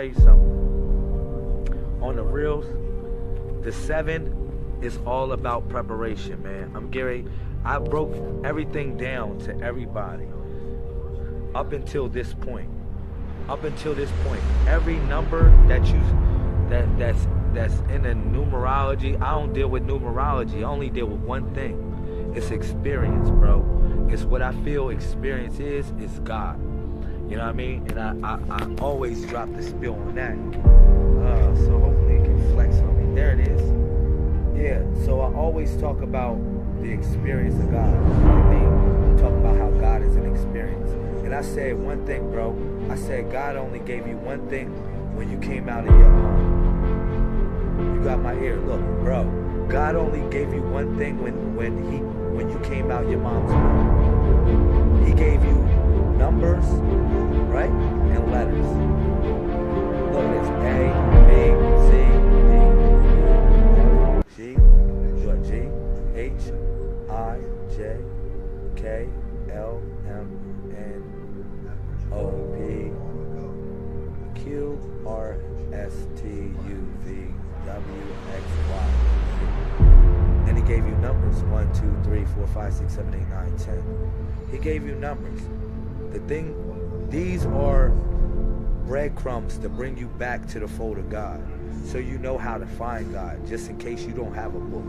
tell you something. On the reels, the 7 is all about preparation, man. I'm Gary. I broke everything down to everybody up until this point. Up until this point, every number that's in the numerology, I don't deal with numerology. I only deal with one thing. It's experience, bro. It's what I feel experience is God. You know what I mean? And I always drop the spill on that. So hopefully it can flex on me. There it is. Yeah, so I always talk about the experience of God. You know what I mean? Talk about how God is an experience. And I said one thing, bro. I said God only gave you one thing when you came out of your You got my ear. Look, bro. God only gave you one thing when you came out your mom's womb. He gave you numbers, right? And letters. Look, it's A, B, C, D, G, what? G, H, I, J, K, L, M, N, O, P, Q, R, S, T, U, V, W, X, Y. And he gave you numbers. 1, 2, 3, 4, 5, 6, 7, 8, 9, 10. He gave you numbers. These are breadcrumbs to bring you back to the fold of God. So you know how to find God, just in case you don't have a book.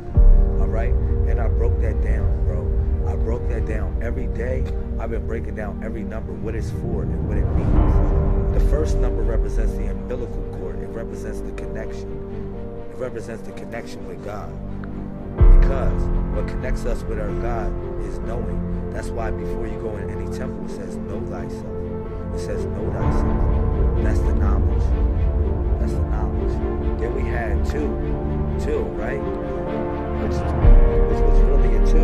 Alright? And I broke that down, bro. I broke that down. Every day, I've been breaking down every number, what it's for and what it means. The first number represents the umbilical cord. It represents the connection. It represents the connection with God. Because what connects us with our God is knowing. That's why before you go in any temple, it says, know thyself. It says, know thyself. That's the knowledge. That's the knowledge. Then we had two, right? Which was really a 2.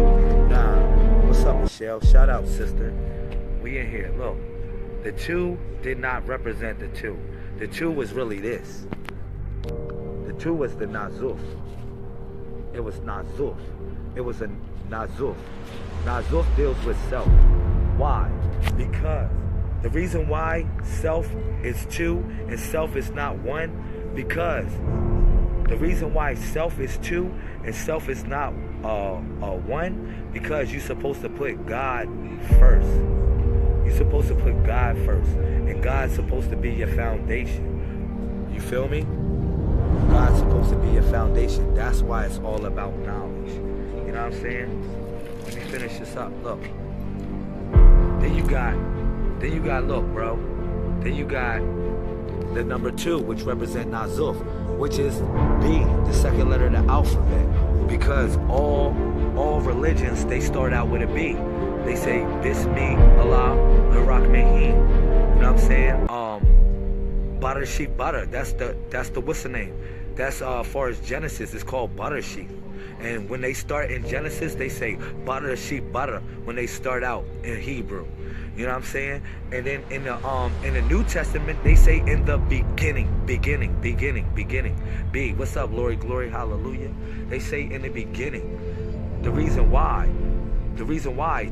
Nah. What's up, Michelle? Shout out, sister. We in here. Look. The 2 did not represent the 2. The 2 was really this. The 2 was the Nazuf. It was Nazuf. It was a Nazuf. Nazuf deals with self. Why? Because the reason why self is 2 and self is not 1, because the reason why self is 2 and self is not 1, because you're supposed to put God first. You're supposed to put God first. And God's supposed to be your foundation. You feel me? God's supposed to be your foundation. That's why it's all about knowledge. You know what I'm saying? Let me finish this up. Look. Then you got, look, bro. Then you got the number 2, which represents Nazuf, which is B, the second letter of the alphabet. Because all religions, they start out with a B. They say, Bismi, Allah, Ar-Rahmanir. You know what I'm saying? Butter sheep butter. That's the what's the name? That's as far as Genesis, it's called butter sheep. And when they start in Genesis, they say butter sheep butter when they start out in Hebrew. You know what I'm saying? And then in the New Testament, they say in the beginning. B. What's up, Lori? Glory, hallelujah. They say in the beginning. The reason why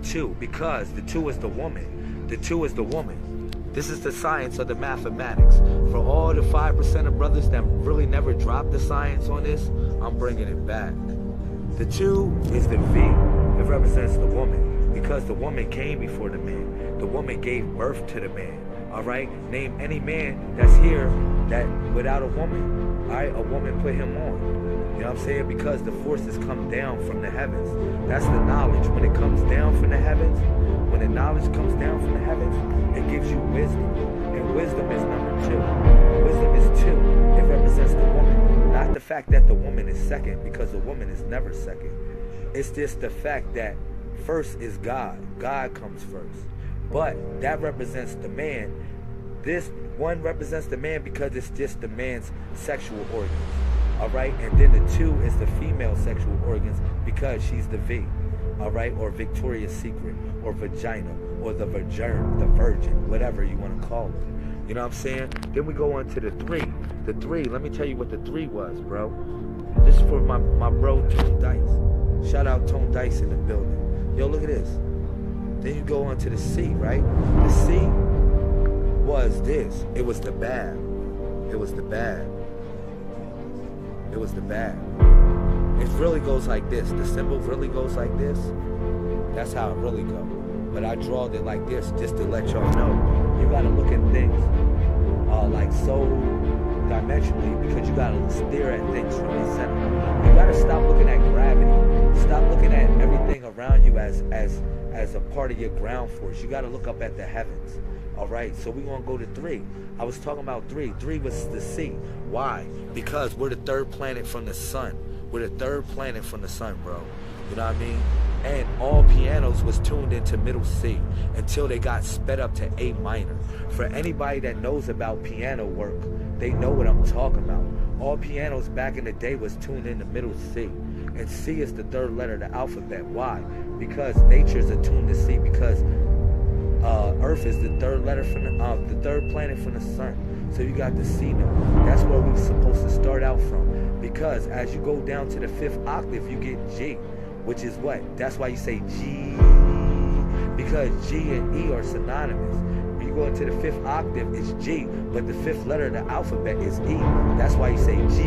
2, because the 2 is the woman. The 2 is the woman. This is the science of the mathematics. For all the 5% of brothers that really never dropped the science on this, I'm bringing it back. The 2 is the V. It represents the woman. Because the woman came before the man. The woman gave birth to the man. Alright? Name any man that's here that without a woman, alright, a woman put him on. You know what I'm saying? Because the forces come down from the heavens. That's the knowledge. When it comes down from the heavens, when the knowledge comes down from the heavens, it gives you wisdom. And wisdom is number 2. Wisdom is 2. It represents the woman. Not the fact that the woman is second, because the woman is never second. It's just the fact that first is God. God comes first. But that represents the man. This one represents the man because it's just the man's sexual organs. Alright? And then the 2 is the female sexual organs because she's the V. Alright? Or Victoria's Secret. Or vagina. Or the virgin. Whatever you want to call it. You know what I'm saying? Then we go on to the 3. The 3, let me tell you what the 3 was, bro. This is for my bro, Tone Dice. Shout out Tone Dice in the building. Yo, look at this. Then you go on to the C, right? The C was this. It was the bath. It was the bad. It was the bad. It really goes like this. The symbol really goes like this. That's how it really goes. But I drawed it like this just to let y'all know. You gotta look at things like so dimensionally, because you gotta stare at things from the center. You gotta stop looking at gravity. Stop looking at everything around you as a part of your ground force. You gotta look up at the heavens. Alright, so we're gonna go to 3. I was talking about 3. 3 was the C. Why? Because we're the 3rd planet from the sun. We're the 3rd planet from the sun, bro. You know what I mean? And all pianos was tuned into middle C until they got sped up to A minor. For anybody that knows about piano work, they know what I'm talking about. All pianos back in the day was tuned into middle C. And C is the 3rd letter of the alphabet. Why? Because nature's attuned to C, because Earth is the 3rd letter from the 3rd planet from the sun. So you got the C note. That's where we're supposed to start out from. Because as you go down to the 5th octave, you get G, which is what? That's why you say G, because G and E are synonymous. When you go into the 5th octave, it's G, but the 5th letter of the alphabet is E. That's why you say G,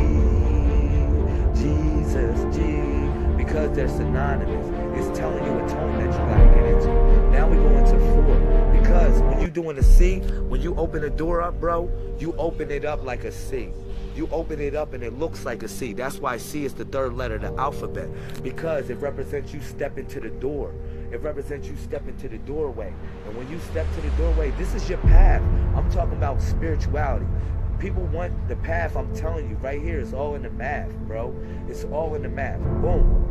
Jesus, G, because they're synonymous. It's telling you a tone that you gotta get into. Now we go into 4, because when you doing a C, when you open the door up, bro, you open it up like a C. You open it up and it looks like a C. That's why C is the 3rd letter of the alphabet, because it represents you step into the door. It represents you step into the doorway. And when you step to the doorway, this is your path. I'm talking about spirituality. People want the path. I'm telling you right here, it's all in the math, bro. It's all in the math. Boom.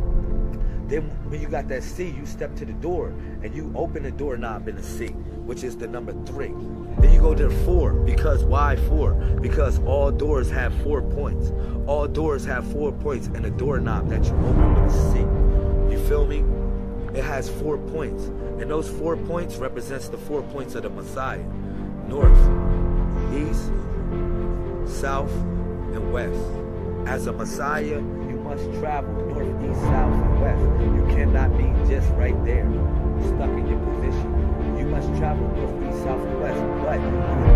Then when you got that C, you step to the door and you open the doorknob in the C, which is the number 3. Then you go to the 4, because why 4? Because all doors have 4 points. All doors have 4 points in the doorknob that you open with a C. You feel me? It has 4 points. And those 4 points represents the 4 points of the Messiah. North, East, South, and West. As a Messiah, you must travel north, east, south, and west. You cannot be just right there, stuck in your position. You must travel north, east, south, and west. But you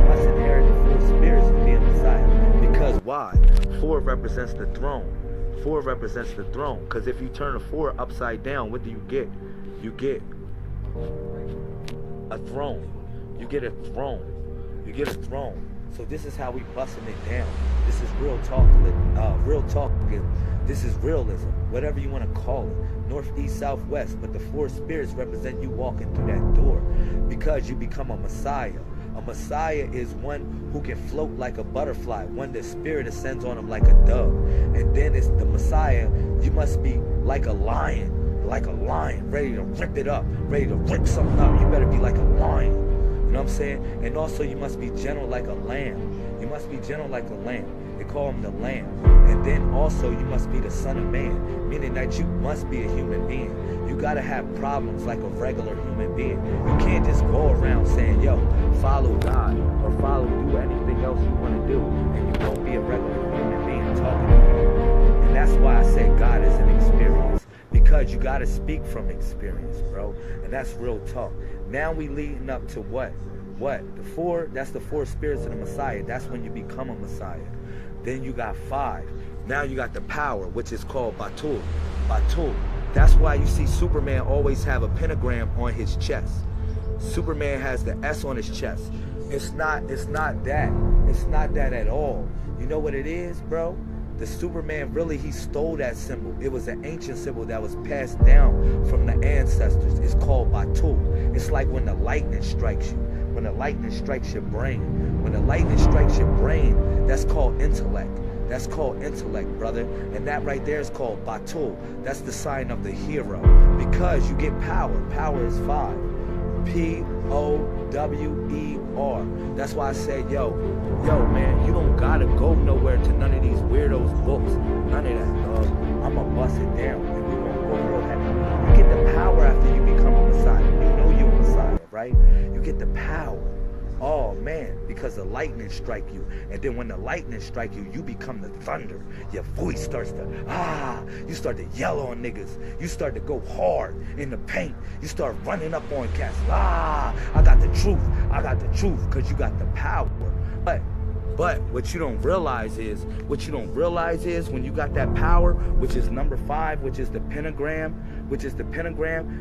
must inherit the 4 spirits to be a Messiah. Because why? 4 represents the throne. 4 represents the throne. Because if you turn a 4 upside down, what do you get? You get a throne. You get a throne. You get a throne. So this is how we busting it down. This is real talk. Real talk. This is realism. Whatever you want to call it. North, east, south, west. But the 4 spirits represent you walking through that door. Because you become a Messiah. A Messiah is one who can float like a butterfly. One that spirit ascends on him like a dove. And then it's the Messiah. You must be like a lion. Like a lion. Ready to rip it up. Ready to rip something up. You better be like a lion. You know what I'm saying? And also you must be gentle like a lamb. You must be gentle like a lamb. They call him the lamb. And then also you must be the son of man. Meaning that you must be a human being. You gotta have problems like a regular human being. You can't just go around saying, yo, follow God or do anything else you want to do. And you don't be a regular human being talking to people. And that's why I say God is an experience. Because you gotta speak from experience, bro. And that's real talk. Now we leading up to what? What? The 4, that's the 4 spirits of the Messiah. That's when you become a Messiah. Then you got 5. Now you got the power, which is called Batul. Batul. That's why you see Superman always have a pentagram on his chest. Superman has the S on his chest. It's not that. It's not that at all. You know what it is, bro? The Superman, really, he stole that symbol. It was an ancient symbol that was passed down from the ancestors. It's called Batul. It's like when the lightning strikes you. When the lightning strikes your brain. When the lightning strikes your brain, that's called intellect. That's called intellect, brother. And that right there is called Batul. That's the sign of the hero. Because you get power. Power is 5. P-O-W-E-R. That's why I said, yo, man, you don't gotta go nowhere to none of these weirdos books. None of that, dog. I'ma bust it down. And we gonna go real heavy. You get the power after you become a Messiah. You know you're a Messiah, right? You get the power. Oh man, because the lightning strike you. And then when the lightning strike you, you become the thunder. Your voice starts to, you start to yell on niggas. You start to go hard in the paint. You start running up on cats. I got the truth. I got the truth, because you got the power. But But what you don't realize is when you got that power, which is number 5, which is the pentagram,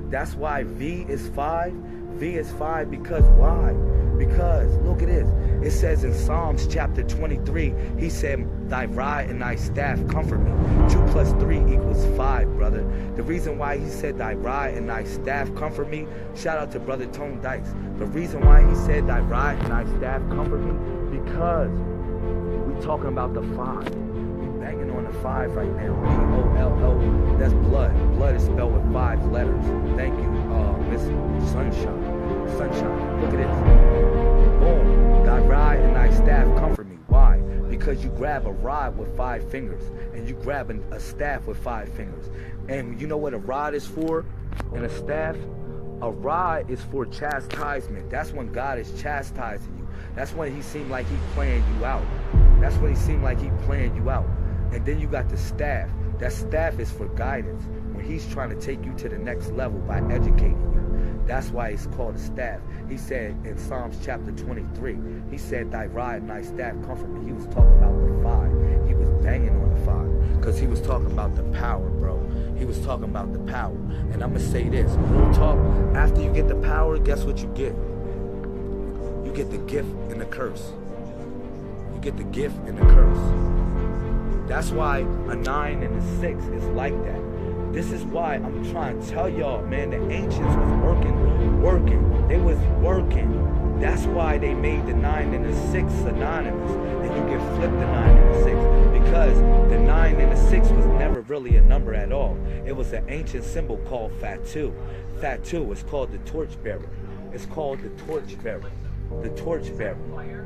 that's why V is 5. V is 5 because why? Because look at this. It says in Psalms chapter 23, he said, thy rod and thy staff comfort me. 2 plus 3 equals 5, brother. The reason why he said thy rod and thy staff comfort me, shout out to brother Tone Dice. The reason why he said thy rod and thy staff comfort me, because we talking about the 5. We banging on the 5 right now. B-O-L-O, that's blood. Blood is spelled with 5 letters. Thank you, Miss Sunshine. Look at this. Boom. Thy rod and thy staff comfort me. Why? Because you grab a rod with 5 fingers and you grab a staff with 5 fingers. And you know what a rod is for and a staff? A rod is for chastisement. That's when God is chastising you. That's when he seemed like he playing you out. And then you got the staff. That staff is for guidance. When he's trying to take you to the next level by educating you. That's why it's called a staff. He said in Psalms chapter 23, he said, thy rod and thy staff comfort me. He was talking about the 5. He was banging on the 5 because he was talking about the power, bro. He was talking about the power. And I'm going to say this, real talk, after you get the power, guess what you get? You get the gift and the curse. You get the gift and the curse. That's why a 9 and a 6 is like that. This is why I'm trying to tell y'all, man, the ancients was working. They was working. That's why they made the 9 and the 6 synonymous. And you can flip the 9 and the 6. Because the 9 and the 6 was never really a number at all. It was an ancient symbol called Fatu. Fatu is called the torchbearer. It's called the torchbearer. The torchbearer.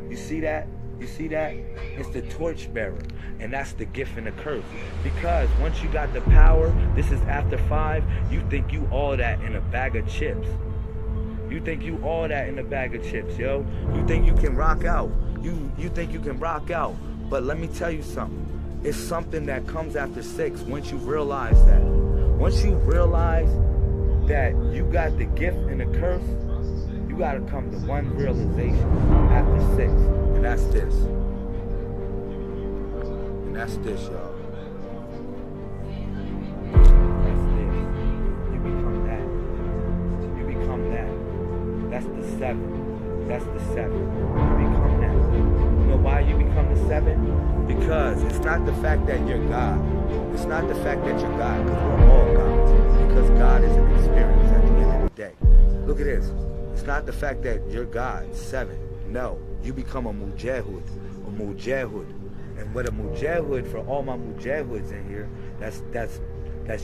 You see that? You see that? It's the torchbearer. And that's the gift and the curse. Because once you got the power, this is after 5, you think you all that in a bag of chips. You think you all that in a bag of chips, yo. You think you can rock out. You think you can rock out. But let me tell you something. It's something that comes after 6 once you realize that. Once you realize that you got the gift and the curse, you got to come to one realization after 6. And that's this. And that's this, y'all. That's this. You become that. You become that. That's the 7. That's the 7. You become that. You know why you become the 7? Because it's not the fact that you're God. It's not the fact that you're God, because we're all gods. Because God is an experience at the end of the day. Look at this. It's not the fact that you're God, 7. No. You become a mujahid. A mujahid. And what a mujahid, for all my mujahids in here, that's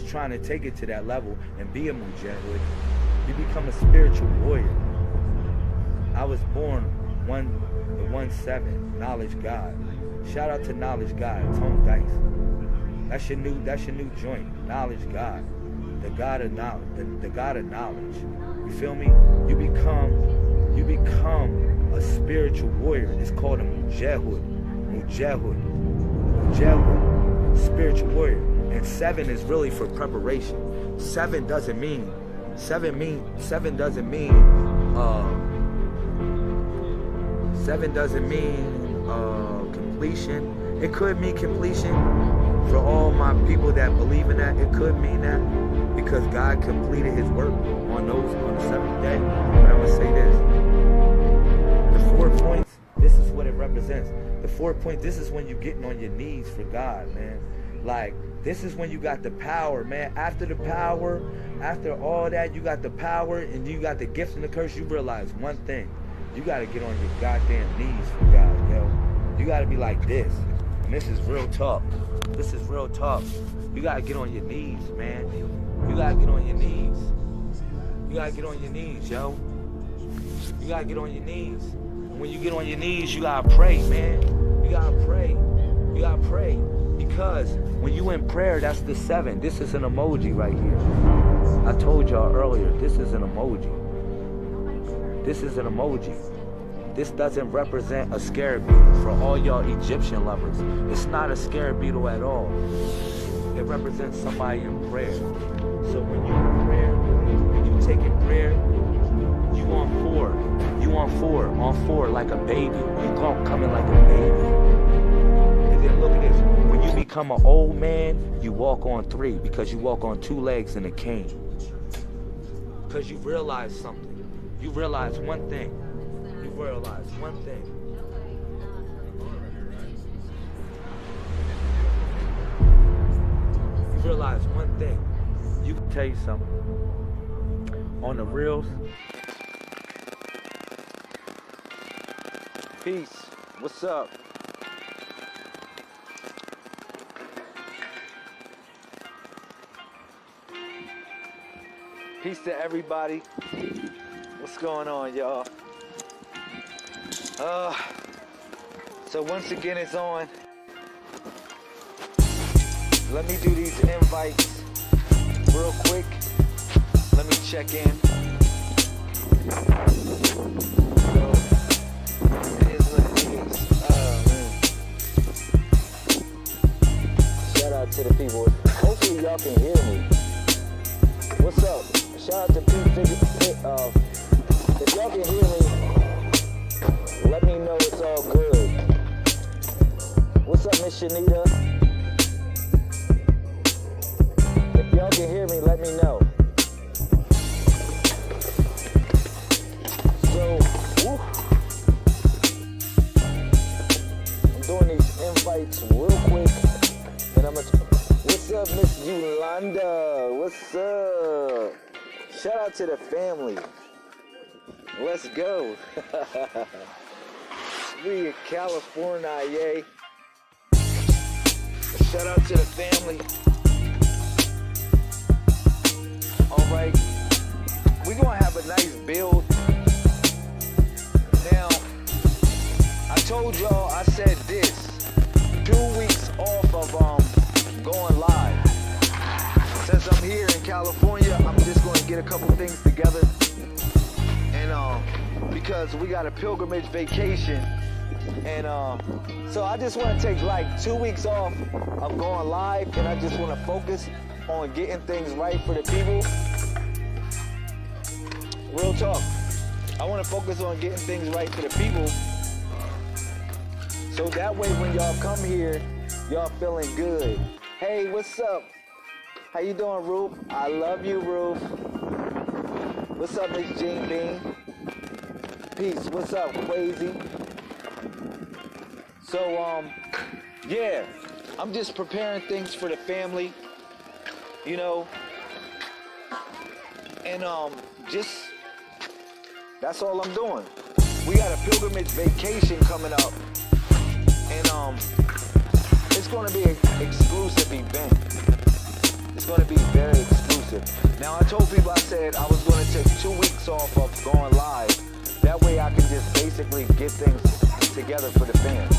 trying to take it to that level and be a mujahid, you become a spiritual warrior. I was born 1-7, knowledge God. Shout out to knowledge God, Tone Dice. That's your new joint, knowledge God. The God of knowledge. The God of knowledge. You feel me? You become a spiritual warrior. It's called a mujahid. Spiritual warrior. And 7 is really for preparation. 7 doesn't mean completion. It could mean completion for all my people that believe in that. It could mean that because God completed his work on the 7th day. But I'm gonna say this. The 4 points, this is what it represents. The 4 points, this is when you're getting on your knees for God, man. Like, this is when you got the power, man. After the power, after all that, you got the power and you got the gift and the curse, you realize one thing. You got to get on your goddamn knees for God, yo. You got to be like this. And this is real talk. This is real talk. You got to get on your knees, man. You got to get on your knees. You got to get on your knees, yo. You got to get on your knees. And when you get on your knees, you got to pray, man. You got to pray. You got to pray. Because when you in prayer, that's the 7. This is an emoji right here. I told y'all earlier, this is an emoji. This is an emoji. This doesn't represent a scarab beetle for all y'all Egyptian lovers. It's not a scarab beetle at all. It represents somebody in prayer. So when you in prayer, when you taking prayer, You on four like a baby. You coming like a baby. And then look at this. When you become an old man, you walk on 3 because you walk on 2 legs and a cane. Because you realize something. You realize one thing. You realize one thing. You realize one thing. You can tell you something. On the reels. Peace. What's up? Peace to everybody. What's going on, y'all? So once again, it's on. Let me do these invites real quick. Let me check in. So, it is what it is. Man. Shout out to the people. Hopefully y'all can hear me. What's up? Shout out to Pete. If y'all can hear me, let me know it's all good. What's up, Miss Shanita? If y'all can hear me, let me know. So, I'm doing these invites real quick, and what's up, Miss Yolanda? What's up? Shout out to the family. Let's go. We in California, yay. Shout out to the family. Alright. We're gonna have a nice build. Now, I told y'all, I said this. 2 weeks off of going live. Since I'm here in California, I'm just gonna get a couple things together. And because we got a pilgrimage vacation. And so I just want to take like 2 weeks off of going live, and I just want to focus on getting things right for the people. Real talk. I want to focus on getting things right for the people. So that way when y'all come here, y'all feeling good. Hey, what's up? How you doing, Ruth? I love you, Ruth. What's up, Miss Jean Bean? Peace. What's up, Quazy? So, yeah, I'm just preparing things for the family, you know, and, just, that's all I'm doing. We got a pilgrimage vacation coming up, and, it's going to be an exclusive event. It's going to be very exclusive. Now, I told people, I said I was going to take 2 weeks off of going live. That way I can just basically get things together for the fans.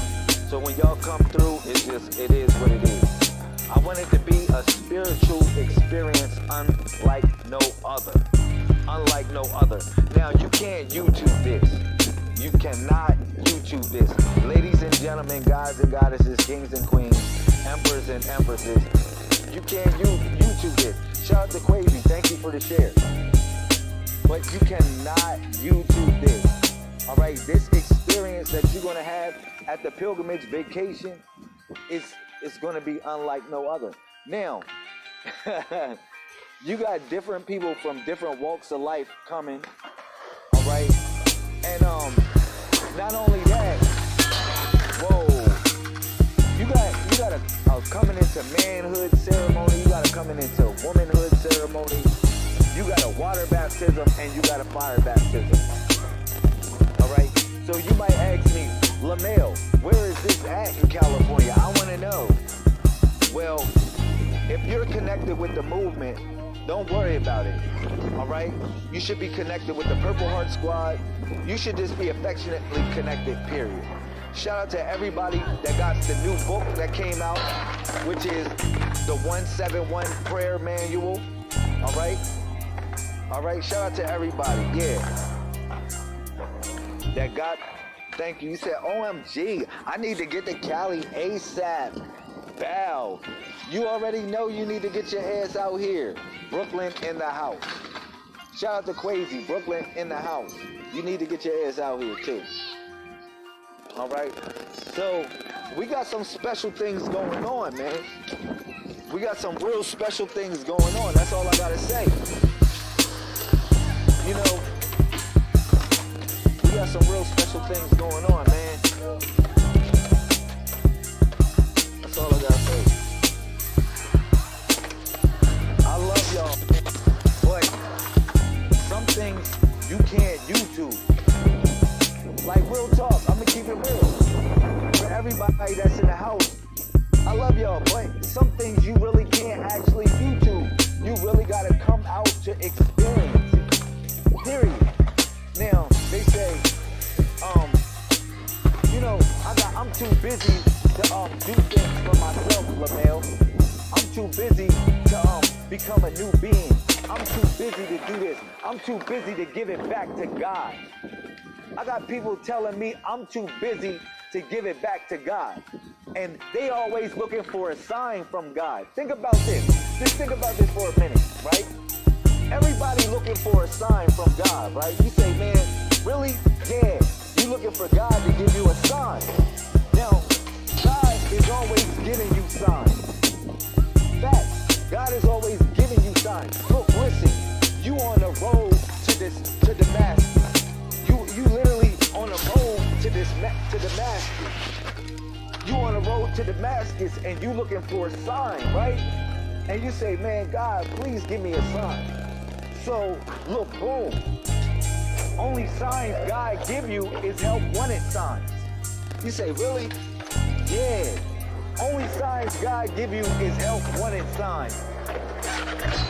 So when y'all come through, it is what it is. I want it to be a spiritual experience unlike no other. Unlike no other. Now, you can't YouTube this. You cannot YouTube this. Ladies and gentlemen, gods and goddesses, kings and queens, emperors and empresses, you can't YouTube this. Shout out to Quavy, thank you for the share. But you cannot YouTube this. All right, this experience that you're going to have at the pilgrimage vacation is going to be unlike no other. Now, you got different people from different walks of life coming, all right? And not only that, whoa, you got a coming into manhood ceremony, you got a coming into womanhood ceremony, you got a water baptism, and you got a fire baptism. All right, so you might ask me, LaMail, where is this at in California? I want to know. Well, if you're connected with the movement, don't worry about it. All right, you should be connected with the Purple Heart Squad. You should just be affectionately connected, period. Shout out to everybody that got the new book that came out, which is the 171 Prayer Manual. All right. All right, shout out to everybody, yeah. That got, thank you. You said, OMG, I need to get to Cali ASAP. Bow. You already know you need to get your ass out here. Brooklyn in the house. Shout out to Quasi, Brooklyn in the house. You need to get your ass out here too. All right. So we got some special things going on, man. We got some real special things going on. That's all I gotta say. You know, we got some real special things going on, man. That's all I gotta say. I love y'all, but some things you can't YouTube. Like real talk, I'm gonna keep it real. For everybody that's in the house, I love y'all, but some things you really can't actually YouTube. You really gotta come out to experience it. Period. Now, they say, you know, I'm too busy to do things for myself, LaMail. I'm too busy to become a new being. I'm too busy to do this. I'm too busy to give it back to God. I got people telling me I'm too busy to give it back to God. And they always looking for a sign from God. Think about this. Just think about this for a minute, right? Everybody looking for a sign from God, right? You say, man, really? Yeah. You looking for God to give you a sign. Now, God is always giving you signs. Facts. God is always giving you signs. Look, listen. You on the road to Damascus. You literally on the road to Damascus. You on the road to Damascus and you looking for a sign, right? And you say, man, God, please give me a sign. So, look, boom. Only signs God give you is help wanted signs. You say, really? Yeah. Only signs God give you is help wanted signs.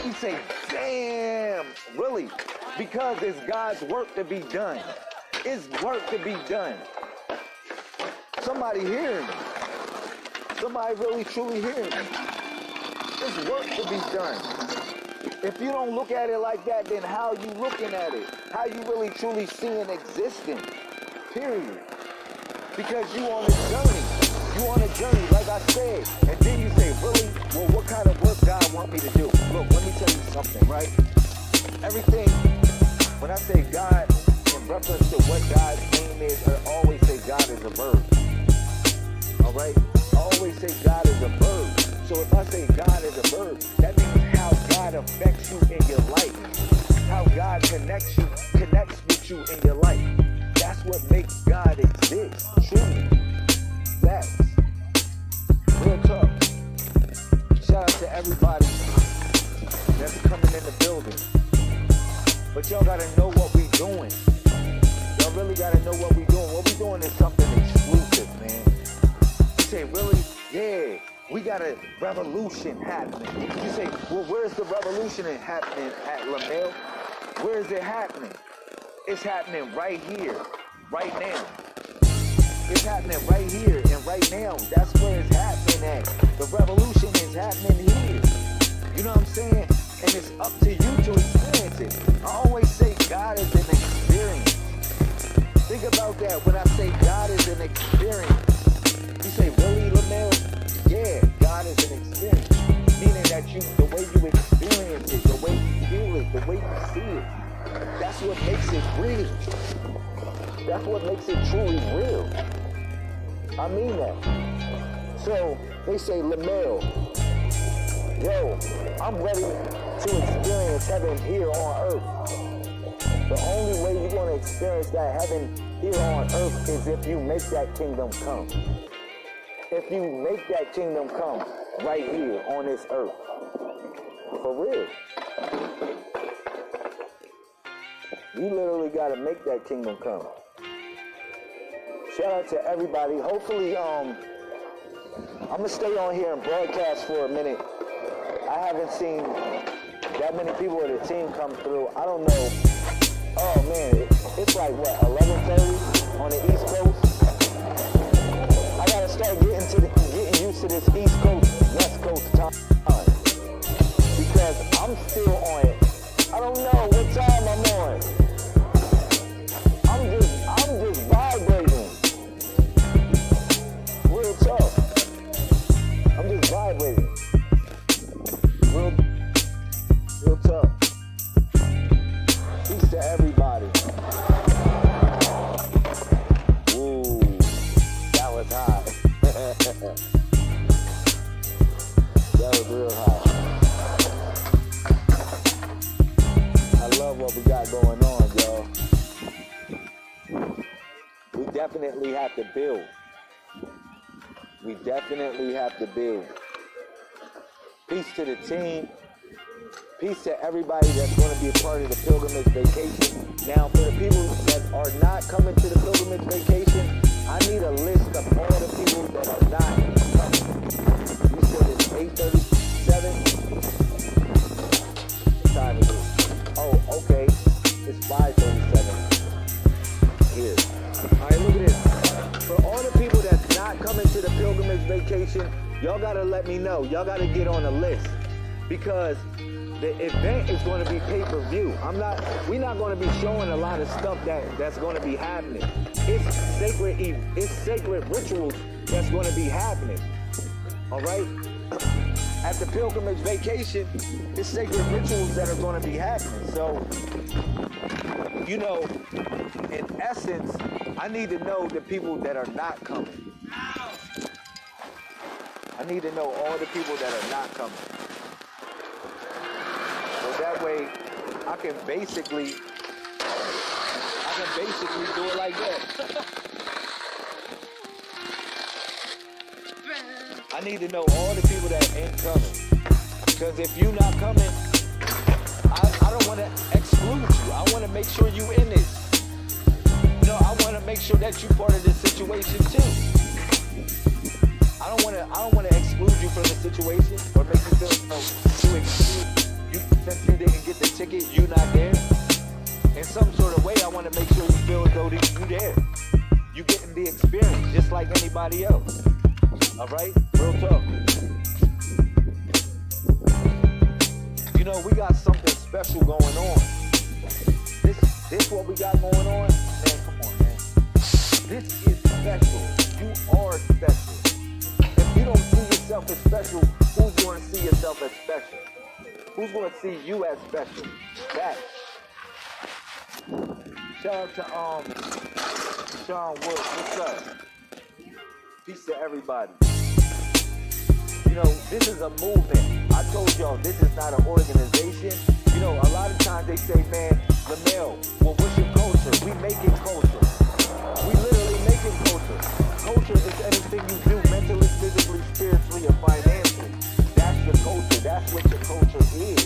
You say, damn, really? Because it's God's work to be done. It's work to be done. Somebody hearing me. Somebody really truly hearing me. It's work to be done. If you don't look at it like that, then how you looking at it? How you really truly seeing existence? Period. Because you on a journey. You on a journey, like I said. And then you say, really? Well, what kind of work God want me to do? Look, let me tell you something, right? Everything, when I say God, in reference to what God's name is, I always say God is a bird. Alright? I always say God is a bird. So if I say God is a bird, that means how God affects you in your life. How God connects with you in your life. That's what makes God exist. Truly. Facts. Real talk. Shout out to everybody that's coming in the building. But y'all gotta know what we doing. Y'all really gotta know what we doing. What we doing is something exclusive, man. You say, really? Yeah. We got a revolution happening. You say, well, where's the revolution happening at LaMail? Where is it happening? It's happening right here, right now. It's happening right here and right now. That's where it's happening at. The revolution is happening here. You know what I'm saying? And it's up to you to experience it. I always say God is an experience. Think about that when I say God is an experience. You say, really, LaMail? Yeah, God is an experience. Meaning that the way you experience it, the way you feel it, the way you see it, that's what makes it real. That's what makes it truly real. I mean that. So, they say, LaMail, yo, I'm ready to experience heaven here on earth. The only way you're going to experience that heaven here on earth is if you make that kingdom come. If you make that kingdom come right here on this earth. For real. You literally got to make that kingdom come. Shout out to everybody. Hopefully, I'm going to stay on here and broadcast for a minute. I haven't seen that many people of the team come through. I don't know. Oh, man. It's like, what, 11:30 on the East Coast? I gotta start getting used to this East Coast, West Coast time. Because I'm still on it. I don't know what time I'm on. I'm just vibrating. Real talk. I'm just vibrating. Real talk. what we got going on, y'all. We definitely have to build. We definitely have to build. Peace to the team. Peace to everybody that's going to be a part of the pilgrimage vacation. Now, for the people that are not coming to the pilgrimage vacation, I need a list of all the people that are not coming. You said it's 8:37. What time is it? Oh, okay. It's 5:37. Here. All right, look at this. For all the people that's not coming to the pilgrimage vacation, y'all got to let me know. Y'all got to get on the list. Because the event is going to be pay-per-view. We're not going to be showing a lot of stuff that's going to be happening. It's sacred rituals that's going to be happening. All right? At the pilgrimage vacation, it's sacred rituals that are going to be happening. So, you know, in essence, I need to know the people that are not coming. I need to know all the people that are not coming. So that way, I can basically do it like that. I need to know all the people that ain't coming. Because if you not coming, I don't want to exclude you. I want to make sure you in this. You know, I want to make sure that you part of this situation too. I don't want to exclude you from the situation or make you feel too excluded. Since you didn't get the ticket, you not there. In some sort of way, I want to make sure you feel as though you there. You getting the experience just like anybody else. All right, real talk. You know, we got something special going on. This what we got going on? Man, come on, man. This is special. You are special. If you don't see yourself as special, who's going to see yourself as special? Who's going to see you as special? That. Shout out to Sean Wood. What's up? Peace to everybody. You know, this is a movement. I told y'all, this is not an organization. You know, a lot of times they say, man, Lamel, well, what's your culture? We making culture. We literally making culture. Culture is anything you do mentally, physically, spiritually, or financially. That's your culture. That's what your culture is.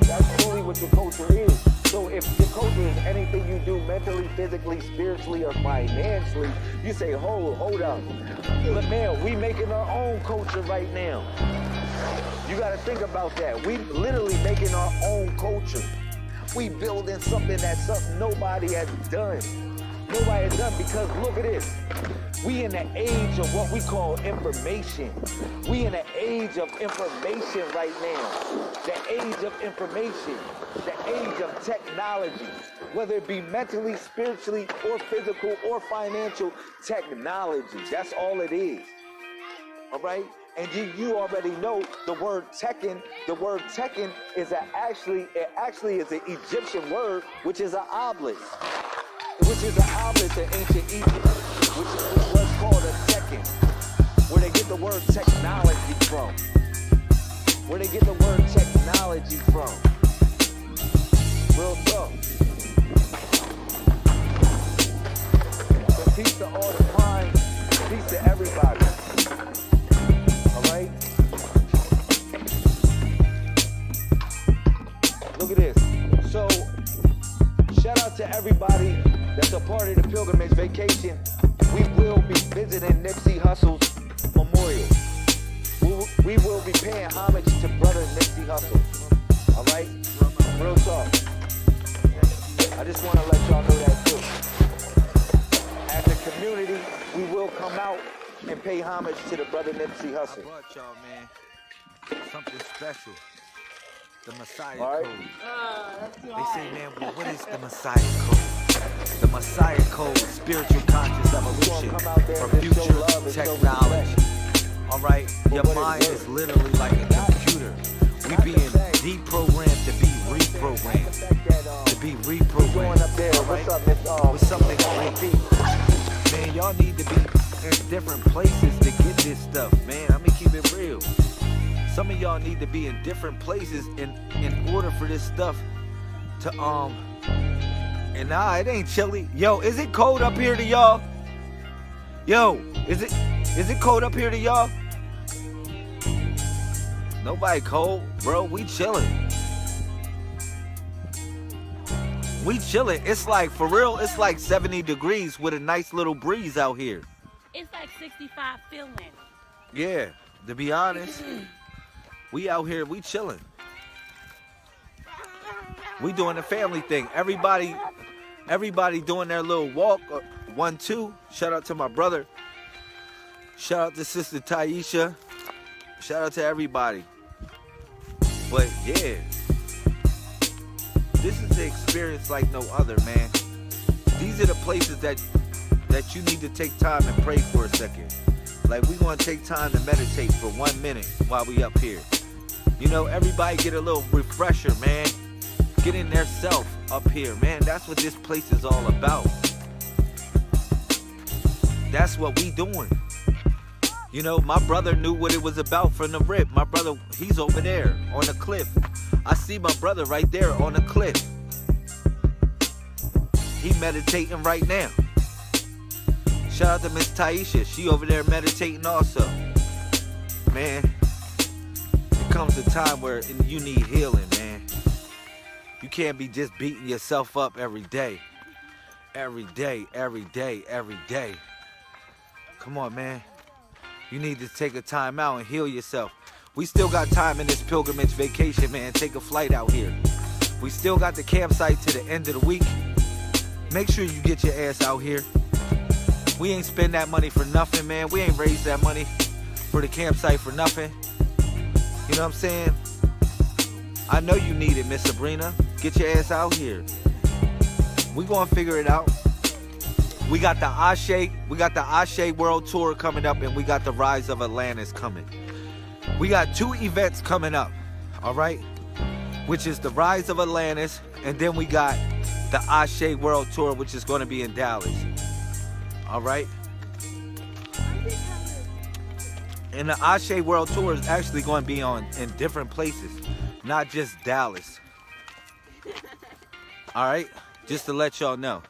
That's truly what your culture is. So if your culture is anything you do mentally, physically, spiritually, or financially, you say, hold up. Lamel, we making our own culture right now. You got to think about that. We literally making our own culture. We building something that's something nobody has done. Nobody has done because look at this. We in the age of what we call information. We in the age of information right now. The age of information. The age of technology. Whether it be mentally, spiritually, or physical, or financial technology. That's all it is. All right? And you already know the word Tekken. The word Tekken is actually is an Egyptian word, which is an obelisk. Which is an obelisk in ancient Egypt, which was called a Tekken, where they get the word technology from. Where they get the word technology from. Real talk. So peace to all the prime, peace to everybody. Alright? Look at this. So, shout out to everybody that's a part of the pilgrimage vacation. We will be visiting Nipsey Hussle's memorial. We will be paying homage to brother Nipsey Hussle. Alright? Real talk. I just want to let y'all know that too. As a community, we will come out and pay homage to the brother Nipsey Hussle. I brought y'all, man, something special. The Messiah Code. They say, man, well, what is the Messiah Code? The Messiah Code, spiritual conscious evolution for future technology. All right, your mind is literally like a computer. We being deprogrammed to be reprogrammed. To be reprogrammed. All right, with something called man, y'all need to be in different places to get this stuff, man. I'm gonna keep it real. Some of y'all need to be in different places in order for this stuff to and nah, it ain't chilly. Yo, is it cold up here to y'all? Yo, is it cold up here to y'all? Nobody cold, bro. We chilling. We chilling. It's like, for real, it's like 70 degrees with a nice little breeze out here. It's like 65 feeling. Yeah, to be honest, we out here, we chilling. We doing the family thing. Everybody doing their little walk. 1, 2. Shout out to my brother. Shout out to Sister Taisha. Shout out to everybody. But yeah, this is the experience like no other, man. These are the places that you need to take time and pray for a second. Like, we gonna take time to meditate for 1 minute while we up here. You know, everybody get a little refresher, man. Get in their self up here, man. That's what this place is all about. That's what we doing. You know, my brother knew what it was about from the rip. My brother, he's over there on the cliff. I see my brother right there on the cliff. He meditating right now. Shout out to Miss Taisha. She over there meditating also. Man, it comes a time where you need healing, man. You can't be just beating yourself up every day. Every day, every day, every day. Come on, man. You need to take a time out and heal yourself. We still got time in this pilgrimage vacation, man. Take a flight out here. We still got the campsite to the end of the week. Make sure you get your ass out here. We ain't spend that money for nothing, man. We ain't raised that money for the campsite for nothing. You know what I'm saying? I know you need it, Miss Sabrina. Get your ass out here. We gonna figure it out. We got the Ashe World Tour coming up, and we got the Rise of Atlantis coming. We got 2 events coming up, all right? Which is the Rise of Atlantis, and then we got the Ashe World Tour, which is going to be in Dallas. All right? And the Ashe World Tour is actually going to be in different places, not just Dallas. All right? Just to let y'all know.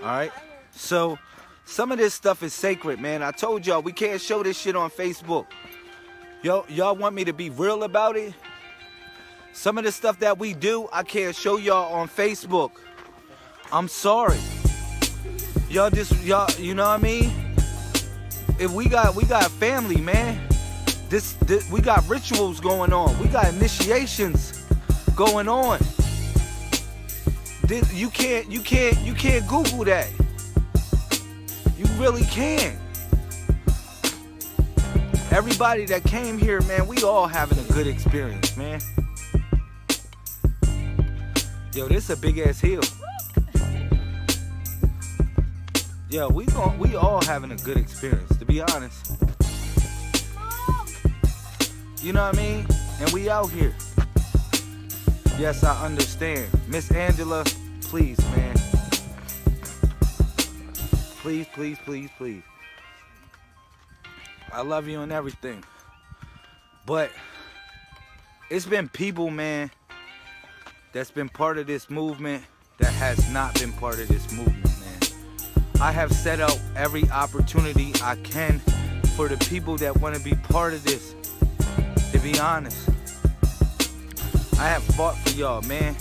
All right? So, some of this stuff is sacred, man. I told y'all we can't show this shit on Facebook. Y'all want me to be real about it? Some of the stuff that we do, I can't show y'all on Facebook. I'm sorry. Y'all, you know what I mean? If we got family, man. This we got rituals going on. We got initiations going on. You can't Google that. You really can't. Everybody that came here, man, we all having a good experience, man. Yo, this a big ass hill. Yo, we all having a good experience, to be honest. You know what I mean? And we out here. Yes, I understand. Miss Angela, please, man. Please, please, please, please. I love you and everything. But it's been people, man, that's been part of this movement that has not been part of this movement, man. I have set out every opportunity I can for the people that want to be part of this. To be honest, I have fought for y'all, man.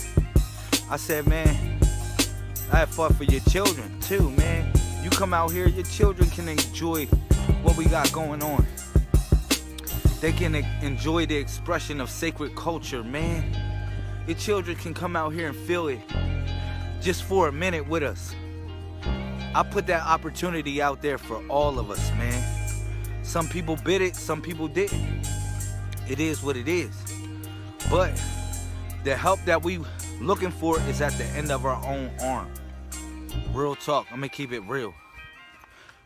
I said, man, I have fought for your children too, man. You come out here, your children can enjoy what we got going on. They can enjoy the expression of sacred culture, man. Your children can come out here and feel it just for a minute with us. I put that opportunity out there for all of us, man. Some people bid it, some people didn't. It is what it is. But the help that we looking for is at the end of our own arm. Real talk, I'm gonna keep it real.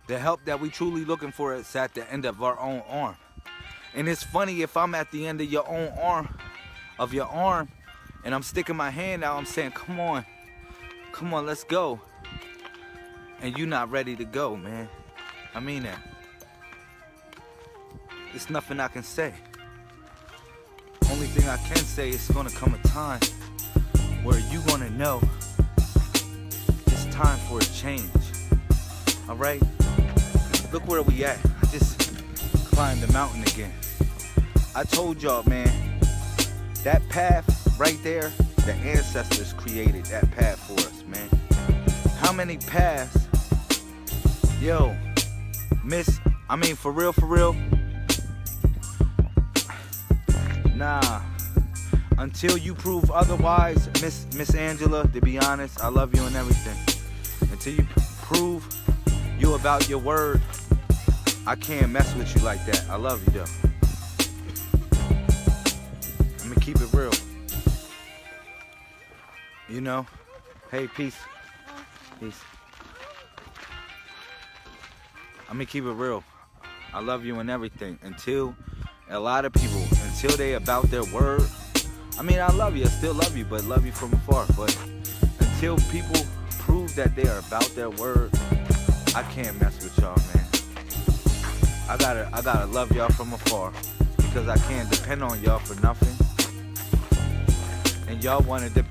The help that we truly looking for is at the end of our own arm. And it's funny, if I'm at the end of your own arm, and I'm sticking my hand out, I'm saying, come on, let's go. And you're not ready to go, man. I mean that. There's nothing I can say. only thing I can say is gonna come a time where you gonna know it's time for a change. Alright? Look where we at. I just climbed the mountain again. I told y'all, man, that path right there, the ancestors created that path for us, man. How many paths? Yo, for real? Nah. Until you prove otherwise, Miss Angela, to be honest, I love you and everything. Until you prove you about your word, I can't mess with you like that. I love you though. I'm gonna keep it real. You know? Hey, peace. Peace. I'm gonna keep it real. I love you and everything. Until a lot of people, until they about their word. I mean, I love you, I still love you, but love you from afar. But until people prove that they are about their word, I can't mess with y'all, man. I gotta love y'all from afar because I can't depend on y'all for nothing. And y'all wanted to.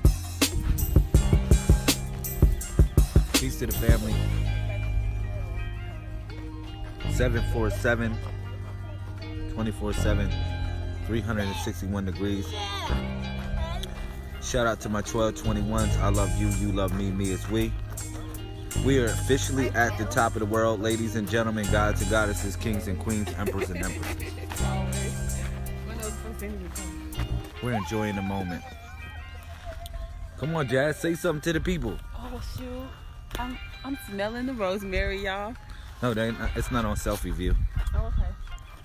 Peace to the family. 747 24/7 361 degrees. Shout out to my 1221s. I love you, you love me, me is we. We are officially at the top of the world, ladies and gentlemen, gods and goddesses, kings and queens, emperors and empresses. We're enjoying the moment. Come on, Jazz, say something to the people. Oh shoot, I'm smelling the rosemary, y'all. No, it's not on selfie view. Oh, okay.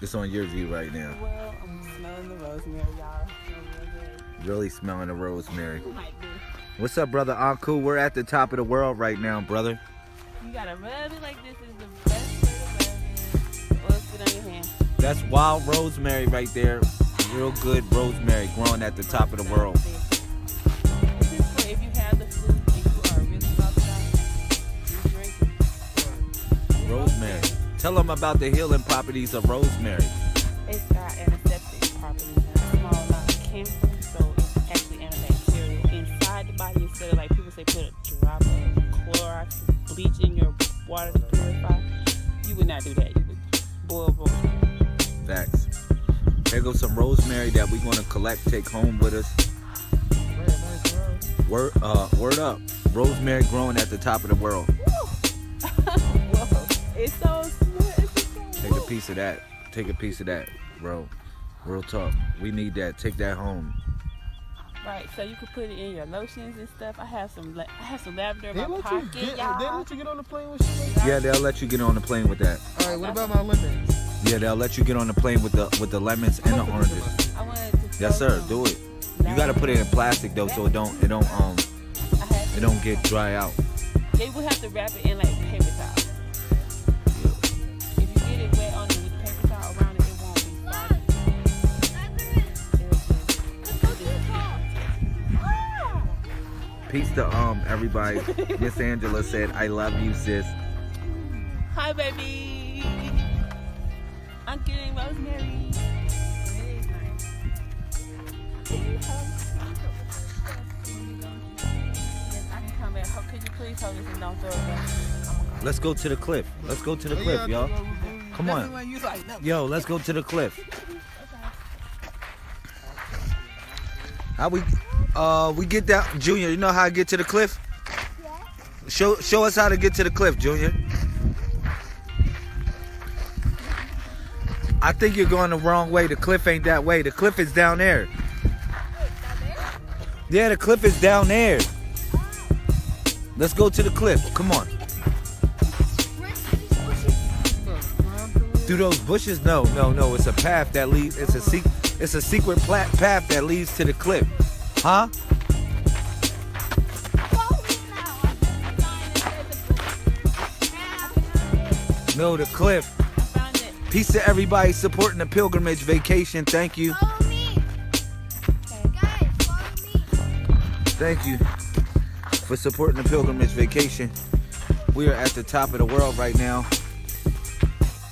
It's on your view right now. Well, I'm smelling the rosemary, y'all. Really smelling the rosemary. Might be. What's up, brother Anku? We're at the top of the world right now, brother. You gotta rub it like this is the best way to rub it. Or sit on your hand. That's wild rosemary right there. Real good rosemary growing at the top of the world. This is for if you have the flu and you are really about to die, you drink it. Rosemary. Tell them about the healing properties of rosemary. It's got antiseptic properties and a small amount of chemical, so it's actually antibacterial inside the body. Instead of like people say put a drop of Clorox bleach in your water to purify, you would not do that. You would boil rosemary. Facts. There goes some rosemary that we're gonna collect, take home with us. Word up. Rosemary growing at the top of the world. Whoa, it's so smooth. Take a piece of that. Take a piece of that, bro. Real talk. We need that. Take that home. Right, so you can put it in your lotions and stuff. I have some lavender in my pocket, They y'all. let you get on the plane with shit like that? Yeah, they'll let you get on the plane with that. All right, what about my lemons? Yeah, they'll let you get on the plane with the lemons and the oranges. I wanted to Yes, sir. Do it. You gotta put it in plastic though, so it don't get dry out. They would have to wrap it in like paper towel. If you get it wet on it with paper towel around it, it won't be soggy. Peace to everybody. Miss Angela said, "I love you, sis." Hi, baby. I'm getting rosemary. It is nice. Yes, I can come back. Could you please hold this and don't throw it back? Let's go to the cliff. Let's go to the cliff, y'all. Come on. Yo, let's go to the cliff. How we get down, Junior? You know how to get to the cliff? Yeah. Show us how to get to the cliff, Junior. I think you're going the wrong way. The cliff ain't that way. The cliff is down there. Yeah, the cliff is down there. Let's go to the cliff. Come on. Through those bushes? No. It's a path that leads. It's a secret path that leads to the cliff. Huh? No, the cliff. Peace to everybody supporting the pilgrimage vacation. Thank you. Follow me. Guys, follow me. Thank you for supporting the pilgrimage vacation. We are at the top of the world right now.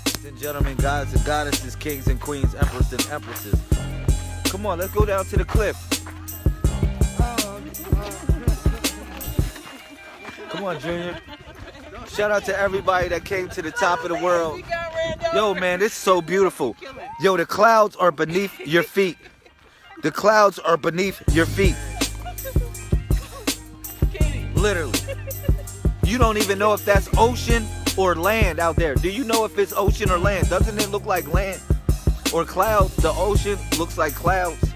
Ladies and gentlemen, gods and goddesses, kings and queens, emperors and empresses. Come on, let's go down to the cliff. Come on, Junior. Shout out to everybody that came to the top of the world. Yo, man, this is so beautiful. Yo, the clouds are beneath your feet. The clouds are beneath your feet. Literally. You don't even know if that's ocean or land out there. Do you know if it's ocean or land? Doesn't it look like land or clouds? The ocean looks like clouds.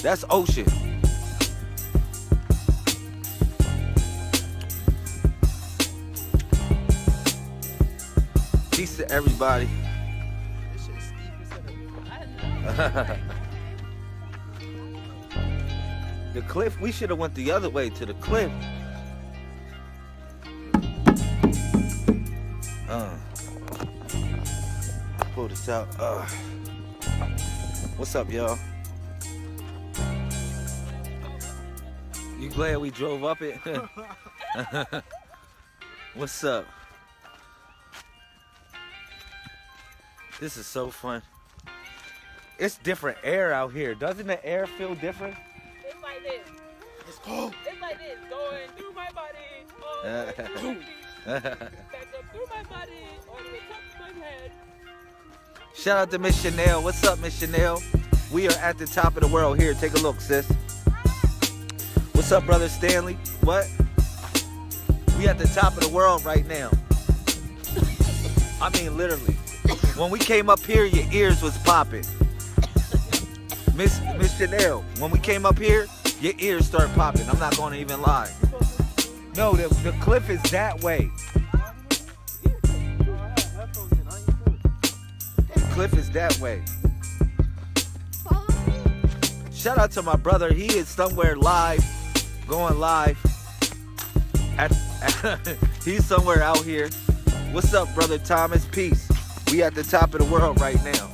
That's ocean. Peace to everybody. The cliff, we should have went the other way to the cliff. Pull this out. What's up, y'all? You glad we drove up it? What's up? This is so fun. It's different air out here. Doesn't the air feel different? It's like this. It's like this. Going through my body. Back up through my body. All the way top of my head. Shout out to Miss Chanel. What's up, Miss Chanel? We are at the top of the world here. Take a look, sis. What's up, brother Stanley? What? We at the top of the world right now. I mean, literally. When we came up here, your ears was popping. Miss Chanel, when we came up here, your ears started popping. I'm not going to even lie. No, the cliff is that way. The cliff is that way. Shout out to my brother. He is somewhere live, going live. He's somewhere out here. What's up, brother Thomas? Peace. We at the top of the world right now.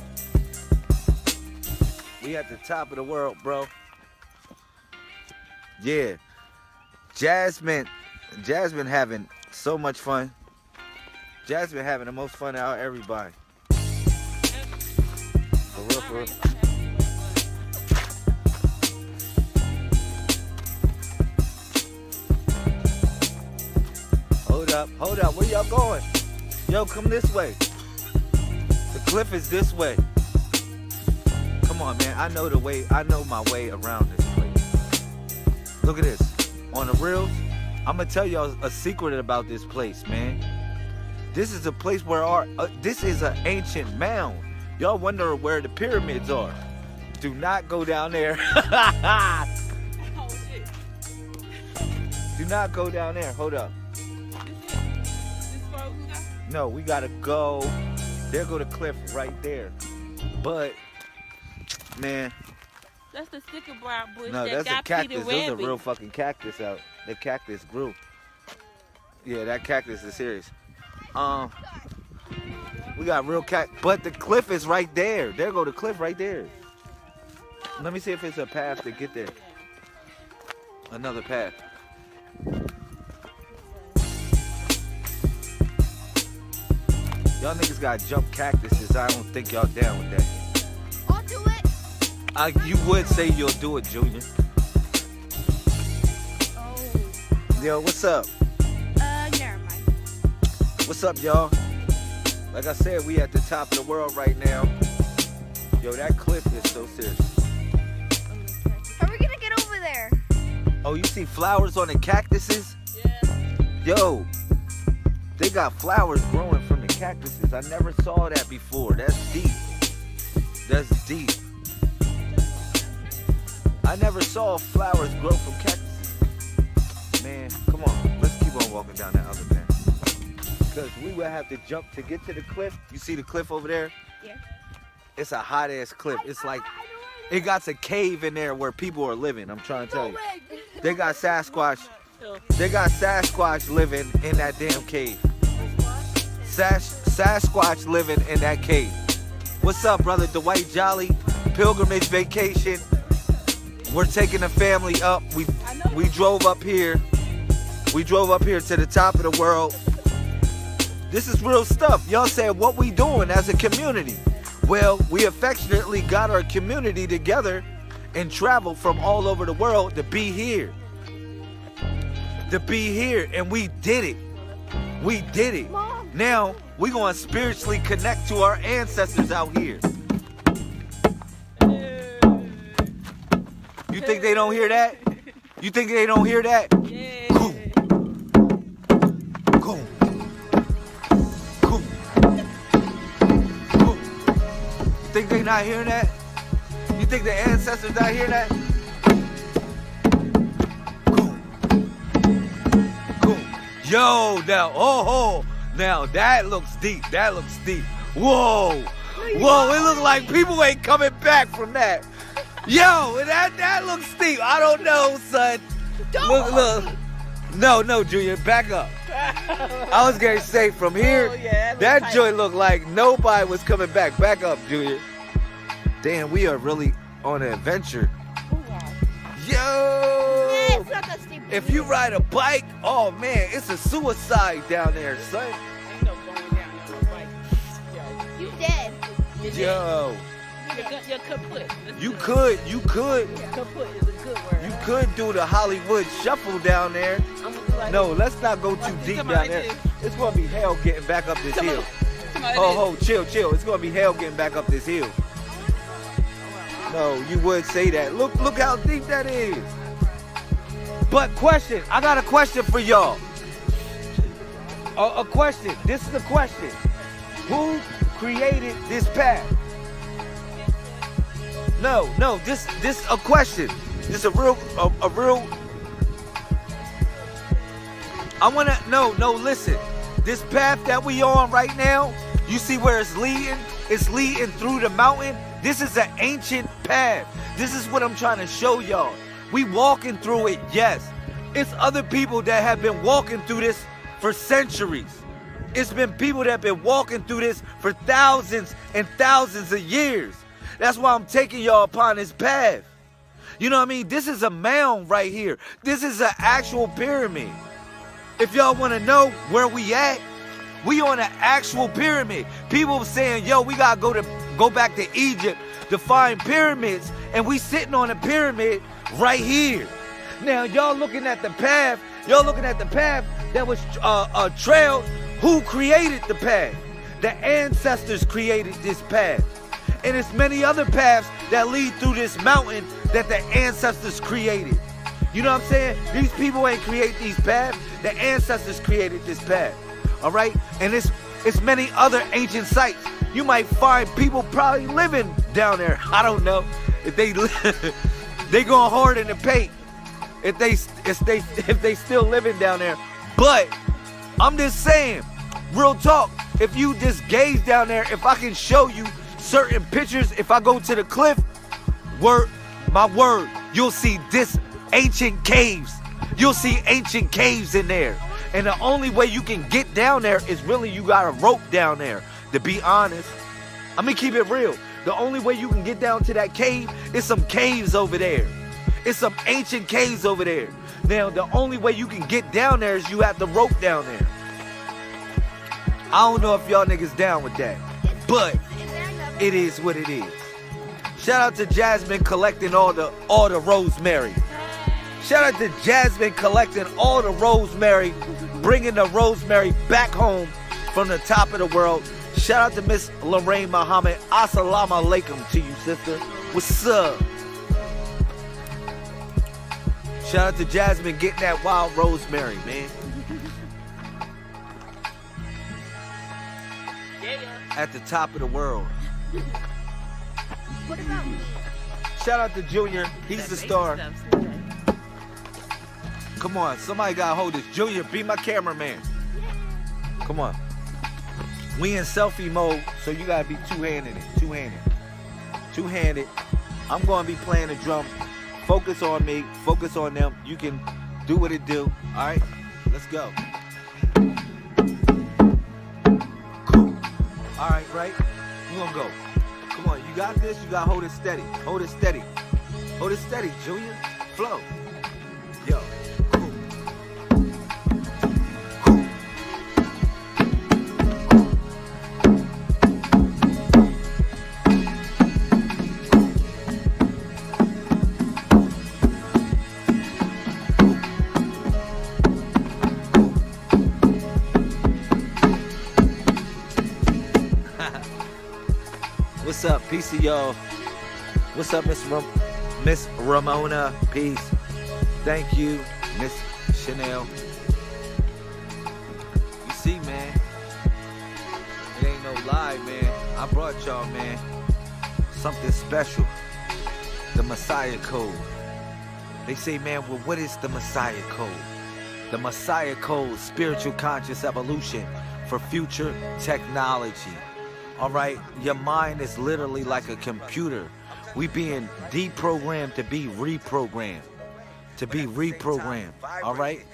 We at the top of the world, bro. Yeah. Jasmine having so much fun. Jasmine having the most fun out of everybody. For real, for real. Hold up. Where y'all going? Yo, come this way. The cliff is this way. Come on, man. I know my way around this place. Look at this. On the reels, I'm gonna tell y'all a secret about this place, man. This is a place where this is an ancient mound. Y'all wonder where the pyramids are. Do not go down there. Oh, shit. Do not go down there. Hold up. No, we gotta go. There go the cliff right there. But, man. That's the sycamore bush. No, that that's got a cactus. Peter There's a Rabbit. real fucking cactus out. The cactus grew. Yeah, that cactus is serious. We got real but the cliff is right there. There go the cliff right there. Let me see if it's a path to get there. Another path. Y'all niggas got jump cactuses. I don't think y'all down with that. I'll do it. You would say you'll do it, Junior. Oh. Yo, what's up? Never mind. What's up, y'all? Like I said, we at the top of the world right now. Yo, that cliff is so serious. How are we gonna get over there? Oh, you see flowers on the cactuses? Yeah. Yo, they got flowers growing from the cactuses. I never saw that before. That's deep. That's deep. I never saw flowers grow from cactuses. Man, come on. Let's keep on walking down that other path. Because we will have to jump to get to the cliff. You see the cliff over there? Yeah. It's a hot ass cliff. It's like, it got a cave in there where people are living. I'm trying to tell you. They got Sasquatch. They got Sasquatch living in that damn cave. Sasquatch living in that cave. What's up, brother Dwight Jolly? Pilgrimage vacation. We're taking the family up. We drove up here. We drove up here to the top of the world. This is real stuff. Y'all said, what we doing as a community? Well, we affectionately got our community together and traveled from all over the world to be here. To be here, and we did it. We did it. Now, we're going to spiritually connect to our ancestors out here. You think they don't hear that? You think they don't hear that? Yeah. Cool. Cool. Cool. Cool. You think they not hearing that? You think the ancestors not hearing that? Cool. Cool. Yo, now, now that looks deep. That looks deep. Whoa. Whoa, it looks like people ain't coming back from that. Yo, that looks steep. I don't know, son. Look. No, Junior, back up. I was gonna say from here, that joint looked like nobody was coming back. Back up, Junior. Damn, we are really on an adventure. Yo! It's not that steep. If you ride a bike, oh man, it's a suicide down there, son. Ain't no going down there with bike. You dead. Yo. You're kaput. You could. Kaput is a good word. You could do the Hollywood shuffle down there. I'm gonna do like No, let's not go too deep down there. It's gonna be hell getting back up this hill. Chill. It's gonna be hell getting back up this hill. No, you would say that. Look how deep that is. But question, I got a question for y'all. A question. This is a question. Who created this path? No, this a question. This a real I wanna listen. This path that we on right now, you see where it's leading? It's leading through the mountain. This is an ancient path. This is what I'm trying to show y'all. We walking through it, yes. It's other people that have been walking through this for centuries. It's been people that have been walking through this for thousands and thousands of years. That's why I'm taking y'all upon this path. You know what I mean? This is a mound right here. This is an actual pyramid. If y'all want to know where we at, we on an actual pyramid. People saying, yo, we got to go back to Egypt to find pyramids, and we sitting on a pyramid right here. Now, y'all looking at the path that was trailed. Who created the path? The ancestors created this path. And there's many other paths that lead through this mountain that the ancestors created. You know what I'm saying? These people ain't create these paths. The ancestors created this path. All right? And it's many other ancient sites. You might find people probably living down there. I don't know. If they going hard in the paint. If they still living down there. But I'm just saying, real talk, if you just gaze down there, if I can show you certain pictures, if I go to the cliff, you'll see this ancient caves. You'll see ancient caves in there. And the only way you can get down there is really you got a rope down there. To be honest, I'm gonna keep it real. The only way you can get down to that cave is some caves over there. It's some ancient caves over there. Now, the only way you can get down there is you have the rope down there. I don't know if y'all niggas down with that, but it is what it is. Shout out to Jasmine collecting all the rosemary. Shout out to Jasmine collecting all the rosemary, bringing the rosemary back home from the top of the world. Shout out to Miss Lorraine Muhammad. Assalamu alaikum to you, sister. What's up? Shout out to Jasmine getting that wild rosemary, man. At the top of the world. What about me? Shout out to Junior. He's the star. Come on, somebody gotta hold this. Junior, be my cameraman. Come on. We in selfie mode, so you gotta be two-handed. Two-handed. I'm gonna be playing the drum. Focus on me, focus on them. You can do what it do. Alright? Let's go. Cool. Alright, right? We're gonna go. Come on, you got this, you gotta hold it steady. Hold it steady. Hold it steady, Junior. Flow. Yo. Cool. Cool. Peace to y'all. What's up, Miss Ramona? Peace. Thank you, Miss Chanel. You see, man, it ain't no lie, man. I brought y'all, man, something special. The Messiah Code. They say, man, well, what is the Messiah Code? The Messiah Code, spiritual conscious evolution for future technology. All right, your mind is literally like a computer. We being deprogrammed to be reprogrammed. To be reprogrammed. All right,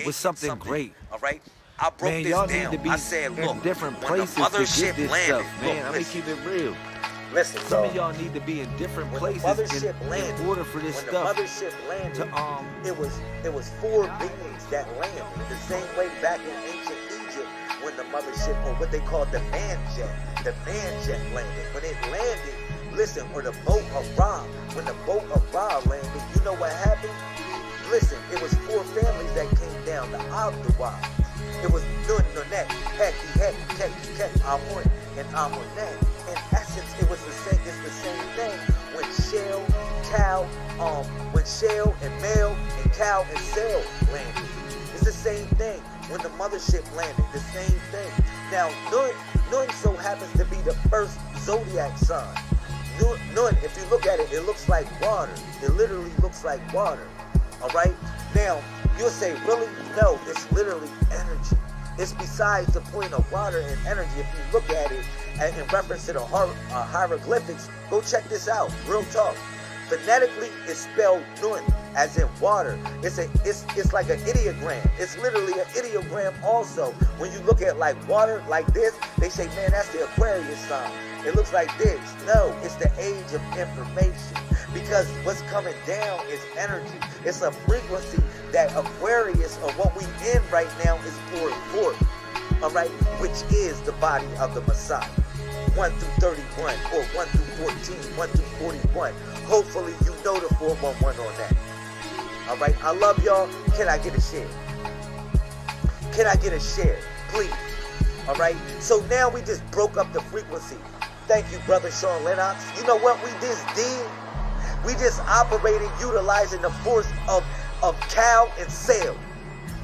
with something great. All right, I broke Man, this y'all down. need to be I said, look, in different when the places to mothership get this landed, stuff, man. I'm gonna keep it real. Listen, Some of y'all need to be in different when places the mothership landed, in order for this when stuff the mothership landed, to it was 4 beings that landed the same way back in ancient Egypt when the mothership, or what they called the man jet landed. When it landed, listen, when the boat of Ra landed, you know what happened? Listen, it was 4 families that came down, the Abdu'wah. It was Nun, Nunet, Heki, Keki, Amun, and Amunet. In essence, it was the same. It's the same thing when Shell, when Shell and Male and Cow and Sail landed. It's the same thing when the mothership landed. The same thing. Now, Nun so happens to be the first zodiac sign. Nun, if you look at it, it looks like water. It literally looks like water. All right. Now you'll say, really? No, it's literally energy. It's besides the point of water and energy. If you look at it and in reference to the hieroglyphics, go check this out. Real talk. Phonetically, it's spelled Nun, as in water. It's like an ideogram. It's literally an ideogram also. When you look at like water like this, they say, man, that's the Aquarius sign. It looks like this. No, it's the age of information. Because what's coming down is energy. It's a frequency that Aquarius, or what we in right now, is pouring forth. All right, which is the body of the Messiah. 1 through 31, or 1 through 14, 1 through 41. Hopefully you know the 411 on that. All right, I love y'all. Can I get a share? Can I get a share, please? All right, so now we just broke up the frequency. Thank you, brother Sean Lennox. You know what we just did? We just operated utilizing the force of Cow and Sail.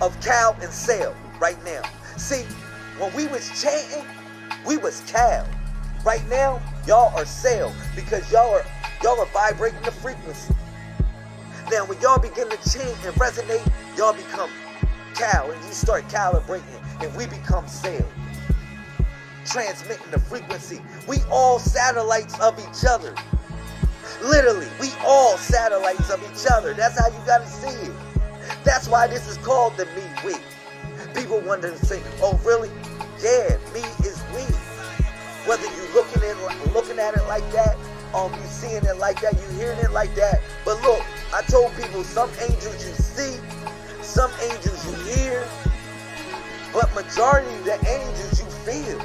Of Cow and Sail right now. See, when we was chanting, we was Cow. Right now, y'all are Sail because y'all are vibrating the frequency. Now, when y'all begin to chant and resonate, y'all become Cow, and you start calibrating, and we become Sail. Transmitting the frequency. We all satellites of each other. Literally, we all satellites of each other. That's how you gotta see it. That's why this is called the me-we. People wonder and say, oh really? Yeah, me is we. Whether you looking at it like that, you seeing it like that, you hearing it like that. But look, I told people some angels you see, some angels you hear, but majority of the angels you feel.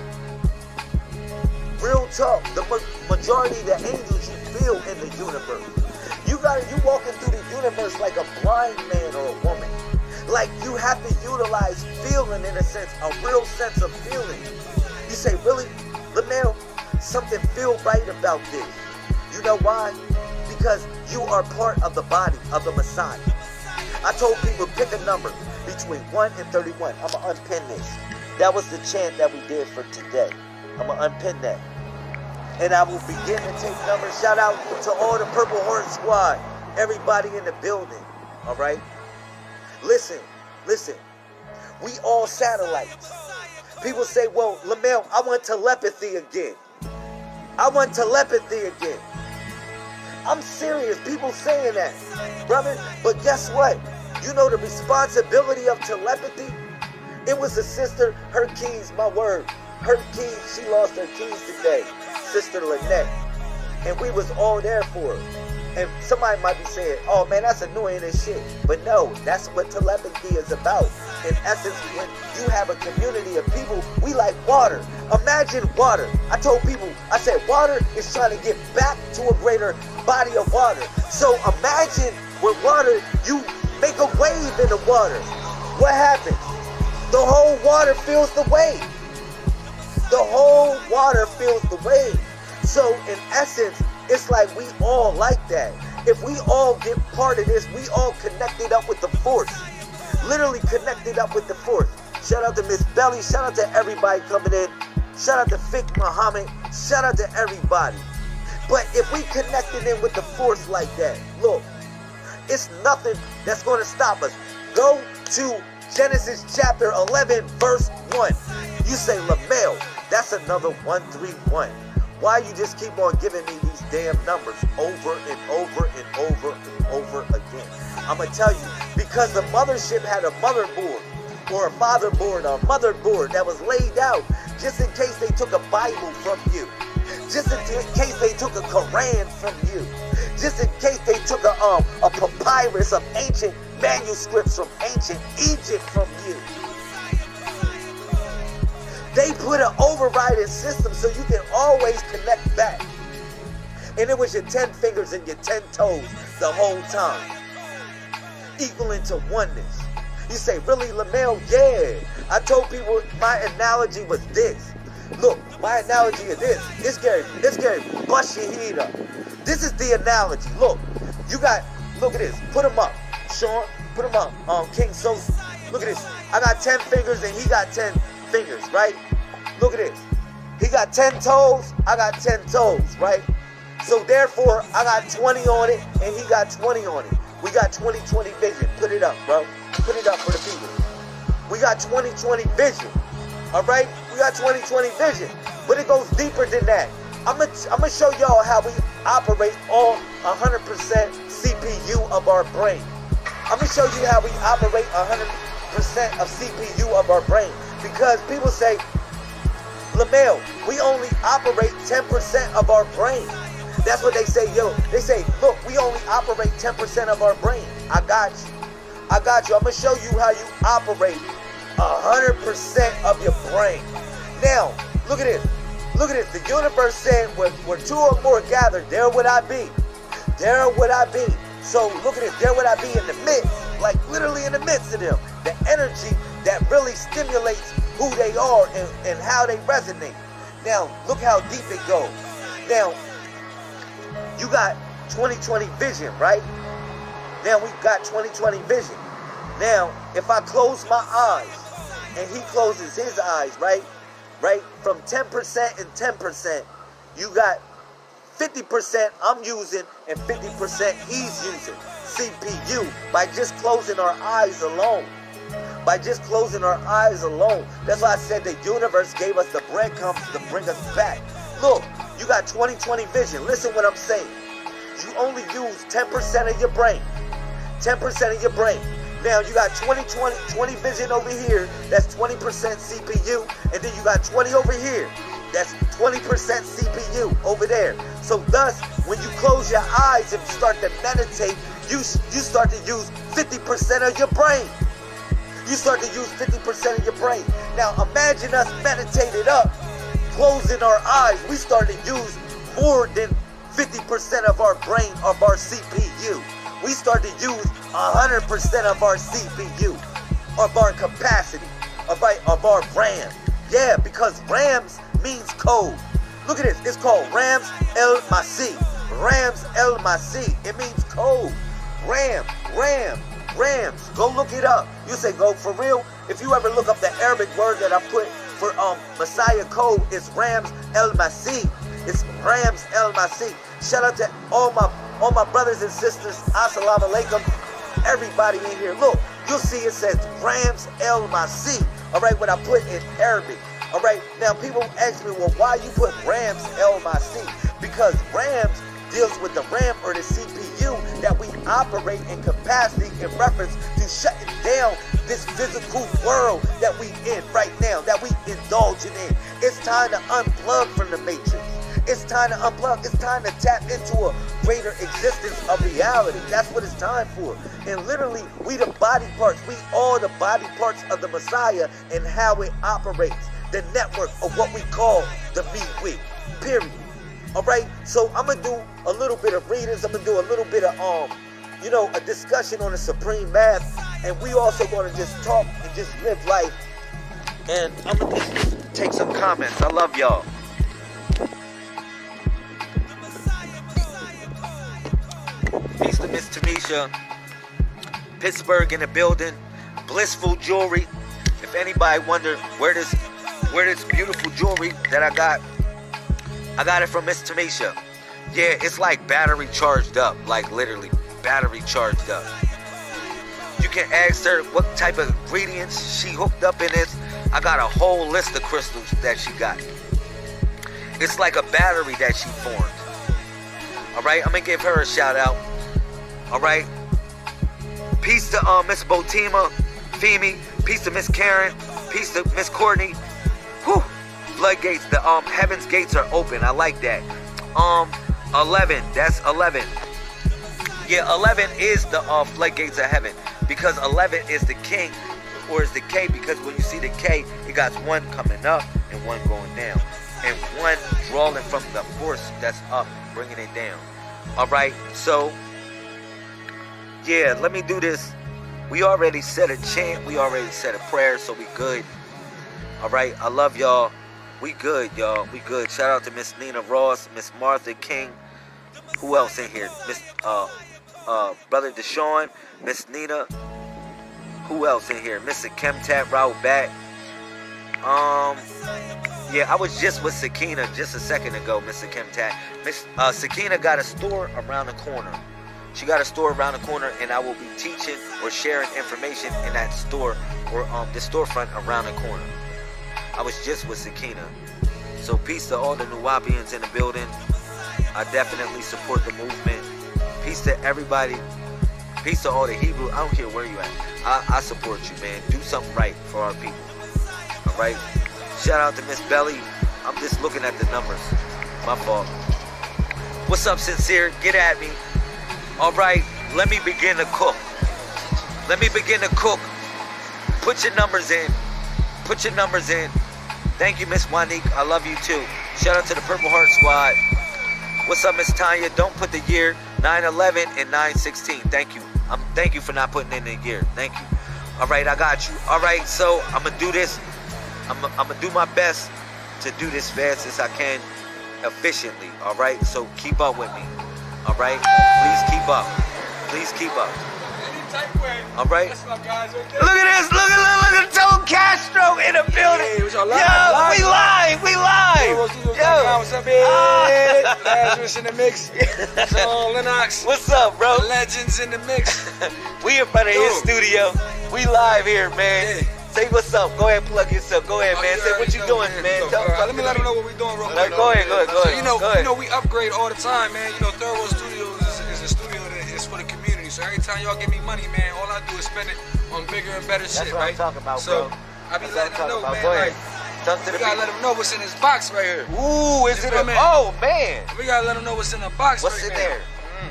Real talk, the majority of the angels you feel in the universe. You walking through the universe like a blind man or a woman. Like you have to utilize feeling in a sense, a real sense of feeling. You say, really? Lamel, something feel right about this. You know why? Because you are part of the body of the Messiah. I told people pick a number between 1 and 31. I'm going to unpin this. That was the chant that we did for today. I'm going to unpin that. And I will begin to take numbers. Shout out to all the Purple Horn Squad. Everybody in the building. All right? Listen. We all satellites. People say, well, Lamel, I want telepathy again. I'm serious. People saying that, brother. But guess what? You know the responsibility of telepathy? It was a sister, her keys, my word. Her keys, she lost her keys today. Sister Lynette. And we was all there for her. And somebody might be saying, oh man, that's annoying as shit. But no, that's what telepathy is about. In essence, when you have a community of people, we like water. Imagine water. I told people, I said water is trying to get back to a greater body of water. So imagine with water, you make a wave in the water. What happens? The whole water feels the wave. The whole water feels the wave. So in essence, it's like we all like that. If we all get part of this, we all connected up with the force. Literally connected up with the force. Shout out to Miss Belly. Shout out to everybody coming in. Shout out to Fick Muhammad. Shout out to everybody. But if we connected in with the force like that, look, it's nothing that's going to stop us. Go to Genesis chapter 11, verse 1. You say, LaMail, that's another 131. Why you just keep on giving me these damn numbers over and over and over and over again? I'm going to tell you, because the mothership had a motherboard or a fatherboard or a motherboard that was laid out just in case they took a Bible from you. Just in case they took a Quran from you. Just in case they took a papyrus of ancient manuscripts from ancient Egypt from you. They put an overriding system so you can always connect back. And it was your 10 fingers and your 10 toes the whole time, equaling to oneness. You say, really, LaMail? Yeah. I told people my analogy was this. Look, my analogy is this. It's Gary. Bust your head up. This is the analogy. Look, you got, look at this. Put them up. Sean, put them up. King Sos. Look at this. I got 10 fingers and he got 10 fingers, right? Look at this. He got 10 toes, I got 10 toes, right? So therefore, I got 20 on it and he got 20 on it. We got 20/20 vision. Put it up, bro. Put it up for the people. We got 20/20 vision. All right? We got 20/20 vision. But it goes deeper than that. I'm gonna show y'all how we operate all 100% CPU of our brain. I'm gonna show you how we operate 100% of CPU of our brain. Because people say, LaMail, we only operate 10% of our brain. That's what they say, yo. They say, look, we only operate 10% of our brain. I got you. I'm going to show you how you operate 100% of your brain. Now, look at this. The universe said, where two or more gathered, there would I be. There would I be. So, look at this. There would I be in the midst. Like, literally in the midst of them. The energy that really stimulates who they are and how they resonate. Now, look how deep it goes. Now, you got 20/20 vision, right? Now we got 20/20 vision. Now, if I close my eyes and he closes his eyes, right? From 10% and 10%, you got 50% I'm using and 50% he's using CPU by just closing our eyes alone. By just closing our eyes alone. That's why I said the universe gave us the breadcrumbs to bring us back. Look, you got 20/20 vision. Listen what I'm saying. You only use 10% of your brain. 10% of your brain. Now you got 20 vision over here. That's 20% CPU. And then you got 20 over here. That's 20% CPU over there. So thus, when you close your eyes and start to meditate, you start to use 50% of your brain. You start to use 50% of your brain. Now imagine us meditated up, closing our eyes. We start to use more than 50% of our brain, of our CPU. We start to use 100% of our CPU, of our capacity, of our RAM. Yeah, because RAMs means code. Look at this. It's called Rams El Masi. Rams El Masi. It means code. Rams. Go look it up. You say, go for real? If you ever look up the Arabic word that I put for Messiah code, it's Rams El Masi. It's Rams El Masi. Shout out to all my brothers and sisters. Assalamu alaikum. Everybody in here. Look, you'll see it says Rams El Masi. All right, when I put in Arabic. All right, now people ask me, well, why you put Rams El Masi? Because Rams deals with the RAM or the CPU that we operate in capacity in reference to shutting down this physical world that we in right now, that we indulging in. It's time to unplug from the matrix. It's time to unplug. It's time to tap into a greater existence of reality. That's what it's time for. And literally, we the body parts. We all the body parts of the Messiah and how it operates. The network of what we call the me-we. Period. All right, so I'm gonna do a little bit of readings. I'm gonna do a little bit of a discussion on the supreme math, and we also gonna just talk and just live life. And I'm gonna just take some comments. I love y'all. to Miss Tamisha. Pittsburgh in the building. Blissful Jewelry. If anybody wonder where this beautiful jewelry that I got it from Miss Tamisha. Yeah, it's like battery charged up, like literally battery charged up. You can ask her what type of ingredients she hooked up in this. I got a whole list of crystals that she got. It's like a battery that she formed. Alright, I'm gonna give her a shout out. Alright. Peace to Miss Botima, Femi. Peace to Miss Karen. Peace to Miss Courtney. Whew. Floodgates, the heaven's gates are open. I like that. 11. That's 11. Yeah, 11 is the floodgates of heaven, because 11 is the king, or is the K, because when you see the K, it got one coming up and one going down, and one drawing from the force that's up, bringing it down. All right, so yeah, let me do this. We already said a chant, we already said a prayer, so we good. All right, I love y'all. We good, y'all. We good. Shout out to Miss Nina Ross, Miss Martha King. Who else in here? Miss Brother Deshaun, Miss Nina. Who else in here? Mr. Kemtat Raul Bat. Yeah, I was just with Sakina just a second ago, Mr. Kemtat. Miss Sakina got a store around the corner. She got a store around the corner, and I will be teaching or sharing information in that store, or the storefront around the corner. I was just with Sakina. So peace to all the Nuwabians in the building. I definitely support the movement. Peace to everybody. Peace to all the Hebrew. I don't care where you at. I support you, man. Do something right for our people. All right. Shout out to Miss Belly. I'm just looking at the numbers. My fault. What's up, Sincere? Get at me. All right. Let me begin to cook. Let me begin to cook. Put your numbers in. Put your numbers in. Thank you, Miss Wanique. I love you too. Shout out to the Purple Heart Squad. What's up, Miss Tanya? Don't put the year 9/11 and 9/16. Thank you. Thank you for not putting in the year. Thank you. All right, I got you. All right, so I'm gonna do this. I'm gonna do my best to do this fast as I can, efficiently. All right, so keep up with me. All right, please keep up. Please keep up. All right. Look at this. Look at Tone Castro in the building. Yo, we live. What's up, man? Lazarus in the mix. So, Lennox. What's up, bro? Legends in the mix. We in front of his studio. We live here, man. Yeah. Say what's up. Go ahead, plug yourself. Go ahead, man. Say what you doing, man. Let me let them know what we're doing real quick. Go ahead. So, you know, we upgrade all the time, man. You know, Third World Studios is a studio that is for the community. So every time y'all give me money, man, all I do is spend it on bigger and better shit, right? That's what I'm talking about, so, bro. I be letting them know, man. Go ahead. We gotta let them know what's in this box right here. Ooh, is it oh, man. We gotta let them know what's in the box what's right in now. there?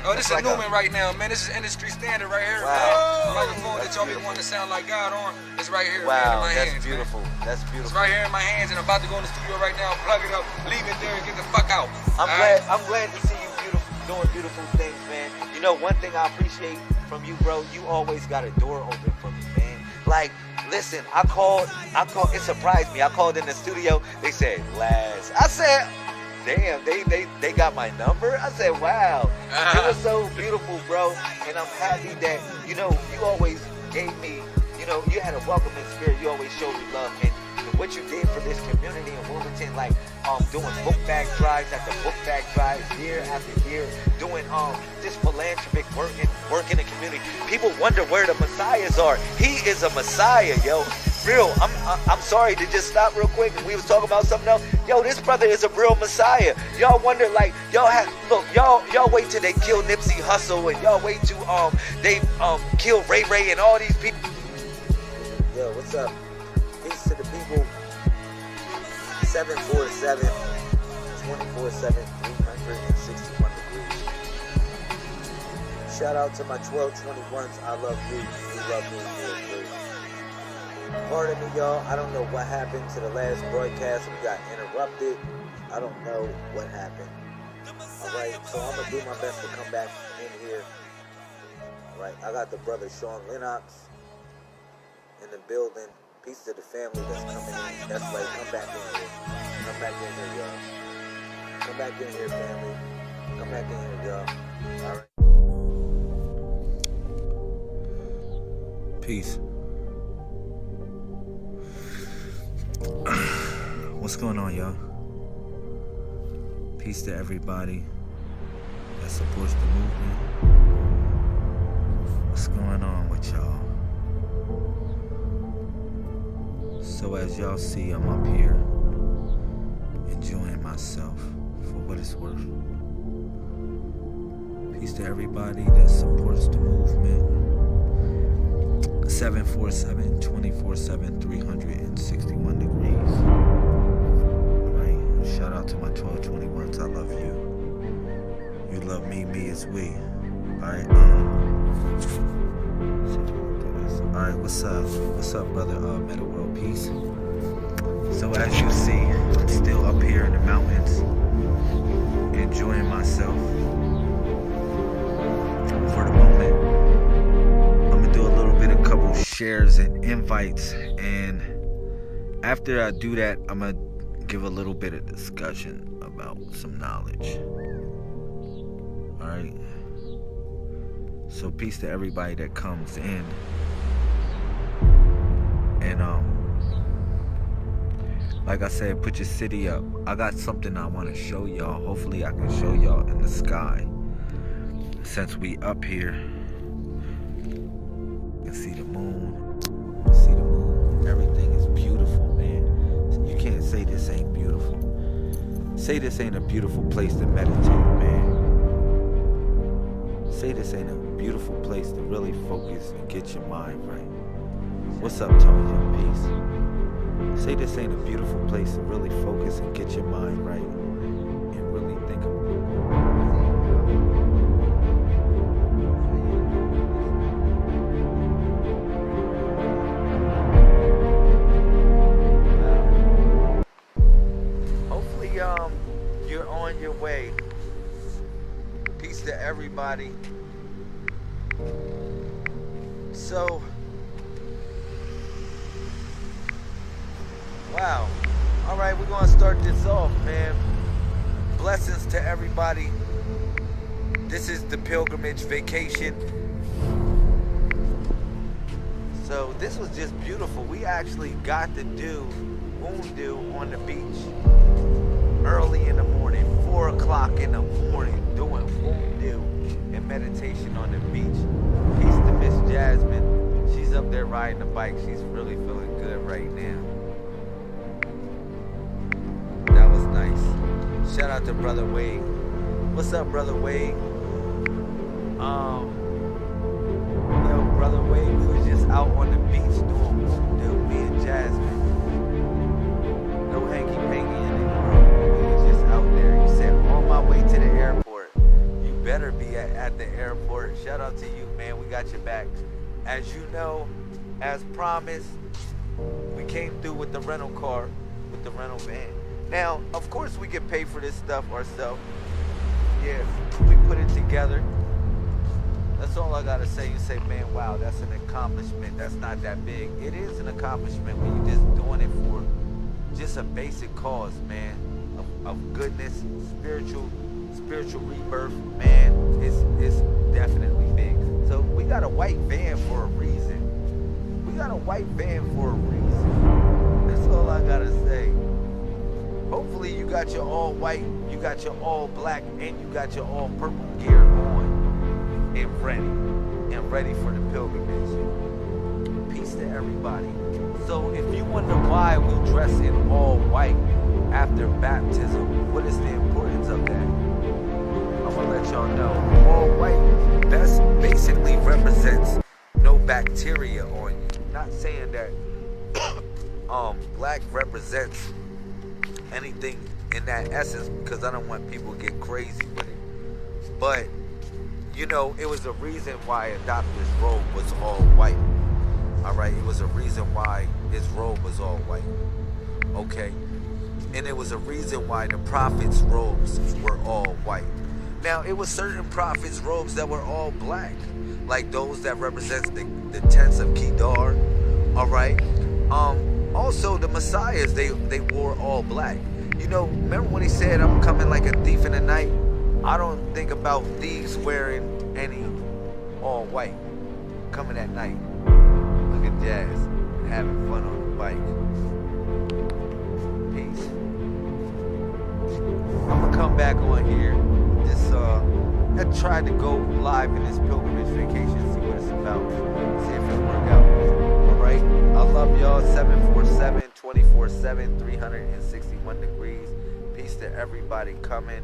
Oh, this is like Newman right now, man. This is industry standard right here, wow. man. The microphone that y'all be wanting to sound like God on is right here, man, in my hands. That's beautiful. Man. That's beautiful. It's right here in my hands, and I'm about to go in the studio right now, plug it up, leave it there, and get the fuck out. I'm glad to see you doing beautiful things, man. You know, one thing I appreciate from you, bro, you always got a door open for me, man. Like, listen, I called, it surprised me. I called in the studio, they said, Laz. I said, damn, they got my number? I said, wow. It was so beautiful, bro. And I'm happy that, you know, you always gave me, you know, you had a welcoming spirit. You always showed me love. And what you did for this community in Wilmington, like doing book bag drives after book bag drives, year after year, doing this philanthropic work in the community. People wonder where the messiahs are. He is a messiah, yo. Real. I'm sorry to just stop real quick. We was talking about something else. Yo, this brother is a real messiah. Y'all wonder, like, y'all wait till they kill Nipsey Hussle, and y'all wait till they kill Ray Ray and all these people. Yo, what's up? Peace to the people. 747 24/7 361 degrees. Shout out to my 1221s. I love you. You love me. You're great. Pardon me, y'all. I don't know what happened to the last broadcast. We got interrupted. I don't know what happened. Alright, so I'm going to do my best to come back in here. Alright, I got the brother Sean Lennox in the building. Peace to the family that's coming in. That's right, come back in here. Come back in here, y'all. Come back in here, family. Come back in here, y'all. Alright. Peace. What's going on, y'all? Peace to everybody that supports the movement. What's going on with y'all? So as y'all see, I'm up here enjoying myself for what it's worth. Peace to everybody that supports the movement. 747, 24/7, 361 degrees. Alright, shout out to my 1221s. I love you. You love me, me is we. Alright, alright, what's up? What's up, brother? Meta World Peace. So as you see, I'm still up here in the mountains, enjoying myself for the moment. I'm gonna do a little bit of couple shares and invites, and after I do that, I'm gonna give a little bit of discussion about some knowledge. Alright, so peace to everybody that comes in. And like I said, put your city up. I got something I want to show y'all. Hopefully I can show y'all in the sky, since we up here. You can see the moon. You see the moon. Everything is beautiful, man. You can't say this ain't beautiful. Say this ain't a beautiful place to meditate, man. Say this ain't a beautiful place to really focus and get your mind right. What's up, Tony? Peace. Say this ain't a beautiful place to really focus and get your mind right and really think about it. Hopefully, you're on your way. Peace to everybody. So, wow. All right, we're going to start this off, man. Blessings to everybody. This is the pilgrimage vacation. So this was just beautiful. We actually got to do Wundu on the beach early in the morning, 4 o'clock in the morning, doing Wundu and meditation on the beach. Peace to Miss Jasmine. She's up there riding the bike. She's really feeling good right now. Nice. Shout out to Brother Wade. What's up, Brother Wade? Yo, Brother Wade, we was just out on the beach doing Wundu, me and Jasmine. No hanky-panky in it, bro. We was just out there. You said, on my way to the airport. You better be at the airport. Shout out to you, man. We got your back. As you know, as promised, we came through with the rental car, with the rental van. Now, of course, we can pay for this stuff ourselves. Yeah, we put it together. That's all I gotta say. You say, man, wow, that's an accomplishment. That's not that big. It is an accomplishment when you're just doing it for just a basic cause, man, of goodness, spiritual rebirth, man. It's definitely big. So we got a white van for a reason. We got a white van for a reason. That's all I gotta say. Hopefully you got your all white, you got your all black, and you got your all purple gear on and ready for the pilgrimage. Peace to everybody. So if you wonder why we dress in all white after baptism, what is the importance of that? I'm gonna let y'all know. All white basically represents no bacteria on you. Not saying that black represents anything in that essence, because I don't want people to get crazy with it. But, you know, it was a reason why a doctor's robe was all white. Alright, it was a reason why his robe was all white. Okay? And it was a reason why the prophet's robes were all white. Now, it was certain prophets' robes that were all black, like those that represents the tents of Kedar. Alright? Also, the messiahs, they wore all black. You know, remember when he said, I'm coming like a thief in the night? I don't think about thieves wearing any all white coming at night. Jazz, having fun on the bike. Peace. I'm gonna come back on here. I tried to go live in this pilgrimage vacation, see what it's about, see if it'll work out. Alright, I love y'all. 747, 24/7, 361 degrees. Peace to everybody coming.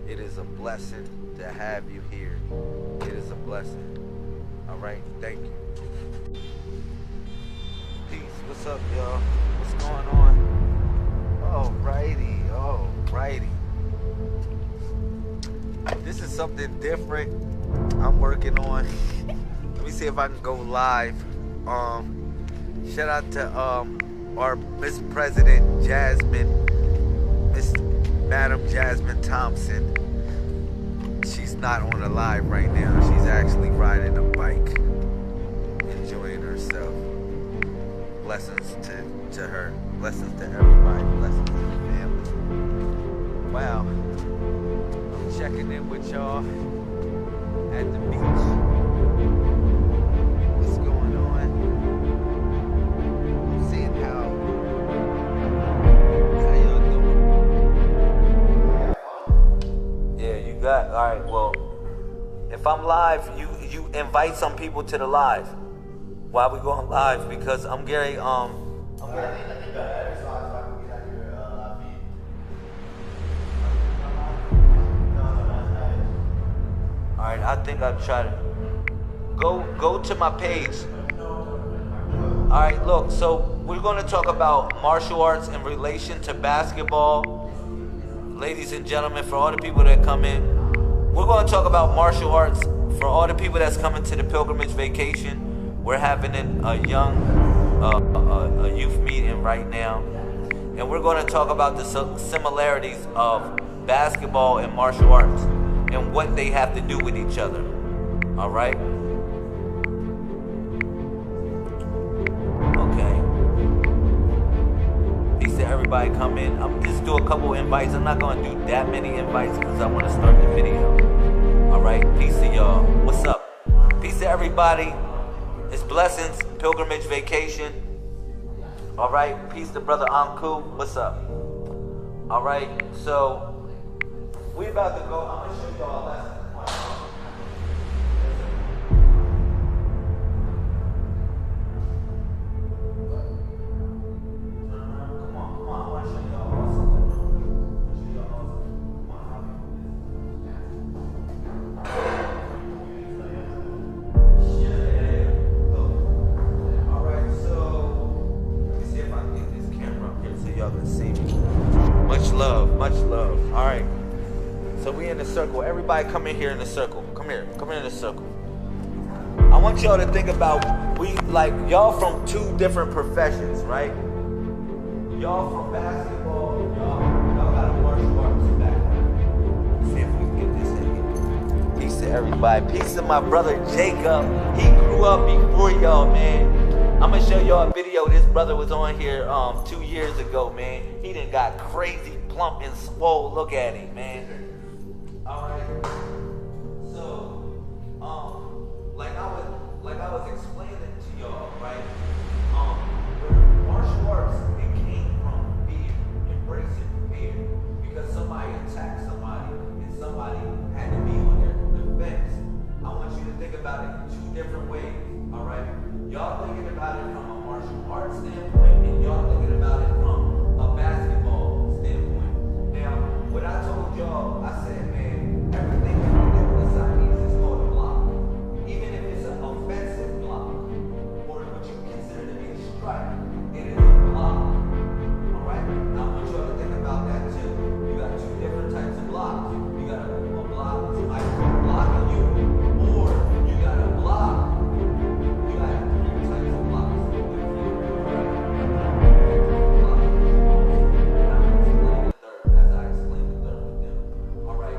It is a blessing to have you here. It is a blessing. Alright, thank you. Peace. What's up, y'all? What's going on? Alrighty. This is something different I'm working on. Let me see if I can go live. Shout out to our Miss President Jasmine, Miss Madam Jasmine Thompson. She's not on the live right now. She's actually riding a bike, enjoying herself. Blessings to her. Blessings to everybody. Blessings to the family. Wow. I'm checking in with y'all at the beach. What's going on? I'm seeing how y'all doing. Yeah, you got. All right. Well, if I'm live, you invite some people to the live. Why we going live? Because I'm Gary. Alright, I think I'll try to go to my page. Alright, look, so we're going to talk about martial arts in relation to basketball. Ladies and gentlemen, for all the people that come in, we're going to talk about martial arts for all the people that's coming to the pilgrimage vacation. We're having a youth meeting right now, and we're going to talk about the similarities of basketball and martial arts and what they have to do with each other. All right? Okay. Peace to everybody come in. I'm just do a couple invites. I'm not going to do that many invites because I want to start the video. All right? Peace to y'all. What's up? Peace to everybody. It's blessings, pilgrimage vacation. All right, peace to brother Anku. What's up? All right, so we about to go. I'm gonna show y'all a lesson. Come on. I want to show y'all something. Y'all can see me. Much love. All right. So we in the circle. Everybody come in here in the circle. Come here in the circle. I want y'all to think about y'all from two different professions, right? Y'all from basketball. Y'all got a martial arts background. See if we can get this in. Peace to everybody. Peace to my brother Jacob. He grew up before y'all, man. I'm gonna show y'all a video. This brother was on here 2 years ago, man. He done got crazy plump and swole. Look at him, man. Alright. So, like I was explaining to y'all, right? Martial arts, it came from fear, embracing fear. Because somebody attacked somebody and somebody had to be on their defense. I want you to think about it in two different ways, alright? Y'all thinking about it from a martial arts standpoint, and y'all thinking about it from a basketball standpoint. Now, what I told y'all, I said, man, everything that we do inside these is called a block. Even if it's an offensive block, or what you consider to be a strike, it is a block. Alright? Now, I want y'all to think about that too. You got two different types of blocks. You got a block that's blocking you, or you got a block. You got Alright,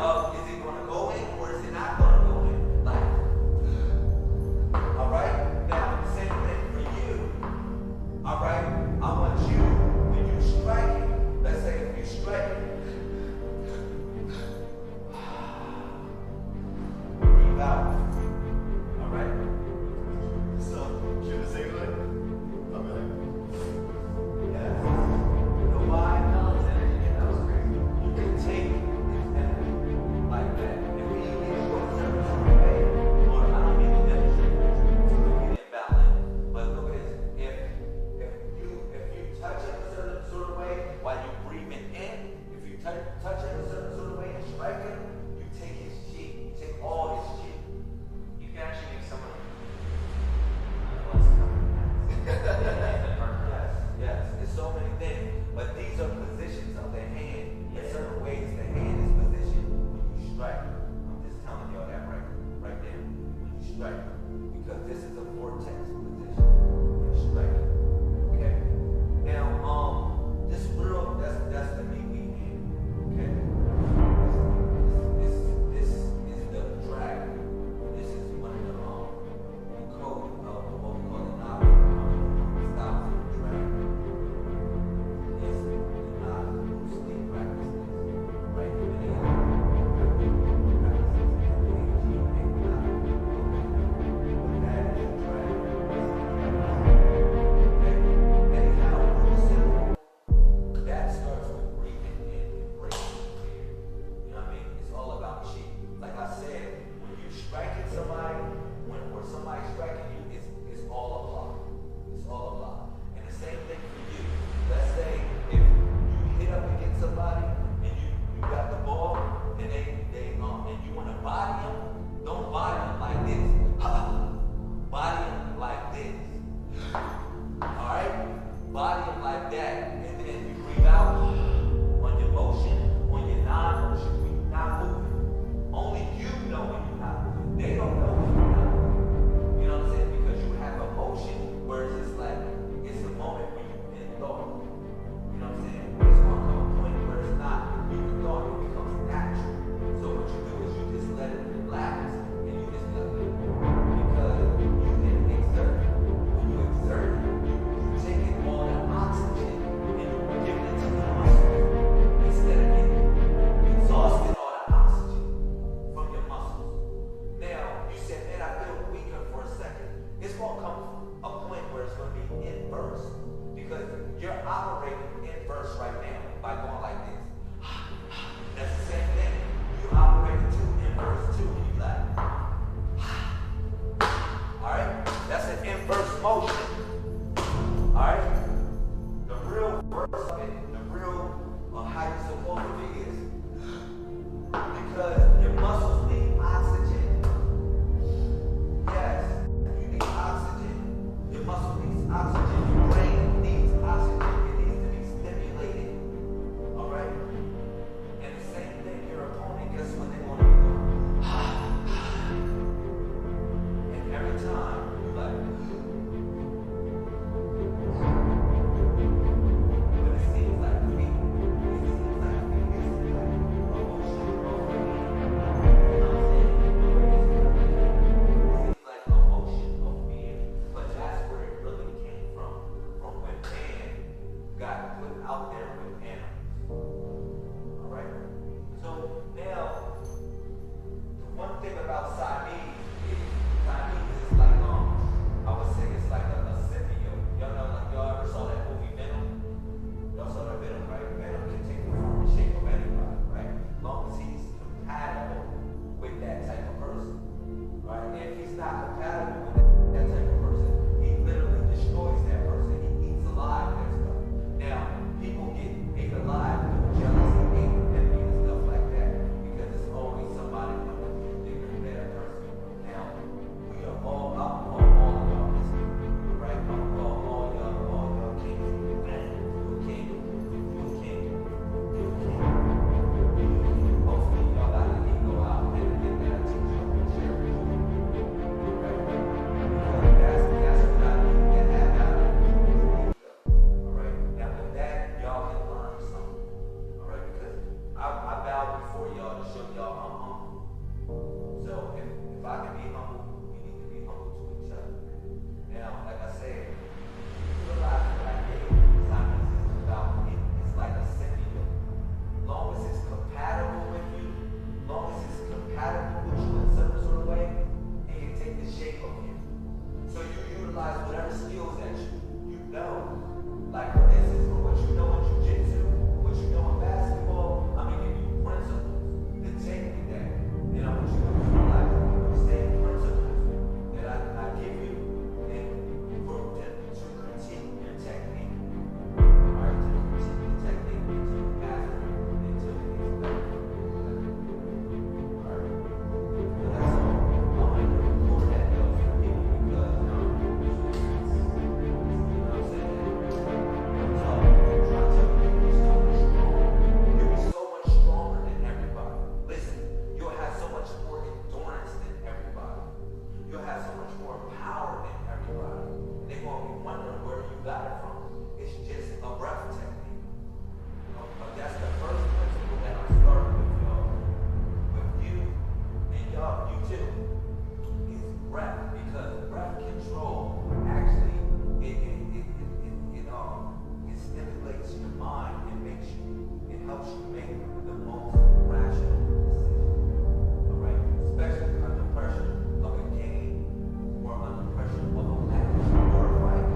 of is it gonna go in or is it not gonna go in? Like, alright? Now, same thing for you. Alright? I want you, when you strike it, let's say if you strike it, breathe out. Alright? So, je ne sais quoi. Yes. You know why? That was crazy. You can take and like that. If we get you a certain way, or I don't mean to demonstrate it invalid, but look at this. If you touch it a certain sort of way while you breathing in, if you touch it a certain sort of way and strike it, you take his chi. You take all his chi. You can actually make someone Yes, it's so many things, but these are positions of the hand. In certain ways, the hand is positioned when you strike. I'm just telling y'all that right there. When you strike, because this is a vortex position when you strike. Okay. Now, this real that's the meat we hand. Okay. show y'all I'm humble. So if I can be humble, we need to be humble to each other. Now, like I said, realize what I gave assignments is about it's like a symbiont. Long as it's compatible with you, long as it's compatible with you in some sort of way, it can take the shape of you. So you utilize whatever skills that you know. Like for instance, for what you know in jiu-jitsu, what you know in basketball, I'm gonna give you principles to take with that. And I want you to utilize the same principles that I give you and to critique your technique. Alright, to critique the technique until you master it, until it gets better. Alright. But that's all. I'm gonna record that though for people because you know what I'm saying? You'll be so much stronger than everybody. Listen, you'll have so much more endurance than everybody. You'll have so much more power than everybody. They're going to be wondering where you got it from. It's just a breath technique. But that's the first principle that I'm starting with y'all. With you and y'all, you too, is breath. Because breath control actually, it stimulates your mind. It helps you make the most rational decision. Alright? Especially under pressure of a game or under pressure of a match or a fight.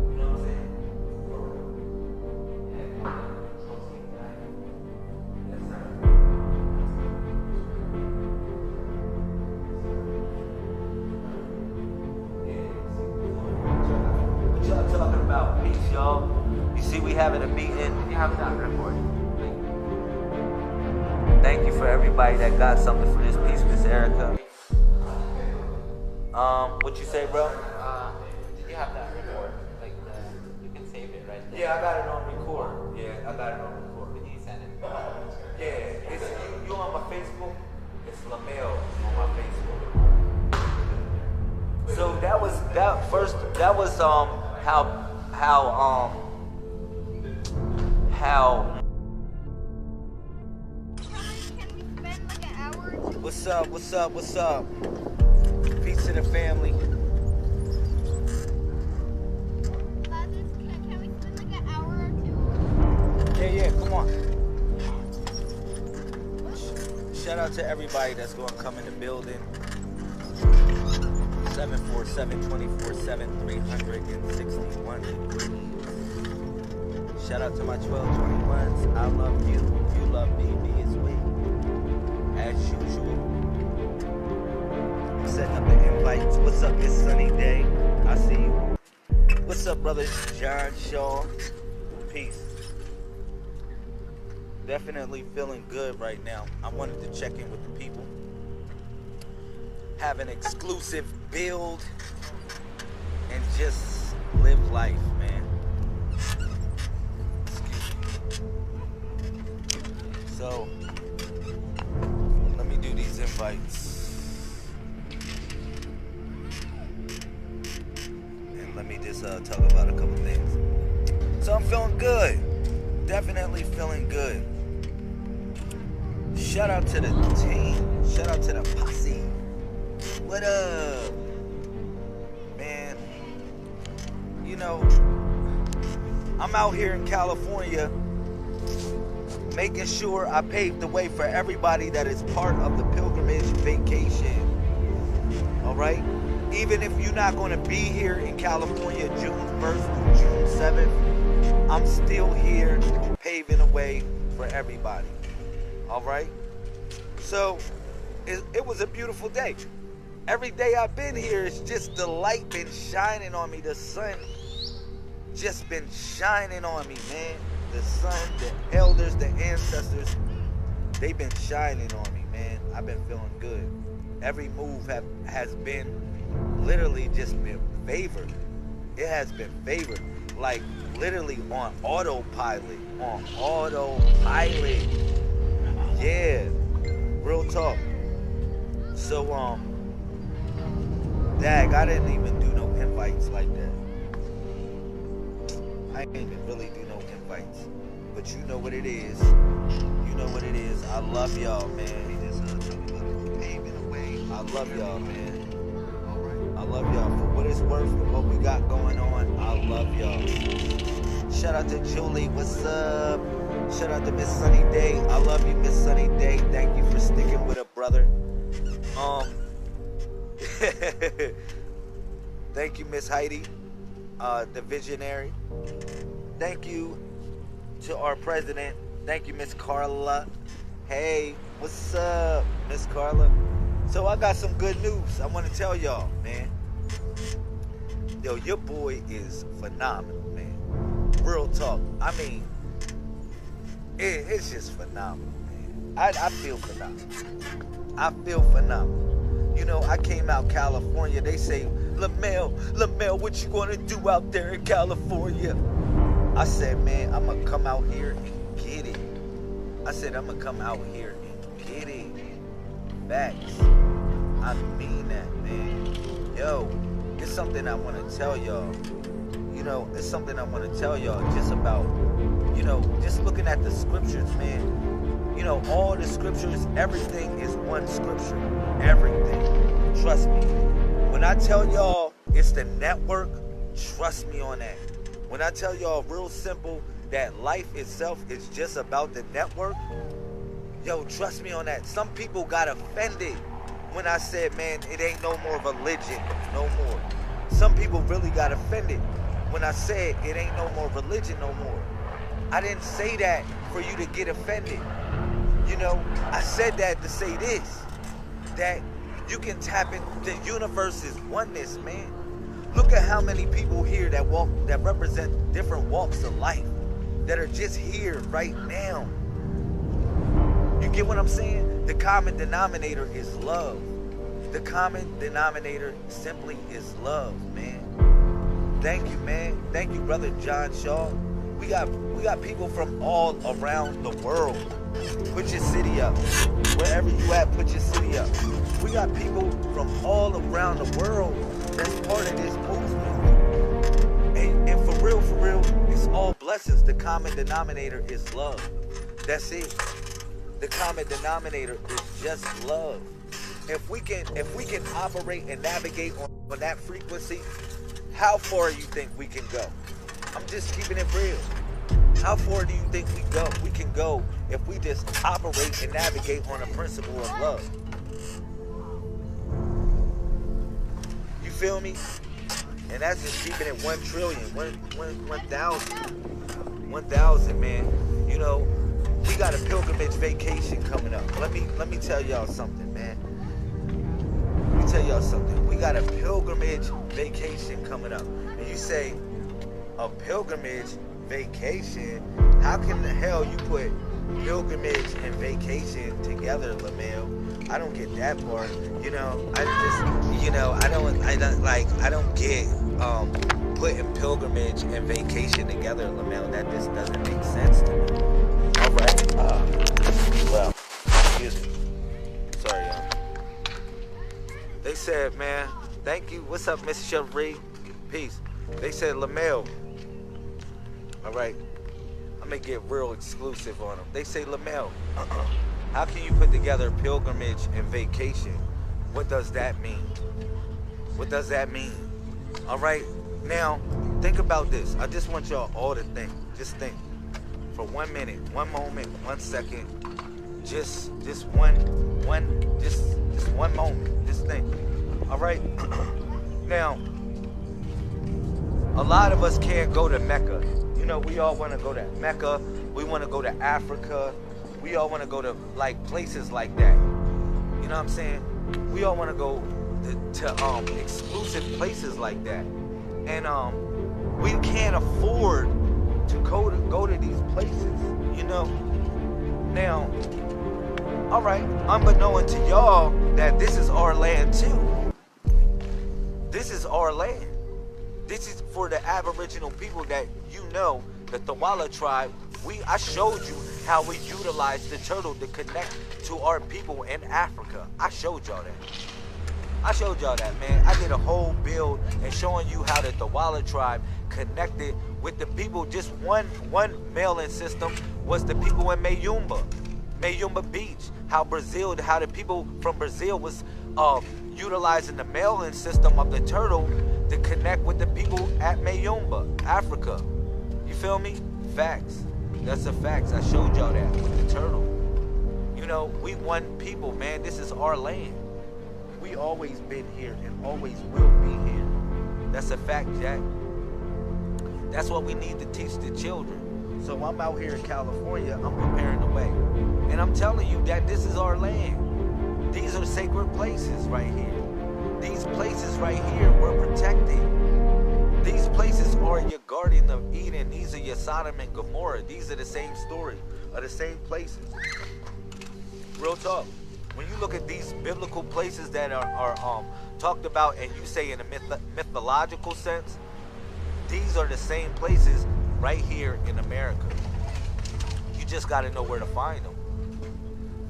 You know what I'm saying? For real. Yeah, control team guy. Yes, sir. What y'all talking about? Peace, y'all. You see, we having a meeting. You have that recording. Thank you for everybody that got something for this piece, Miss Erica. What you say, bro? You have that record. Like, you can save it right there. Yeah, I got it on record. Yeah, I got it on record. Can you send it? Yeah, it's you on my Facebook. It's Lamel on my Facebook. So that was how. Can we spend like an hour or two? What's up? Peace to the family. Lazarus, can we spend like an hour or two? Yeah, come on. Shout out to everybody that's going to come in the building. 747-24-7-361 degrees. Shout out to my 1221s. I love you. You love me. Be as well. As usual. I'm setting up the invites. What's up this sunny day? I see you. What's up, brother John Shaw? Peace. Definitely feeling good right now. I wanted to check in with the people. Have an exclusive build and just live life, man. Excuse me. So, let me do these invites. And let me just talk about a couple things. So I'm feeling good. Definitely feeling good. Shout out to the team. Shout out to the posse. What up? Man, you know, I'm out here in California making sure I pave the way for everybody that is part of the pilgrimage vacation. Alright? Even if you're not going to be here in California June 1st through June 7th, I'm still here paving the way for everybody. Alright? So, it was a beautiful day. Every day I've been here, it's just the light been shining on me. The sun just been shining on me, man. The sun, the elders, the ancestors, they've been shining on me, man. I've been feeling good. Every move has been literally just been favored. It has been favored. Like literally on autopilot. Yeah. Real talk. So, dag, I didn't even do no invites like that. I didn't even really do no invites. But you know what it is. You know what it is. I I love y'all, man. I love y'all, man. I love y'all for what it's worth and what we got going on. I love y'all. Shout out to Julie, what's up? Shout out to Miss Sunny Day. I love you, Miss Sunny Day. Thank you for sticking with a brother. Thank you, Miss Heidi, the visionary. Thank you to our president. Thank you, Miss Carla. Hey, what's up, Miss Carla? So I got some good news I want to tell y'all, man. Yo, your boy is phenomenal, man. Real talk. I mean, it's just phenomenal, man. I feel phenomenal. I feel phenomenal. You know, I came out California. They say, LaMel, what you gonna do out there in California? I said, man, I'm gonna come out here and get it. I said, I'm gonna come out here and get it. Facts. I mean that, man. Yo, it's something I want to tell y'all. You know, it's something I want to tell y'all just about, you know, just looking at the scriptures, man. You know, all the scriptures, everything is one scripture. Everything. Trust me. When I tell y'all it's the network, trust me on that. When I tell y'all real simple that life itself is just about the network, yo, trust me on that. Some people got offended when I said, man, it ain't no more religion, no more. Some people really got offended when I said it ain't no more religion, no more. I didn't say that for you to get offended. You know, I said that to say this, that you can tap in, the universe is oneness, man. Look at how many people here that represent different walks of life, that are just here right now. You get what I'm saying? The common denominator is love. The common denominator simply is love, man. Thank you, man. Thank you, brother John Shaw. We got people from all around the world. Put your city up. Wherever you at, put your city up. We got people from all around the world that's part of this movement. And for real, it's all blessings. The common denominator is love. That's it. The common denominator is just love. If we can operate and navigate on that frequency, how far do you think we can go? I'm just keeping it real. How far do you think we can go if we just operate and navigate on a principle of love? You feel me? And that's just keeping it 1 trillion, 1,000, man. You know, we got a pilgrimage vacation coming up. Let me tell y'all something, man. Let me tell y'all something. We got a pilgrimage vacation coming up. And you say, a pilgrimage vacation? How can the hell you put pilgrimage and vacation together, LaMel? I don't get that part. You know, I don't get putting pilgrimage and vacation together, LaMel. That just doesn't make sense to me. All right. Well, excuse me. Sorry, y'all. They said, man, thank you. What's up, Miss Cherie? Peace. They said, LaMel. All right. I'm going to get real exclusive on them. They say, LaMel, how can you put together pilgrimage and vacation? What does that mean? What does that mean? All right. Now, think about this. I just want y'all all to think. Just think. For 1 minute, 1 moment, 1 second. Just one moment. Just think. All right. Now, a lot of us can't go to Mecca. You know, we all want to go to Mecca. We want to go to Africa. We all want to go to like places like that. You know what I'm saying? We all want to go to exclusive places like that. And we can't afford to go to these places, you know. Now, all right, unbeknown to y'all that this is our land too. This is our land. This is for the Aboriginal people that you know, the Tawala tribe. I showed you how we utilize the turtle to connect to our people in Africa. I showed y'all that. I showed y'all that, man. I did a whole build and showing you how the Tawala tribe connected with the people. Just one mailing system was the people in Mayumba. Mayumba Beach, how the people from Brazil was utilizing the mailing system of the turtle to connect with the people at Mayumba, Africa. You feel me? Facts. That's a facts. I showed y'all that with the turtle. You know, we one people, man. This is our land. We always been here and always will be here. That's a fact, Jack. That's what we need to teach the children. So I'm out here in California, I'm preparing the way. And I'm telling you that this is our land. These are sacred places right here. These places right here we're protecting. These places are your Garden of Eden. These are your Sodom and Gomorrah. These are the same story, are the same places. Real talk. When you look at these biblical places that are talked about, and you say in a mythological sense, these are the same places right here in America. You just got to know where to find them.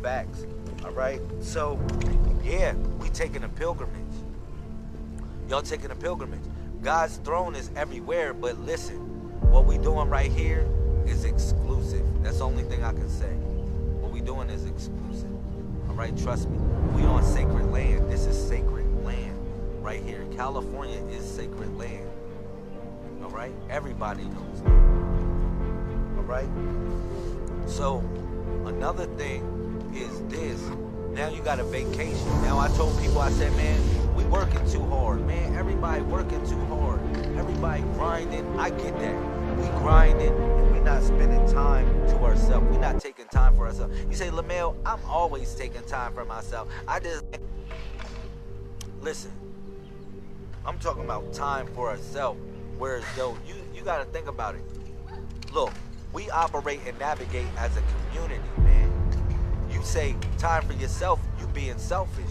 Facts. All right. So, yeah, we taking a pilgrimage. Y'all taking a pilgrimage. God's throne is everywhere, but listen, what we doing right here is exclusive. That's the only thing I can say. What we doing is exclusive. All right, trust me. We on sacred land. This is sacred land right here. California is sacred land. All right, everybody knows that. All right. So another thing is this. Now you got a vacation. Now I told people, I said, man, we working too hard, man. Everybody working too hard. Everybody grinding. I get that. We grinding and we not spending time to ourselves. We not taking time for ourselves. You say, LaMail, I'm always taking time for myself. Listen, I'm talking about time for ourselves. Whereas though, you got to think about it. Look, we operate and navigate as a community, man. You say time for yourself, you being selfish.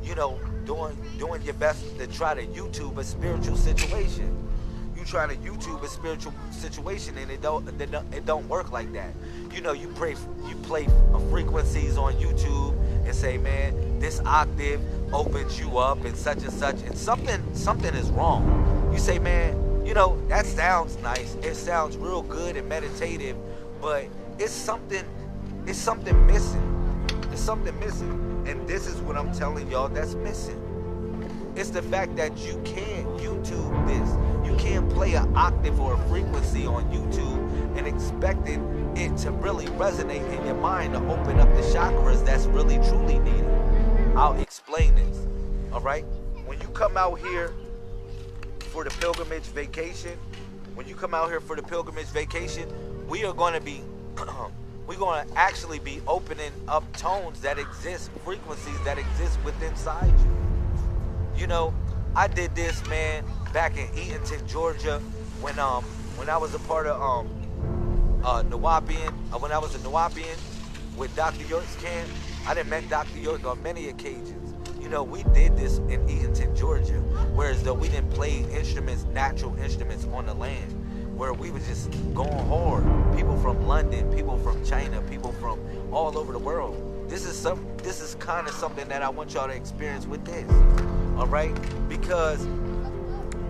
You know, doing your best to try to YouTube a spiritual situation. You try to YouTube a spiritual situation, and it don't work like that. You know, you play frequencies on YouTube and say, man, this octave opens you up and such, and something is wrong. You say, man, you know, that sounds nice. It sounds real good and meditative, but it's something missing. It's something missing. And this is what I'm telling y'all that's missing. It's the fact that you can't YouTube this. You can't play an octave or a frequency on YouTube and expecting it to really resonate in your mind to open up the chakras that's really truly needed. I'll explain this. All right? When you come out here for the pilgrimage vacation, we are going to be we're going to actually be opening up tones that exist, frequencies that exist within inside you. You know, I did this, man, back in Eatonton, Georgia, when I was a part of Nawapian, when I was a Nawapian with Dr. York's camp. I done met Dr. York on many occasions. You know, we did this in Eatonton, Georgia, whereas though we didn't play instruments, natural instruments on the land, where we was just going hard. People from London, people from China, people from all over the world. This is kind of something that I want y'all to experience with this. All right? Because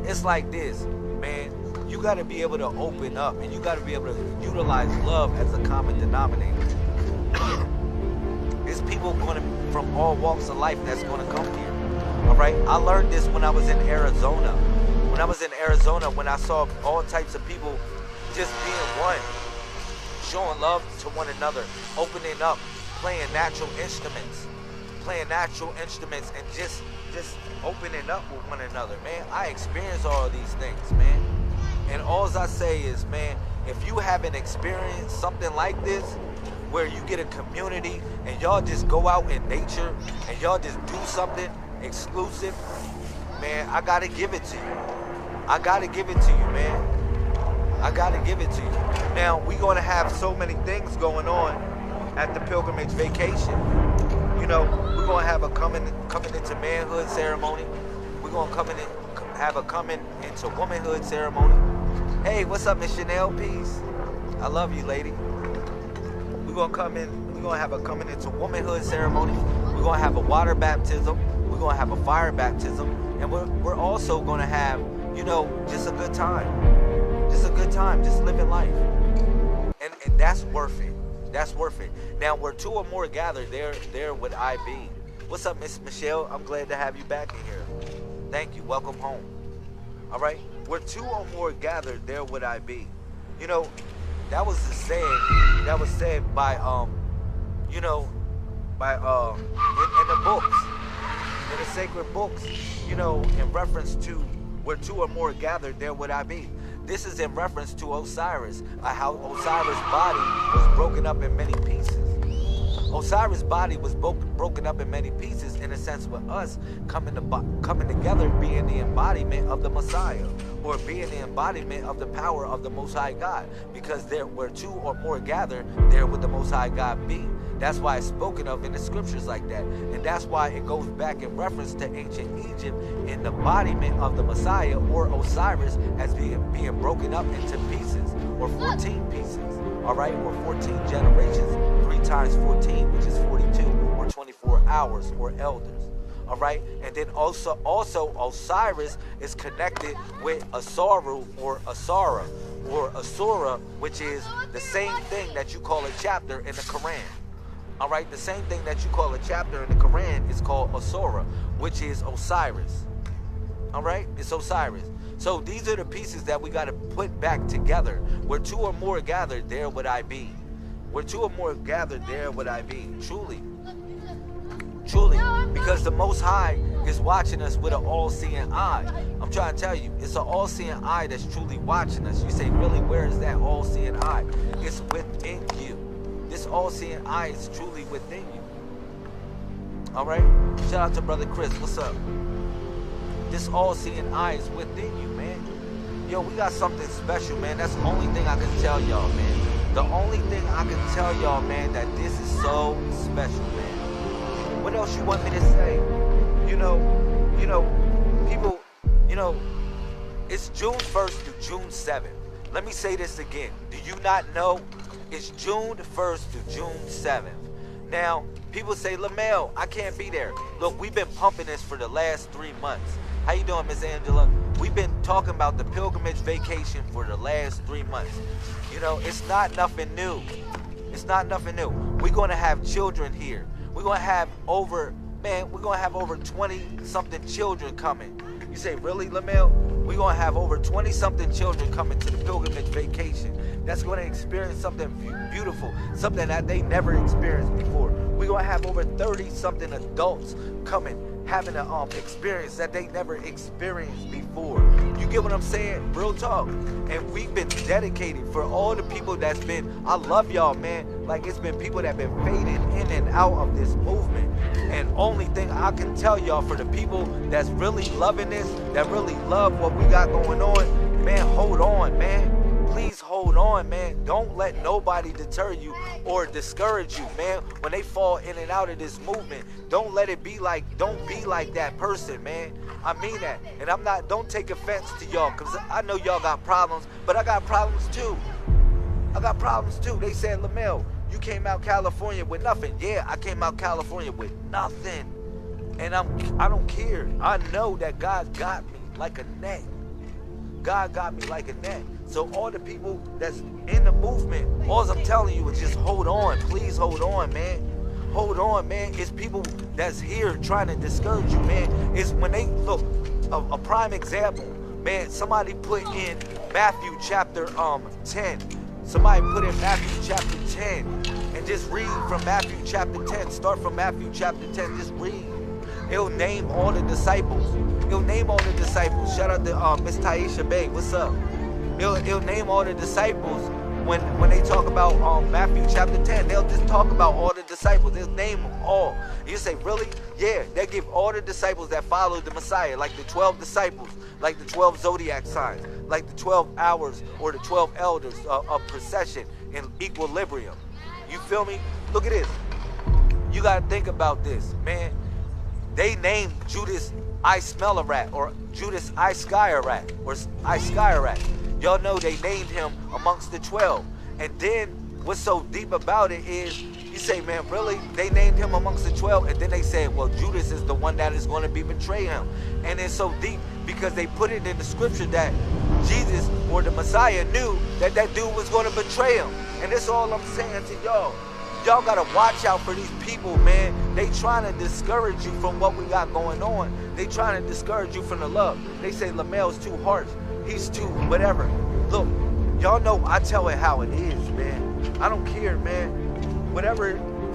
it's like this, man. You got to be able to open up, and you got to be able to utilize love as a common denominator. It's people from all walks of life that's going to come here. All right? I learned this when I was in Arizona. When I saw all types of people just being one, showing love to one another, opening up, playing natural instruments, and just opening up with one another, man. I experienced all of these things, man. And all I say is, man, if you haven't experienced something like this, where you get a community and y'all just go out in nature and y'all just do something exclusive, man, I gotta give it to you. I gotta give it to you, man. I gotta give it to you. Now, we're gonna have so many things going on at the pilgrimage vacation. You know, we're gonna have a coming into manhood ceremony. We're gonna have a coming into womanhood ceremony. Hey, what's up, Miss Chanel? Peace. I love you, lady. We're gonna have a coming into womanhood ceremony. We're gonna have a water baptism. We're gonna have a fire baptism, and we're also gonna have, you know, just a good time, just living life, and that's worth it. That's worth it. Now, where two or more gather, there would I be. What's up, Miss Michelle? I'm glad to have you back in here. Thank you. Welcome home. All right? Where two or more gather, there would I be. You know, that was the saying that was said by, you know, by, in the books, in the sacred books, you know, in reference to where two or more gathered, there would I be. This is in reference to Osiris, how Osiris' body was broken up in many pieces. Osiris' body was broken up in many pieces, in a sense, with us coming together, being the embodiment of the Messiah, or being the embodiment of the power of the Most High God. Because there, where two or more gather, there would the Most High God be. That's why it's spoken of in the scriptures like that. And that's why it goes back in reference to ancient Egypt in the embodiment of the Messiah, or Osiris, as being broken up into pieces, or 14 pieces, all right, or 14 generations, 3 times 14, which is 42, or 24 hours, or elders, all right. And then also Osiris is connected with Asaru, or Asara, or Asura, which is the same thing that you call a chapter in the Quran. All right, the same thing that you call a chapter in the Quran is called Asura, which is Osiris. All right, it's Osiris. So these are the pieces that we got to put back together. Where two or more gathered, there would I be. Where two or more gathered, there would I be. Truly. Truly. Because the Most High is watching us with an all-seeing eye. I'm trying to tell you, it's an all-seeing eye that's truly watching us. You say, really, where is that all-seeing eye? It's within you. This all-seeing eye is truly within you. All right? Shout out to Brother Chris. What's up? This all-seeing eye is within you, man. Yo, we got something special, man. That's the only thing I can tell y'all, man. The only thing I can tell y'all, man, that this is so special, man. What else you want me to say? You know, people, it's June 1st through June 7th. Let me say this again. Do you not know? It's June 1st through June 7th. Now, people say, LaMail, I can't be there. Look, we've been pumping this for the last 3 months. How you doing, Miss Angela? We've been talking about the pilgrimage vacation for the last 3 months. You know, it's not nothing new. It's not nothing new. We're going to have children here. We're going to have over 20-something children coming. You say, really, LaMail? We're going to have over 20-something children coming to the pilgrimage vacation. That's going to experience something beautiful, something that they never experienced before. We're going to have over 30-something adults coming, having an experience that they never experienced before. You get what I'm saying? Real talk. And we've been dedicated for all the people that's been, I love y'all, man. Like, it's been people that been fading in and out of this movement. And only thing I can tell y'all, for the people that's really loving this, that really love what we got going on, man, hold on, man. Please hold on, man. Don't let nobody deter you or discourage you, man. When they fall in and out of this movement, don't let it be like, don't be like that person, man. I mean that. And don't take offense to y'all, because I know y'all got problems, but I got problems too. I got problems too. They said, LaMail, you came out California with nothing. Yeah, I came out California with nothing. And I don't care. I know that God got me like a net. God got me like a net. So all the people that's in the movement, all I'm telling you is just hold on. Please hold on, man. Hold on, man. It's people that's here trying to discourage you, man. It's when they look, a prime example, man, somebody put in Matthew chapter 10. Somebody put in Matthew chapter 10 and just read from Matthew chapter 10. Start from Matthew chapter 10. Just read. It'll name all the disciples. It'll name all the disciples. Shout out to Miss Taisha Bay. What's up? It'll name all the disciples when they talk about Matthew chapter 10. They'll just talk about all the disciples. They'll name them all. You say, really? Yeah, they give all the disciples that followed the Messiah, like the 12 disciples, like the 12 zodiac signs, like the 12 hours or the 12 elders of procession in equilibrium. You feel me? Look at this. You got to think about this, man. They named Judas Ismela or Judas Iscariot or Iscariot. Y'all know they named him amongst the 12. And then what's so deep about it is, you say, man, really? They named him amongst the 12, and then they said, well, Judas is the one that is going to be betray him. And it's so deep because they put it in the scripture that Jesus or the Messiah knew that that dude was going to betray him. And that's all I'm saying to y'all. Y'all gotta watch out for these people, man. They trying to discourage you from what we got going on. They trying to discourage you from the love. They say Lamel's too harsh. He's too whatever. Look, y'all know I tell it how it is, man. I don't care, man.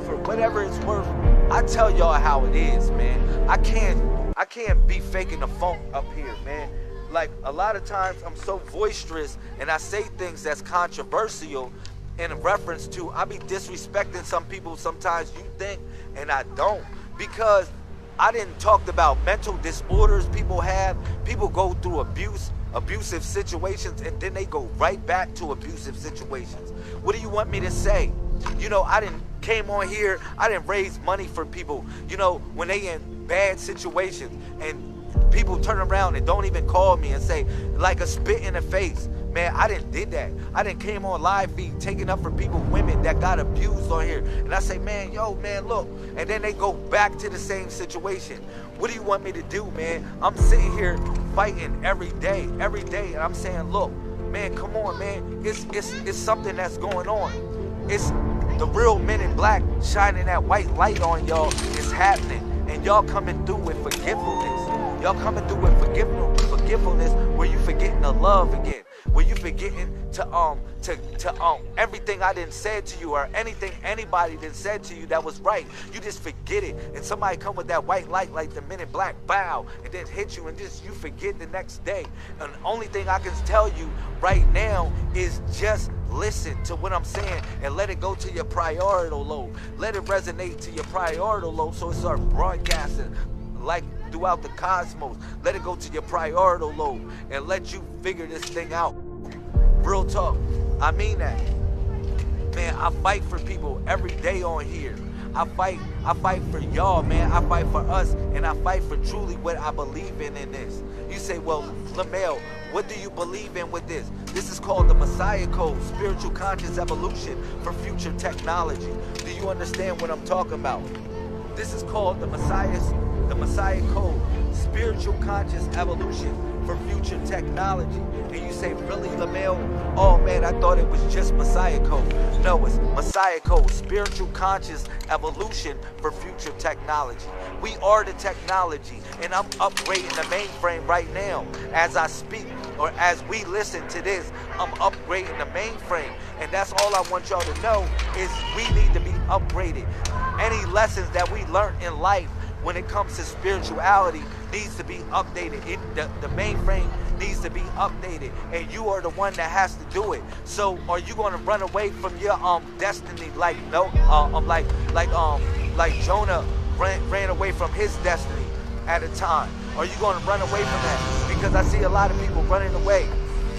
For whatever it's worth, I tell y'all how it is, man. I can't be faking the funk up here, man. Like, a lot of times I'm so boisterous and I say things that's controversial in reference to, I be disrespecting some people sometimes, you think, and I don't. Because I didn't talk about mental disorders people have. People go through abusive situations, and then they go right back to abusive situations. What do you want me to say? You know, I didn't came on here, I didn't raise money for people, you know, when they in bad situations, and people turn around and don't even call me and say, like a spit in the face. Man, I didn't did that. I didn't came on live feed taking up for people, women that got abused on here. And I say, man, yo, man, look. And then they go back to the same situation. What do you want me to do, man? I'm sitting here fighting every day. And I'm saying, look, man, come on, man. It's something that's going on. It's the real men in black shining that white light on y'all. It's happening. And y'all coming through with forgetfulness. Y'all coming through with forgetfulness where you forgetting the love again. Where you forgetting to everything I didn't say to you or anything anybody didn't say to you that was right. You just forget it. And somebody come with that white light like the Men in Black, bow, and then hit you and just you forget the next day. And the only thing I can tell you right now is just listen to what I'm saying and let it go to your parietal lobe. Let it resonate to your parietal lobe so it starts broadcasting like throughout the cosmos. Let it go to your parietal lobe and let you figure this thing out. Real talk. I mean that. Man, I fight for people every day on here. I fight for y'all, man. I fight for us, and I fight for truly what I believe in this. You say, well, Lamel, what do you believe in with this? This is called the Messiah Code, Spiritual Conscious Evolution for Future Technology. Do you understand what I'm talking about? This is called the Messiah Code, Spiritual Conscious Evolution for Future Technology. And you say, really, Lamel? Oh man, I thought it was just Messiah Code. No, it's Messiah Code, Spiritual Conscious Evolution for Future Technology. We are the technology, and I'm upgrading the mainframe right now. As I speak, or as we listen to this, I'm upgrading the mainframe. And that's all I want y'all to know is we need to be upgraded. Any lessons that we learned in life when it comes to spirituality needs to be updated. The mainframe needs to be updated, and you are the one that has to do it. So are you going to run away from your destiny like Jonah ran away from his destiny at a time? Are you going to run away from that? Because I see a lot of people running away.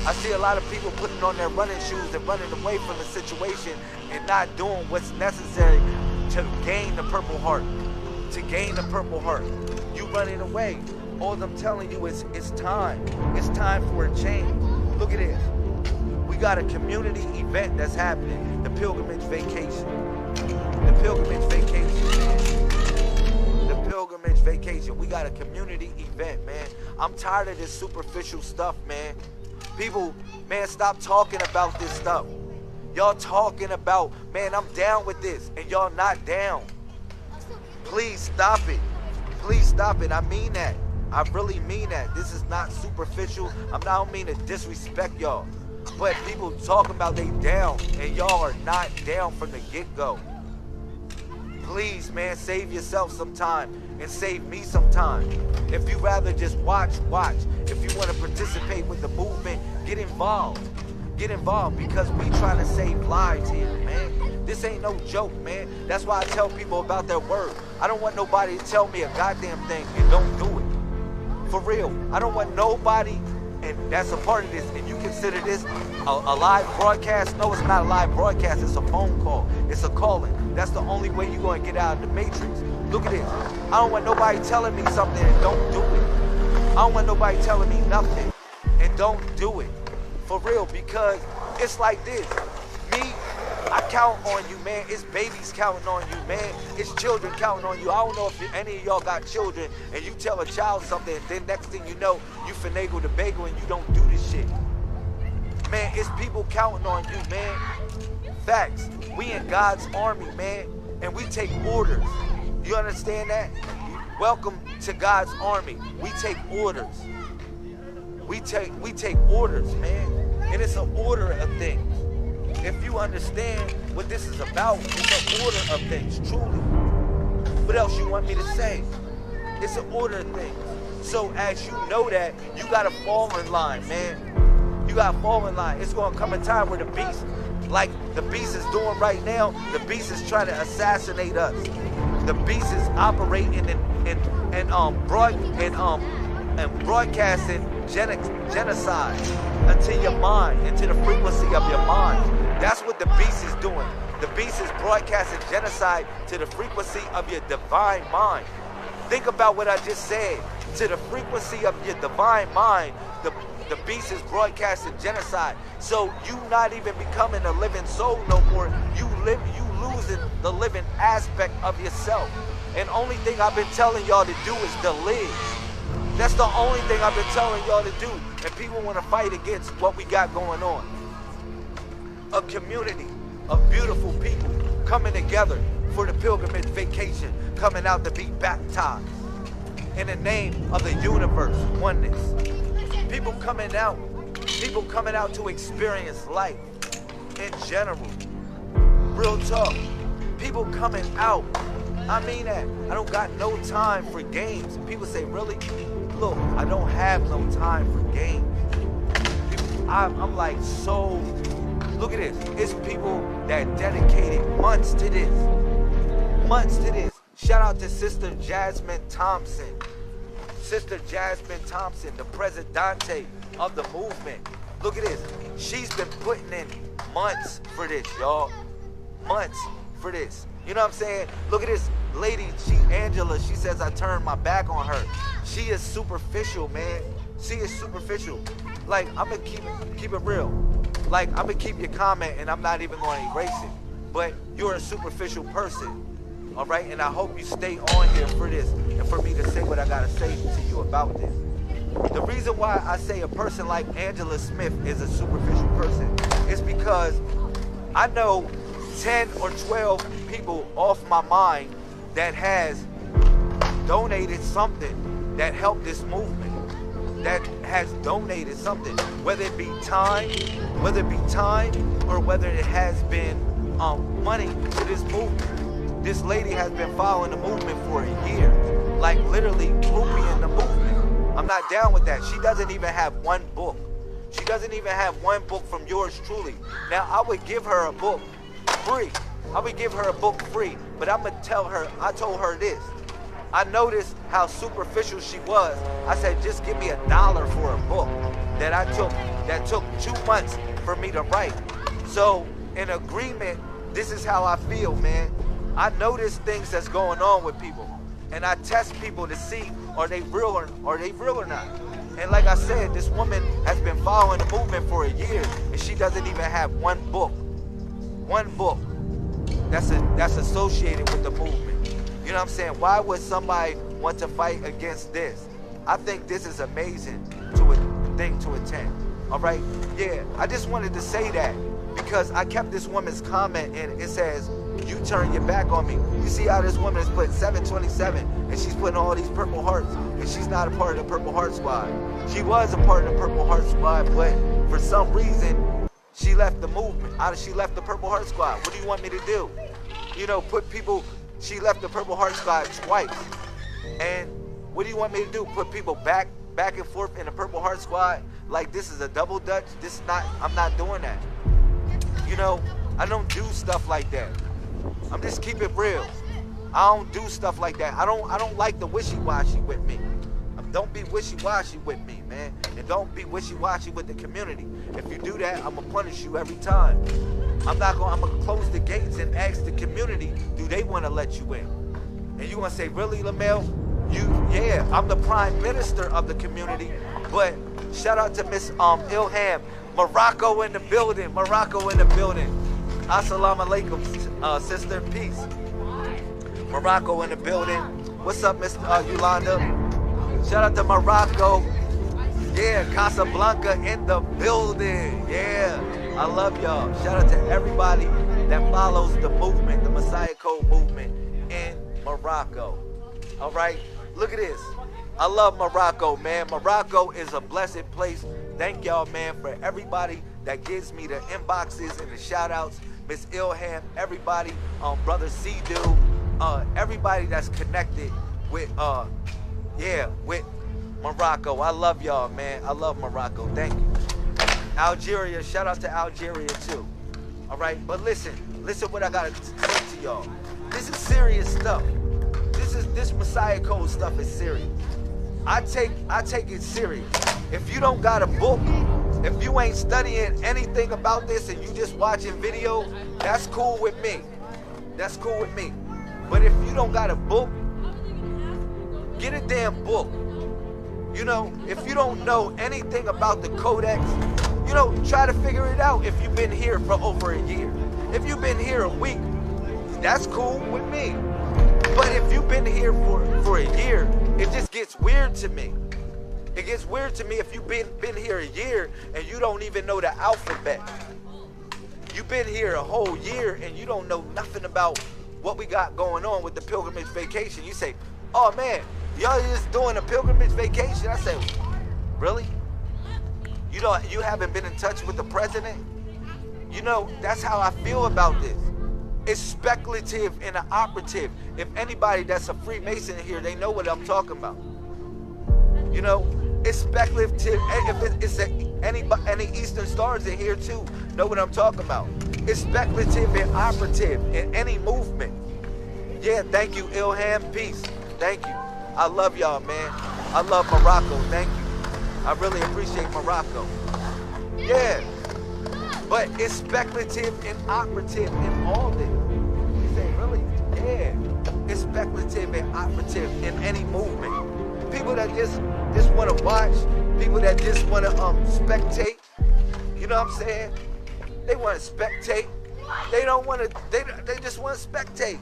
I see a lot of people putting on their running shoes and running away from the situation and not doing what's necessary to gain the Purple Heart. To gain the Purple Heart. You running away. All I'm telling you is it's time. It's time for a change. Look at this. We got a community event that's happening. The Pilgrimage Vacation. The Pilgrimage Vacation, man. The Pilgrimage Vacation. We got a community event, man. I'm tired of this superficial stuff, man. People, man, stop talking about this stuff. Y'all talking about, man, I'm down with this, and y'all not down. Please stop it. Please stop it. I mean that. I really mean that. This is not superficial. I don't mean to disrespect y'all. But people talking about they down, and y'all are not down from the get-go. Please, man, save yourself some time and save me some time. If you rather just watch. If you want to participate with the movement, get involved. Get involved because we trying to save lives here, man. This ain't no joke, man. That's why I tell people about their word. I don't want nobody to tell me a goddamn thing and don't do it. For real. I don't want nobody, and that's a part of this, and you consider this a live broadcast. No, it's not a live broadcast. It's a phone call. It's a calling. That's the only way you're going to get out of the matrix. Look at this. I don't want nobody telling me something and don't do it. I don't want nobody telling me nothing and don't do it. For real, because it's like this. Me, I count on you, man. It's babies counting on you, man. It's children counting on you. I don't know if any of y'all got children and you tell a child something and then next thing you know, you finagle the bagel and you don't do this shit. Man, it's people counting on you, man. Facts. We in God's army, man, and we take orders. You understand that? Welcome to God's army. We take orders. We take orders, man. And it's an order of things. If you understand what this is about, it's an order of things, truly. What else you want me to say? It's an order of things. So as you know that, you gotta fall in line, man. You gotta fall in line. It's gonna come a time where the beast, like the beast is doing right now, the beast is trying to assassinate us. The beast is operating and broadcasting genocide into your mind, into the frequency of your mind. That's what the beast is doing. The beast is broadcasting genocide to the frequency of your divine mind. Think about what I just said. To the frequency of your divine mind, the beast is broadcasting genocide. So you not even becoming a living soul no more. You losing the living aspect of yourself. And only thing I've been telling y'all to do is to live. That's the only thing I've been telling y'all to do. And people want to fight against what we got going on. A community of beautiful people coming together for the pilgrimage vacation, coming out to be baptized in the name of the universe, oneness. People coming out to experience life in general. Real talk. People coming out. I mean that. I don't got no time for games. People say, really? Look, I don't have no time for games. I'm like, so, look at this. It's people that dedicated months to this. Months to this. Shout out to Sister Jasmine Thompson. Sister Jasmine Thompson, the presidente of the movement. Look at this. She's been putting in months for this, y'all. Months for this. You know what I'm saying? Look at this lady, Angela, she says I turned my back on her. She is superficial, man. She is superficial. Like, I'm gonna keep it real. Like, I'm gonna keep your comment and I'm not even gonna erase it. But you're a superficial person. All right, and I hope you stay on here for this and for me to say what I gotta say to you about this. The reason why I say a person like Angela Smith is a superficial person is because I know 10 or 12 people off my mind that has donated something that helped this movement, that has donated something, whether it be time, or whether it has been money to this movement. This lady has been following the movement for a year, like literally grouping the movement. I'm not down with that. She doesn't even have one book. She doesn't even have one book from yours truly. Now, I would give her a book free. I would give her a book free, but I'm gonna tell her, I told her this. I noticed how superficial she was. I said, just give me $1 for a book that took 2 months for me to write. So, in agreement, this is how I feel, man. I notice things that's going on with people, and I test people to see are they real or not. And like I said, this woman has been following the movement for a year, and she doesn't even have one book that's associated with the movement. You know what I'm saying? Why would somebody want to fight against this? I think this is amazing thing to attend. All right? Yeah, I just wanted to say that because I kept this woman's comment and it says, you turn your back on me. You see how this woman is putting 727 and she's putting all these Purple Hearts and she's not a part of the Purple Heart Squad. She was a part of the Purple Heart Squad, but for some reason, she left the movement. She left the Purple Heart Squad. What do you want me to do? You know, she left the Purple Heart Squad twice. And what do you want me to do? Put people back and forth in the Purple Heart Squad? Like this is a double dutch? I'm not doing that. You know, I don't do stuff like that. I'm just keep it real. I don't do stuff like that. I don't like the wishy-washy with me. Don't be wishy-washy with me, man. And don't be wishy-washy with the community. If you do that, I'm gonna punish you every time. I'm gonna close the gates and ask the community, do they wanna let you in? And you gonna say, really, LaMel? Yeah, I'm the prime minister of the community, but shout out to Miss Ilham. Morocco in the building, Assalamu alaikum, sister, peace. Morocco in the building. What's up, Miss Yolanda? Shout out to Morocco. Yeah, Casablanca in the building. Yeah, I love y'all. Shout out to everybody that follows the movement, the Messiah Code movement in Morocco. All right, look at this. I love Morocco, man. Morocco is a blessed place. Thank y'all, man, for everybody that gives me the inboxes and the shout outs. Miss Ilham, everybody, Brother Sidu, everybody that's connected with, with Morocco. I love y'all, man. I love Morocco. Thank you. Algeria, shout out to Algeria too. All right, but listen what I gotta say to y'all. This is serious stuff. This Messiah Code stuff is serious. I take it serious. If you don't got a book, if you ain't studying anything about this and you just watching video, that's cool with me. That's cool with me. But if you don't got a book, get a damn book. You know, if you don't know anything about the Codex, you know, try to figure it out if you've been here for over a year. If you've been here a week, that's cool with me. But if you've been here for a year, it just gets weird to me. It gets weird to me if you've been here a year and you don't even know the alphabet. You've been here a whole year and you don't know nothing about what we got going on with the pilgrimage vacation. You say, oh man, y'all just doing a pilgrimage vacation? I say, really? You know, you haven't been in touch with the president? You know, that's how I feel about this. It's speculative and operative. If anybody that's a Freemason here, they know what I'm talking about. You know, it's speculative. If it's any Eastern stars in here too, know what I'm talking about. It's speculative and operative in any movement. Yeah, thank you, Ilham. Peace. Thank you. I love y'all, man. I love Morocco. Thank you. I really appreciate Morocco. Yeah. But it's speculative and operative in all this. You say, really? Yeah. It's speculative and operative in any movement. People that just want to watch, people that just want to spectate. You know what I'm saying? They want to spectate. They don't want to, they just want to spectate.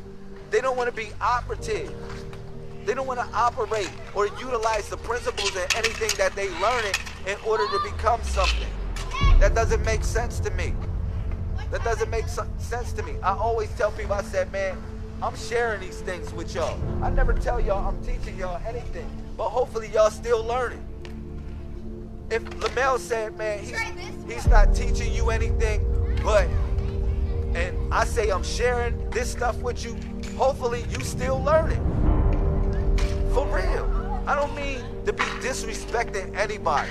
They don't want to be operative. They don't want to operate or utilize the principles and anything that they learning in order to become something. That doesn't make sense to me. That doesn't make sense to me. I always tell people, I said, man, I'm sharing these things with y'all. I never tell y'all I'm teaching y'all anything, but hopefully y'all still learning. If Lamel said, man, he's not teaching you anything, and I say I'm sharing this stuff with you, hopefully you still learning. For real. I don't mean to be disrespecting anybody.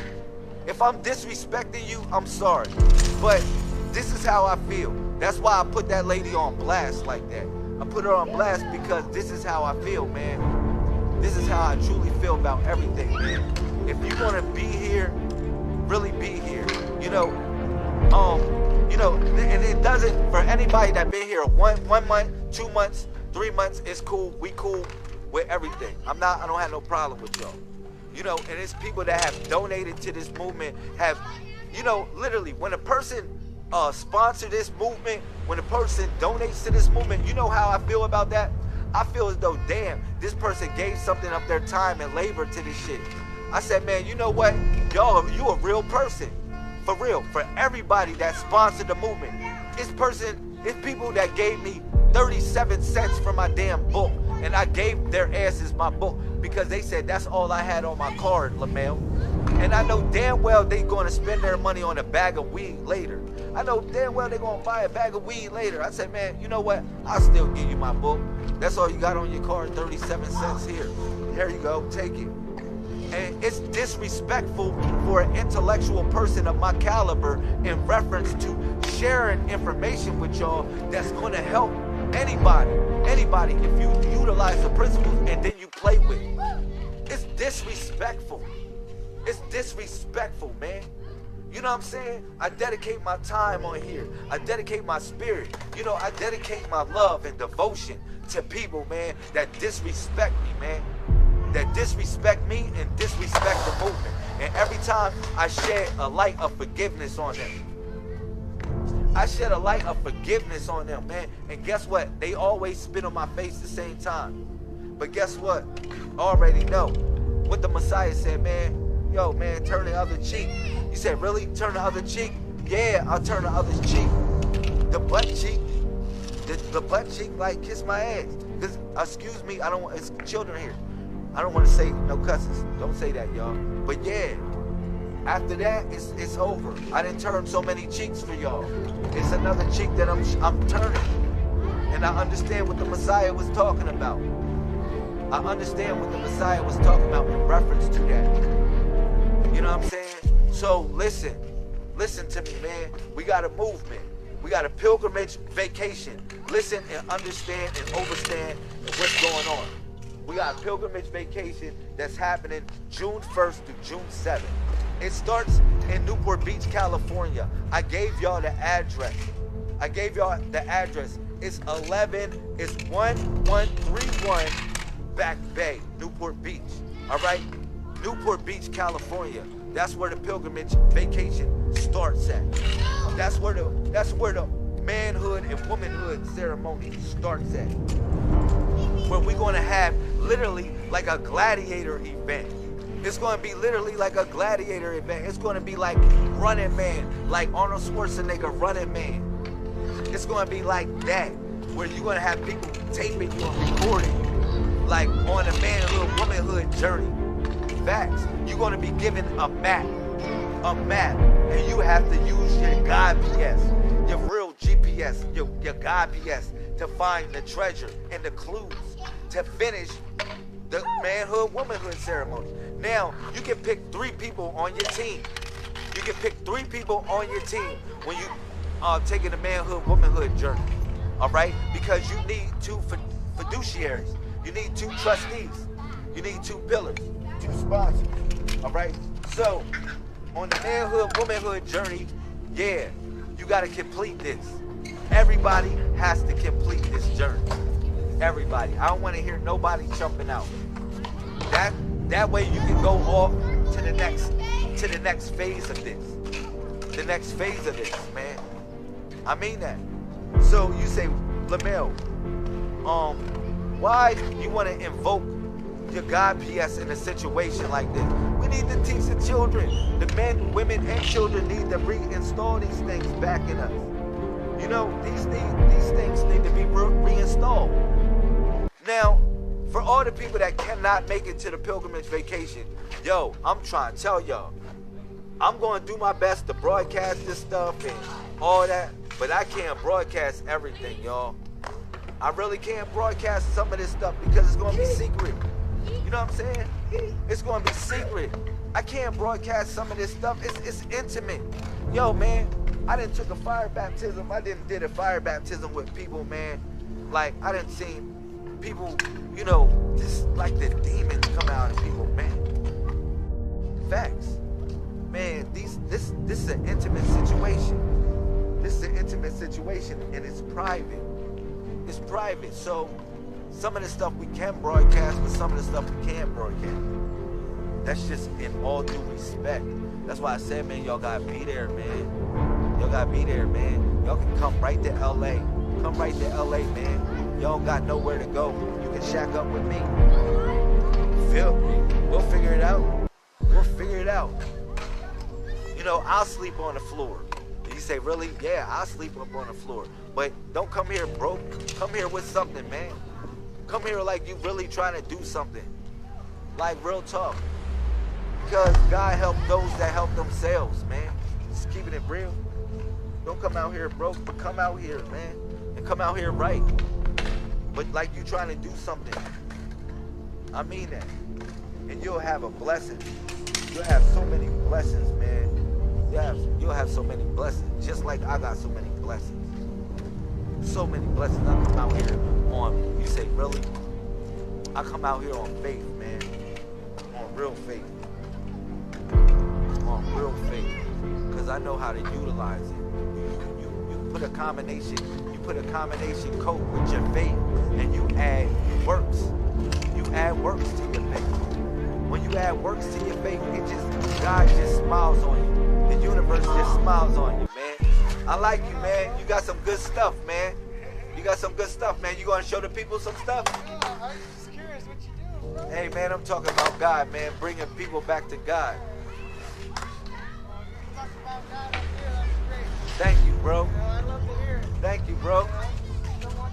If I'm disrespecting you, I'm sorry. But this is how I feel. That's why I put that lady on blast like that. I put her on blast because this is how I feel, man. This is how I truly feel about everything, man. If you want to be here, really be here. You know, and it doesn't, for anybody that been here 1 month, 2 months, 3 months, it's cool. We cool with everything. I don't have no problem with y'all. You know, and it's people that have donated to this movement, have, you know, literally, when a person sponsor this movement, when a person donates to this movement, you know how I feel about that? I feel as though, damn, this person gave something of their time and labor to this shit. I said, man, you know what? Y'all, you a real person. For real. For everybody that sponsored the movement. It's people that gave me 37 cents for my damn book. And I gave their asses my book because they said that's all I had on my card, Lamel. And I know damn well they going to spend their money on a bag of weed later. I know damn well they're going to buy a bag of weed later. I said, man, you know what? I'll still give you my book. That's all you got on your card, 37 cents here. Here you go, take it. And it's disrespectful for an intellectual person of my caliber in reference to sharing information with y'all that's going to help anybody if you utilize the principles and then you play with it. It's disrespectful. It's disrespectful, man. You know what I'm saying? I dedicate my time on here. I dedicate my spirit. You know, I dedicate my love and devotion to people, man, that disrespect me, man. That disrespect me and disrespect the movement. And every time I shed a light of forgiveness on them. I shed a light of forgiveness on them, man. And guess what? They always spit on my face the same time. But guess what? I already know what the Messiah said, man. Yo, man, turn the other cheek. You said, really? Turn the other cheek? Yeah, I'll turn the other cheek. The butt cheek. The butt cheek, like, kiss my ass. Cause, excuse me, I don't want, it's children here. I don't want to say no cusses. Don't say that, y'all. But yeah, after that, it's over. I didn't turn so many cheeks for y'all. It's another cheek that I'm turning. And I understand what the Messiah was talking about. I understand what the Messiah was talking about in reference to that. You know what I'm saying? So listen to me, man. We got a movement. We got a pilgrimage vacation. Listen and understand and understand what's going on. We got a pilgrimage vacation that's happening June 1st through June 7th. It starts in Newport Beach, California. I gave y'all the address. It's 1131 Back Bay, Newport Beach. All right? Newport Beach, California. That's where the pilgrimage vacation starts at. That's where the manhood and womanhood ceremony starts at. Where we're gonna have literally like a gladiator event. It's gonna be literally like a gladiator event. It's gonna be like Running Man, like Arnold Schwarzenegger Running Man. It's gonna be like that, where you're gonna have people taping you and recording you, like on a manhood, womanhood journey. Facts. You're gonna be given a map, and you have to use your God PS, your real GPS, your God PS to find the treasure and the clues to finish the manhood, womanhood ceremony. Now, you can pick 3 people on your team. You can pick 3 people on your team when you are taking the manhood, womanhood journey. All right? Because you need 2 fiduciaries. You need 2 trustees. You need 2 pillars, 2 sponsors. All right? So, on the manhood, womanhood journey, yeah, you got to complete this. Everybody has to complete this journey. Everybody. I don't want to hear nobody jumping out. That way you can go off to the next phase of this. The next phase of this, man. I mean that. So you say, LaMel, why you want to invoke your God PS in a situation like this? We need to teach the children. The men, women, and children need to reinstall these things back in us. You know, these things need to be reinstalled. Now, for all the people that cannot make it to the pilgrimage vacation, yo, I'm trying to tell y'all, I'm going to do my best to broadcast this stuff and all that, but I can't broadcast everything, y'all. I really can't broadcast some of this stuff because it's going to be secret. You know what I'm saying? It's going to be secret. I can't broadcast some of this stuff. It's intimate. Yo, man, I done took a fire baptism. I did a fire baptism with people, man. Like, I done seen people, you know, just like the demons come out of people, man. Facts. Man, this is an intimate situation. This is an intimate situation, and it's private. It's private. So some of the stuff we can broadcast, but some of the stuff we can't broadcast. That's just in all due respect. That's why I said, man, y'all gotta be there, man. Y'all gotta be there, man. Y'all can come right to LA. Come right to LA, man. Y'all got nowhere to go. You can shack up with me. Phil, we'll figure it out. We'll figure it out. You know, I'll sleep on the floor. You say, really? Yeah, I'll sleep up on the floor. But don't come here broke. Come here with something, man. Come here like you really trying to do something. Like real talk. Because God helped those that help themselves, man. Just keeping it real. Don't come out here broke, but come out here, man. And come out here right. But like you trying to do something. I mean that. And you'll have a blessing. You'll have so many blessings, man. You'll have so many blessings. Just like I got so many blessings. So many blessings. I come out here on, you say, really? I come out here on faith, man. On real faith. On real faith. Because I know how to utilize it. You put a combination code with your faith, and you add works. You add works to your faith. When you add works to your faith, God just smiles on you. The universe just smiles on you, man. I like you, man. You got some good stuff, man. You got some good stuff, man. You gonna show the people some stuff? Yeah, I'm just curious what you do, bro. Hey, man, I'm talking about God, man. Bringing people back to God. Talk about God up here, that's great. Thank you, bro. I love to hear it. Thank you, bro. Come on.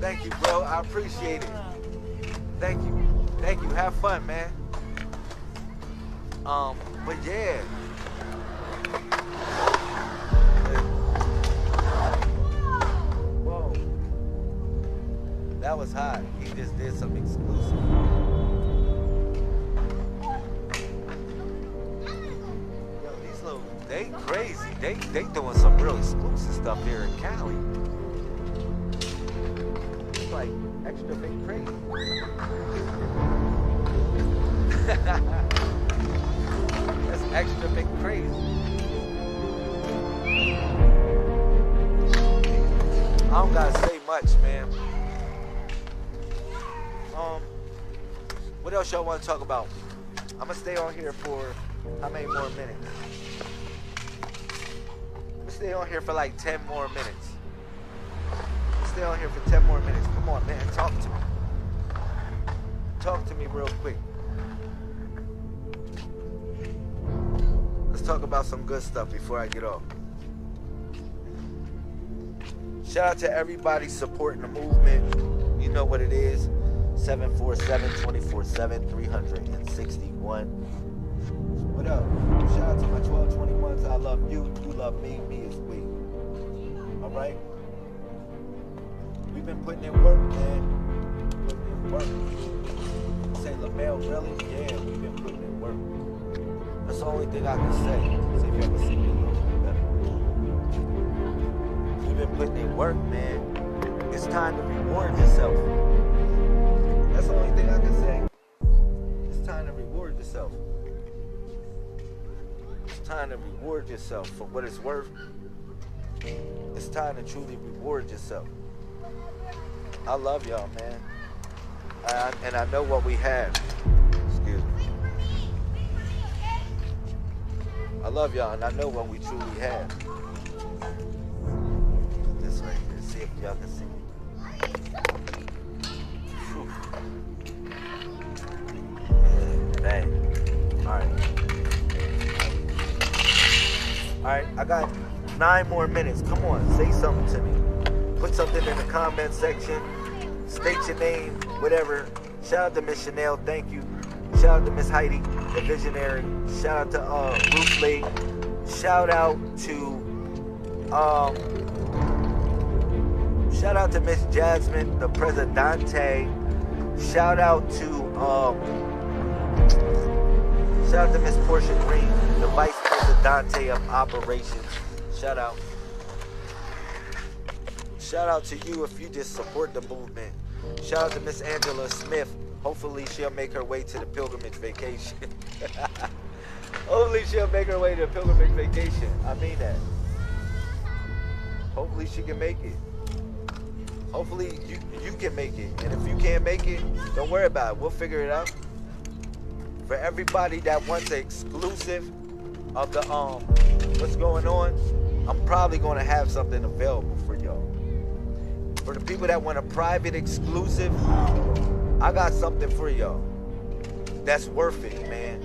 Thank you, bro. I appreciate it. Thank you. Thank you. Have fun, man. But yeah. Whoa. That was hot. He just did some exclusive. Yo, these little, they crazy. They doing some real exclusive stuff here in Cali. It's like extra big crazy. That's extra big crazy. I don't gotta say much, man. What else y'all want to talk about? I'm gonna stay on here for how many more minutes? I'm gonna stay on here for like 10 more minutes. Stay on here for 10 more minutes. Come on, man, talk to me. Talk to me real quick. Let's talk about some good stuff before I get off. Shout out to everybody supporting the movement. You know what it is. 747-24/7, 361. What up? Shout out to my 1221s. I love you. You love me. Me is we. All right? We've been putting in work, man. Putting in work. Say, LaMail, really? Yeah, we've been putting in work. That's the only thing I can say. See if you ever see me a little bit better. We've been putting in work, man. It's time to reward yourself. That's the only thing I can say. It's time to reward yourself. It's time to reward yourself for what it's worth. It's time to truly reward yourself. I love y'all, man. And I know what we have. Excuse me. I love y'all, and I know what we truly have. This right here, see if y'all can see me. Dang. Alright, I got 9 more minutes. Come on, say something to me. Put something in the comment section. State your name, whatever. Shout out to Miss Chanel, thank you. Shout out to Miss Heidi, the visionary. Shout out to Ruth Lee. Shout out to Miss Jasmine, the Presidente. Shout out to Miss Portia Green, the Vice Presidente of Operations. Shout out. Shout out to you if you just support the movement. Shout out to Miss Angela Smith. Hopefully she'll make her way to the pilgrimage vacation. Hopefully she'll make her way to the pilgrimage vacation. I mean that. Hopefully she can make it. Hopefully you can make it. And if you can't make it, don't worry about it. We'll figure it out. For everybody that wants an exclusive of the what's going on, I'm probably gonna have something available for y'all. For the people that want a private exclusive, I got something for y'all. That's worth it, man.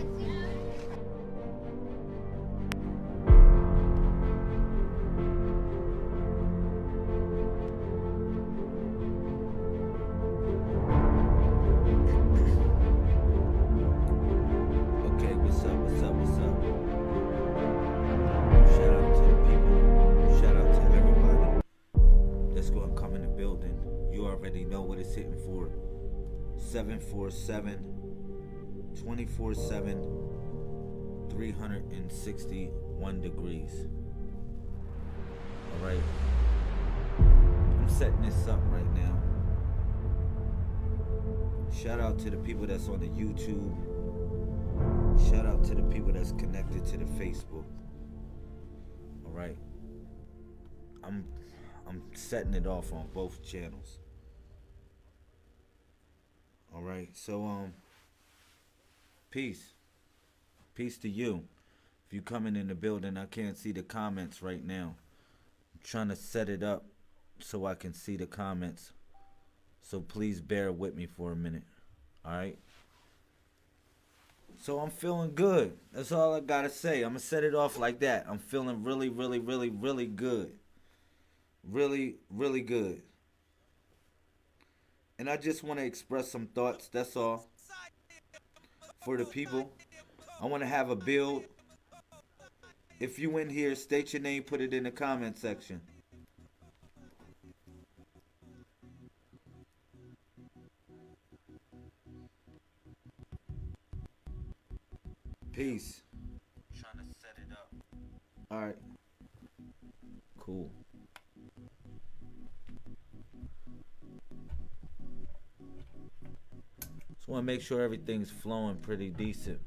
Hitting for 747 24/7 361 degrees. All right, I'm setting this up right now. Shout out to the people that's on the YouTube. Shout out to the people that's connected to the Facebook. All right, I'm setting it off on both channels. All right, so peace to you. If you coming in the building, I can't see the comments right now. I'm trying to set it up so I can see the comments. So please bear with me for a minute. All right. So I'm feeling good. That's all I gotta say. I'm gonna set it off like that. I'm feeling really, really, really, really good. Really, really good. And I just want to express some thoughts, that's all. For the people. I want to have a build. If you in here, state your name, put it in the comment section. Peace. Trying to set it up. Alright. Cool. Just want to make sure everything's flowing pretty decent.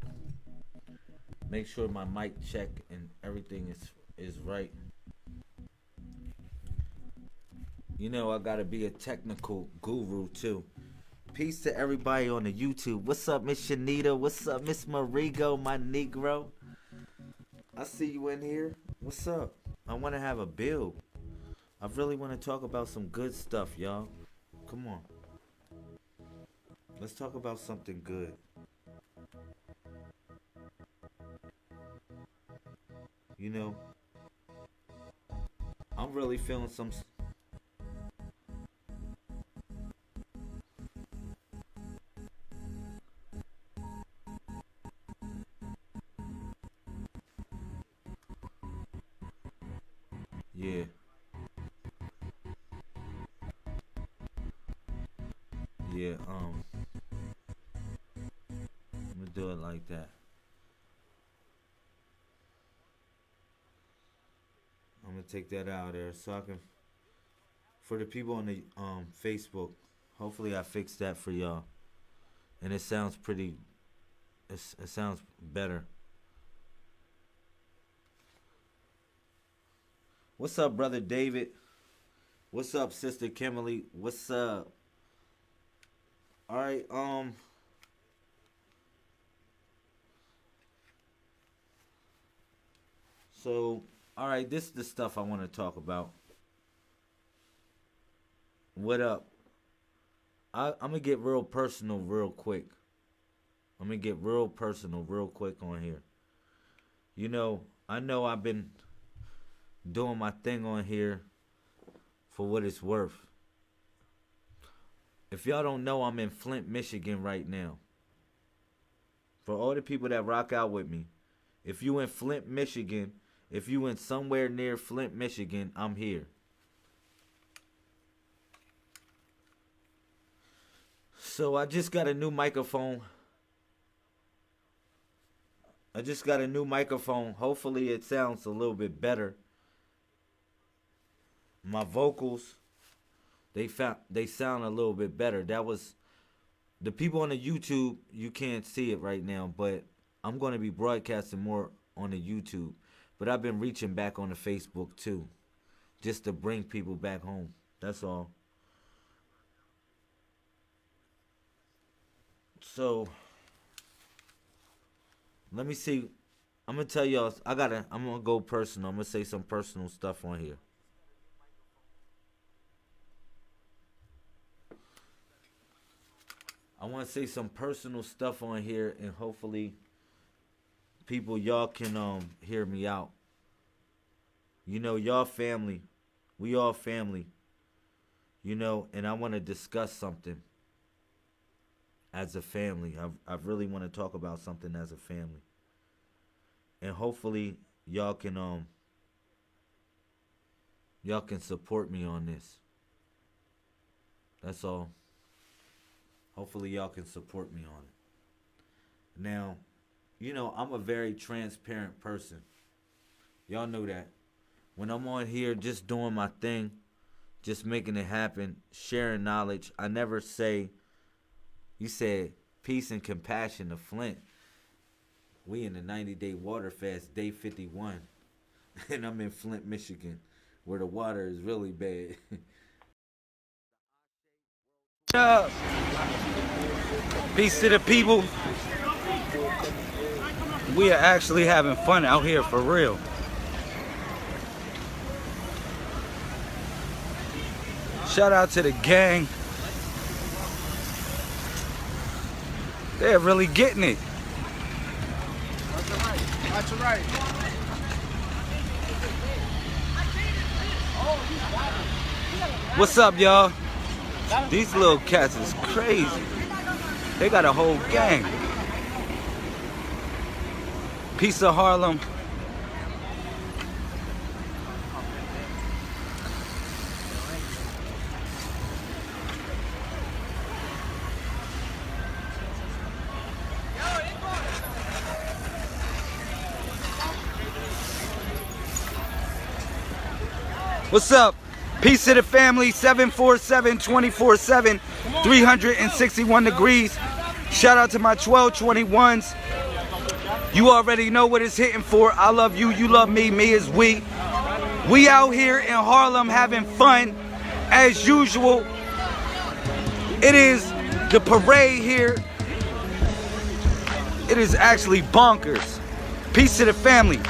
Make sure my mic check and everything is right. You know I gotta be a technical guru too. Peace to everybody on the YouTube. What's up, Miss Shanita? What's up, Miss Marigo, my Negro? I see you in here. What's up? I want to have a build. I really want to talk about some good stuff, y'all. Come on. Let's talk about something good. You know, I'm really feeling some... Yeah. Yeah, I'm gonna do it like that. I'm gonna take that out there so I can, for the people on the Facebook, hopefully I fixed that for y'all. And it sounds pretty, it sounds better. What's up, brother David? What's up, sister Kimberly? What's up? All right, so, all right, this is the stuff I want to talk about. What up? I'm going to get real personal real quick. I'm going to get real personal real quick on here. You know I've been doing my thing on here for what it's worth. If y'all don't know, I'm in Flint, Michigan right now. For all the people that rock out with me, if you in Flint, Michigan, if you in somewhere near Flint, Michigan, I'm here. So I just got a new microphone. Hopefully it sounds a little bit better. My vocals, they sound a little bit better. That was the people on the YouTube. You can't see it right now, but I'm going to be broadcasting more on the YouTube. But I've been reaching back on the Facebook too, just to bring people back home. That's all. So let me see. I'm gonna tell y'all. I'm gonna go personal. I'm gonna say some personal stuff on here. I want to say some personal stuff on here, and hopefully people, y'all can hear me out. You know, y'all family. We all family. You know, and I want to discuss something as a family. I really want to talk about something as a family. And hopefully y'all can support me on this. That's all. Hopefully y'all can support me on it. Now, you know, I'm a very transparent person. Y'all know that. When I'm on here just doing my thing, just making it happen, sharing knowledge, I never say, you said peace and compassion to Flint. We in the 90-day water fast, day 51. And I'm in Flint, Michigan, where the water is really bad. Peace to the people. We are actually having fun out here for real. Shout out to the gang. They're really getting it. Watch your right. What's up, y'all? These little cats is crazy. They got a whole gang. Piece of Harlem. What's up? Peace to the family, 747 24/7, 361 degrees. Shout out to my 1221s. You already know what it's hitting for. I love you, you love me, me is we. We out here in Harlem having fun as usual. It is the parade here. It is actually bonkers. Peace to the family.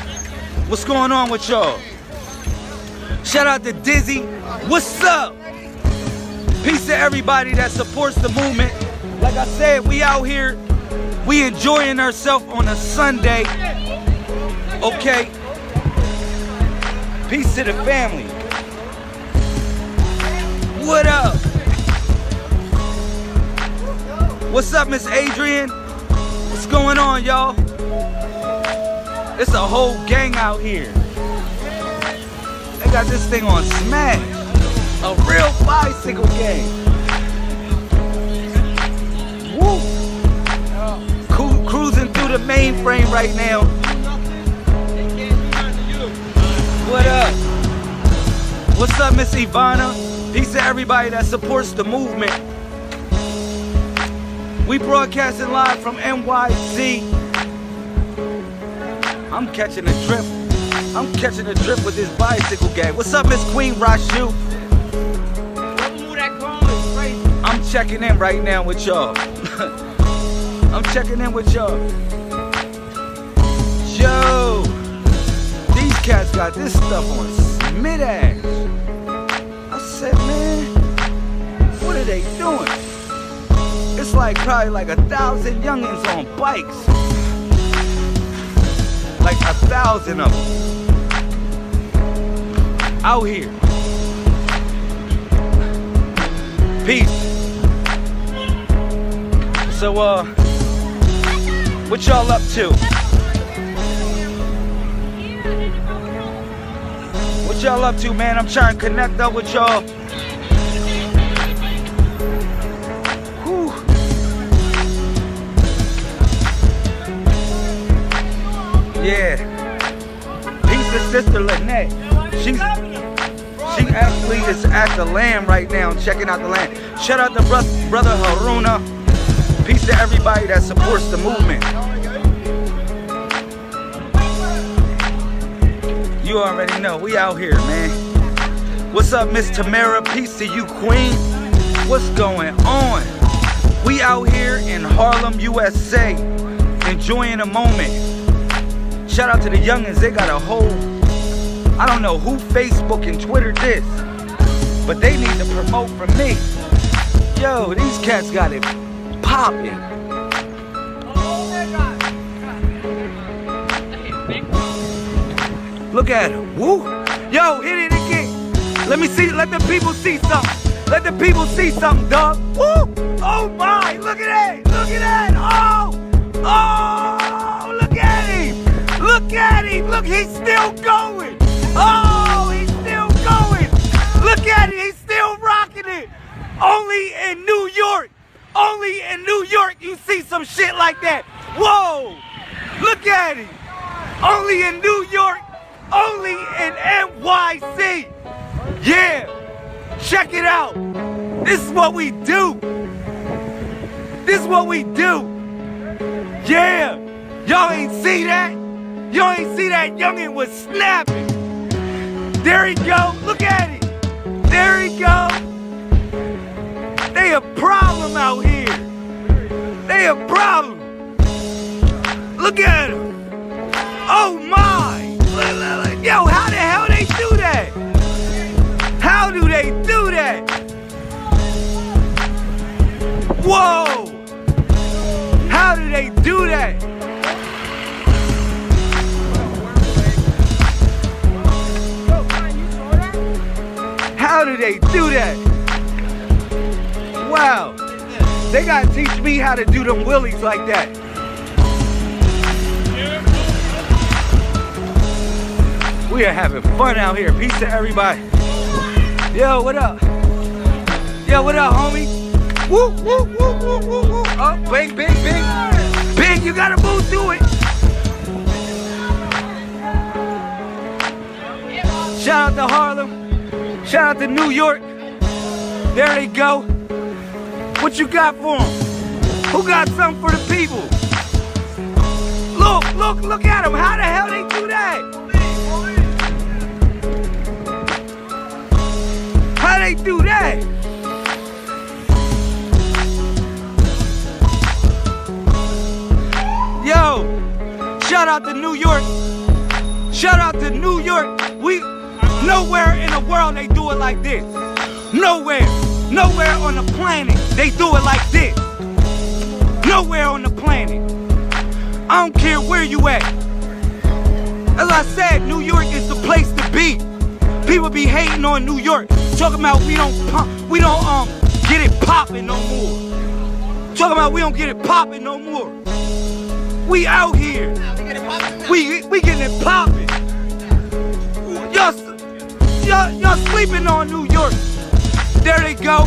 What's going on with y'all? Shout out to Dizzy. What's up? Peace to everybody that supports the movement. Like I said, we out here. We enjoying ourselves on a Sunday. Okay. Peace to the family. What up? What's up, Miss Adrian? What's going on, y'all? It's a whole gang out here. They got this thing on smash. A real bicycle game. Woo! Cruising through the Mainframe right now. What up? What's up, Miss Ivana? Peace to everybody that supports the movement. We broadcasting live from NYC. I'm catching a trip. I'm catching a trip with this bicycle gang. What's up, Miss Queen Rashu? I'm checking in right now with y'all. I'm checking in with y'all. Yo, these cats got this stuff on mid-ass. I said, man, what are they doing? It's like probably like 1,000 youngins on bikes. Like 1,000 of them. Out here. Peace. So, what y'all up to? What y'all up to, man? I'm trying to connect up with y'all. Whew. Yeah. Peace to Sister Lynette. She actually is at the land right now, checking out the land. Shout out to brother Haruna. Peace to everybody that supports the movement. You already know, we out here, man. What's up, Miss Tamara? Peace to you, Queen. What's going on? We out here in Harlem, USA, enjoying a moment. Shout out to the youngins, they got a whole, I don't know who Facebook and Twitter this, but they need to promote from me. Yo, these cats got it popping. Look at him. Woo. Yo, hit it again. Let me see, let the people see something. Let the people see something, dog. Woo. Oh my, look at it. Look at that. Oh. Oh, look at him. Look at him. Look, he's still going. Oh, he's still going. Look at it. He's still rocking it. Only in New York. Only in New York you see some shit like that. Whoa. Look at it. Only in New York. Only in NYC. Yeah. Check it out. This is what we do. This is what we do. Yeah. Y'all ain't see that? Y'all ain't see that youngin' was snapping. There he go. Look at it. There he go. They a problem out here. They a problem. Look at him. Oh my. Yo, how the hell they do that? How do they do that? Whoa. How do they do that? How do they do that? wow. They gotta teach me how to do them willies like that. We are having fun out here. Peace to everybody. Yo, what up? Yo, what up, homie? Woo, woo, woo, woo, woo, woo. Oh, bang, bang, bang. Big, you gotta move through it. Shout out to Harlem. Shout out to New York. There they go. What you got for them? Who got something for the people? Look at them. How the hell they do that? How they do that? Yo, shout out to New York. Shout out to New York. Nowhere in the world they do it like this. Nowhere on the planet they do it like this. Nowhere on the planet. I don't care where you at. As I said, New York is the place to be. People be hating on New York, talking about we don't get it popping no more. Talking about we don't get it popping no more. We out here. We getting it popping. Y'all sleeping on New York. There they go.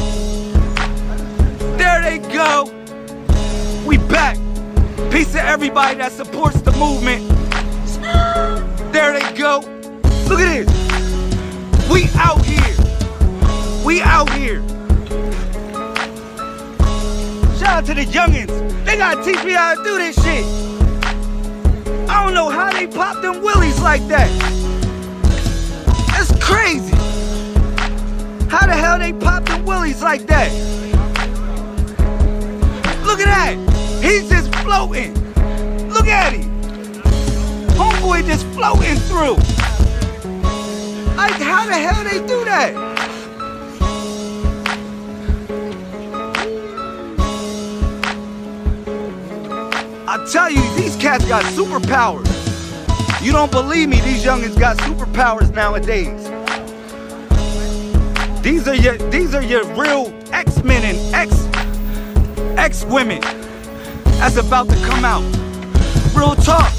There they go. We back. Peace to everybody that supports the movement. There they go. Look at this. We out here. We out here. Shout out to the youngins. They gotta teach me how to do this shit. I don't know how they pop them willies like that. That's crazy. How the hell they pop them willies like that? Look at that. He's just floating. Look at him. Homeboy just floating through. Like, how the hell they do that? I tell you, these cats got superpowers. You don't believe me, these youngins got superpowers nowadays. These are your real X-Men and X-women that's about to come out. Real talk.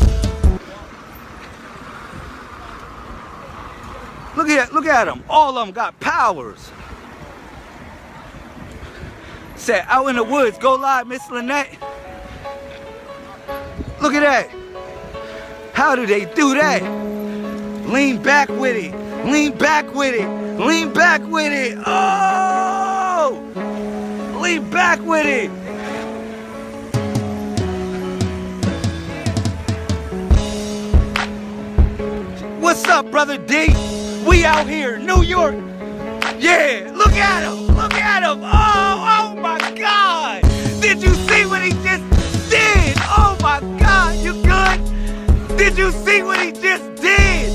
Look at them. All of them got powers. Said out in the woods, go live, Miss Lynette. Look at that. How do they do that? Lean back with it. Lean back with it. Lean back with it. Oh! Lean back with it. What's up, brother D? We out here, New York. Yeah, look at him. Look at him. Oh my God. Did you see what he just did? Oh my God, you good? Did you see what he just did?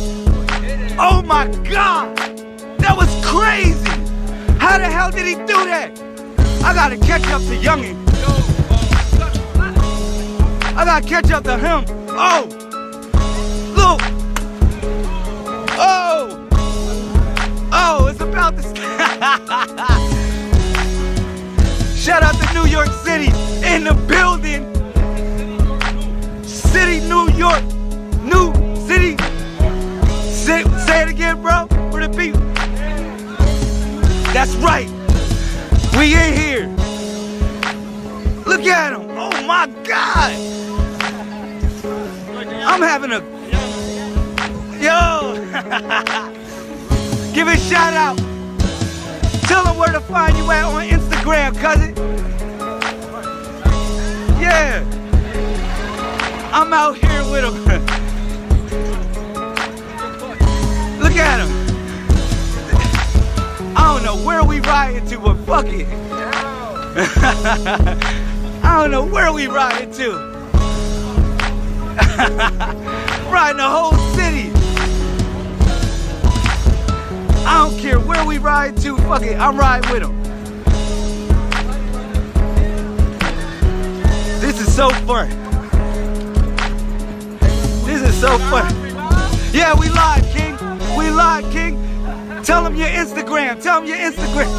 Oh my God. That was crazy. How the hell did he do that? I gotta catch up to Youngin. I gotta catch up to him. Oh. Look. Oh. Oh, it's about to Shout out to New York City in the building. City, New York. New City. Say it again, bro, for the people. That's right. We in here. Look at him. Oh my God. I'm having a... Yo. Give it a shout out. Tell them where to find you at on Instagram, cousin. Yeah. I'm out here with him. Look at him. I don't know where we riding to, but fuck it. I don't know where we riding to. Riding the whole city. I don't care where we ride to, fuck it, I'm riding with him. This is so fun. This is so fun. Yeah, we live, King. We live, King. Tell them your Instagram. Tell them your Instagram.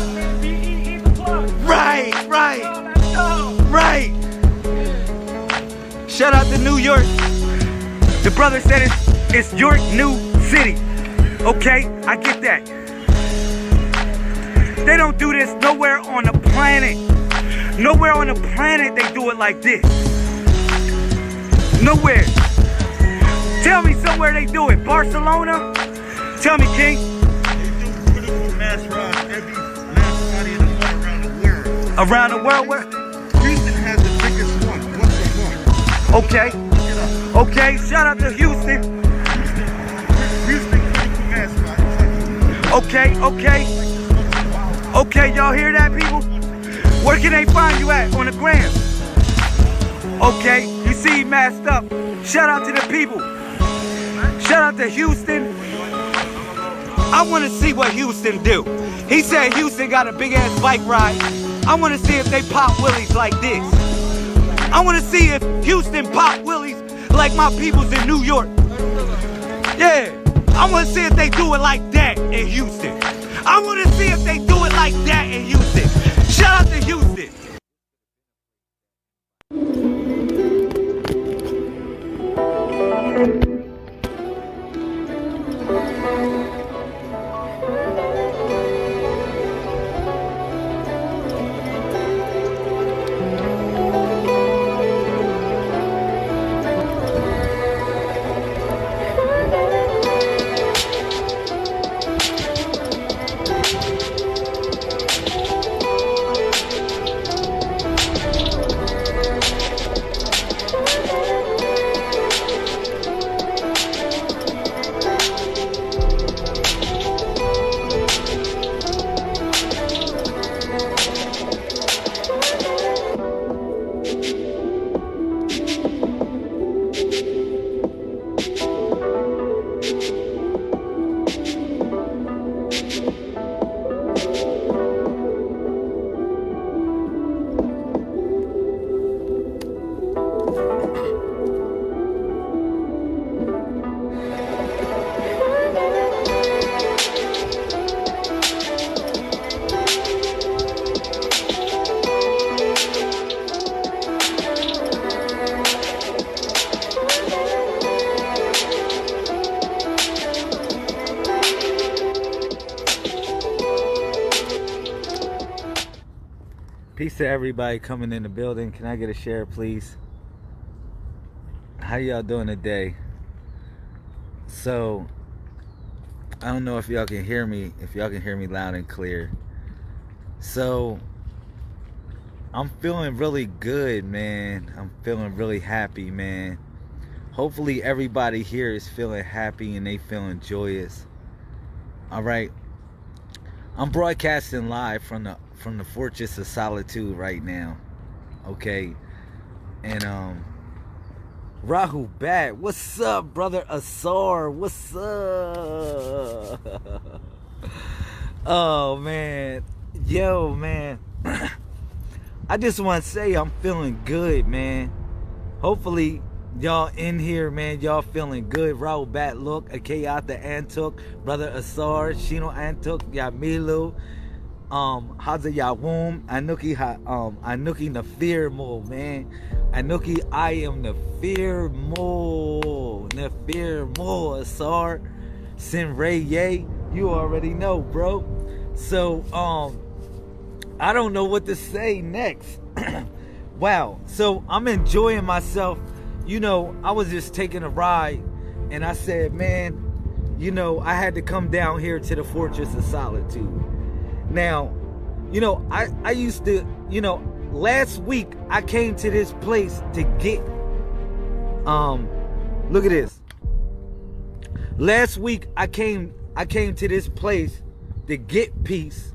Right. Shout out to New York. The brother said it's York, New City. Okay, I get that. They don't do this nowhere on the planet. Nowhere on the planet they do it like this. Nowhere. Tell me somewhere they do it. Barcelona? Tell me, King. They do critical mass rods every mass body in the world around the world. Around the world? Where? Houston has the biggest one, once a month. Okay. Okay, shout out to Houston. Houston critical mass rods. Okay, y'all hear that, people? Where can they find you at on the gram? Okay, you see masked up. Shout out to the people. Shout out to Houston. I want to see what Houston do. He said Houston got a big ass bike ride. I want to see if they pop willies like this. I want to see if Houston pop willies like my peoples in New York. Yeah, I want to see if they do it like that in Houston. I want to see if they do it like that in Houston. Shout out to Houston. Peace to everybody coming in the building. Can I get a share, please? How y'all doing today? So, I don't know if y'all can hear me, loud and clear. So, I'm feeling really good, man. I'm feeling really happy, man. Hopefully everybody here is feeling happy and they feeling joyous. All right. I'm broadcasting live from the Fortress of Solitude right now. Okay. And Rahu Bat, what's up, brother Asar? What's up? Oh man. Yo, man. I just want to say I'm feeling good, man. Hopefully y'all in here, man, y'all feeling good. Raul Bat Look, Akayata Antuk, Brother Asar, Shino Antuk, Yamilu, Haza Yawum, Anuki Nafir Mo, man. Anuki, I am Nafir Mo, Asar, Sinray Ye, you already know, bro. So, I don't know what to say next. Wow, so I'm enjoying myself. You know, I was just taking a ride and I said, man, you know, I had to come down here to the Fortress of Solitude. Now, you know, I used to, you know, last week I came to this place to get, look at this. Last week I came to this place to get peace.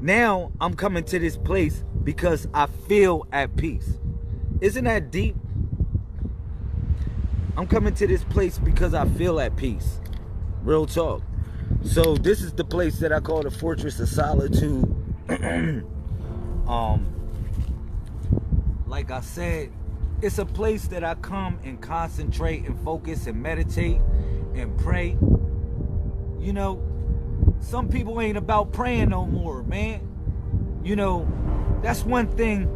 Now I'm coming to this place because I feel at peace. Isn't that deep? I'm coming to this place because I feel at peace. Real talk. So this is the place that I call the Fortress of Solitude. Like I said, it's a place that I come and concentrate and focus and meditate and pray. You know, some people ain't about praying no more, man. You know, that's one thing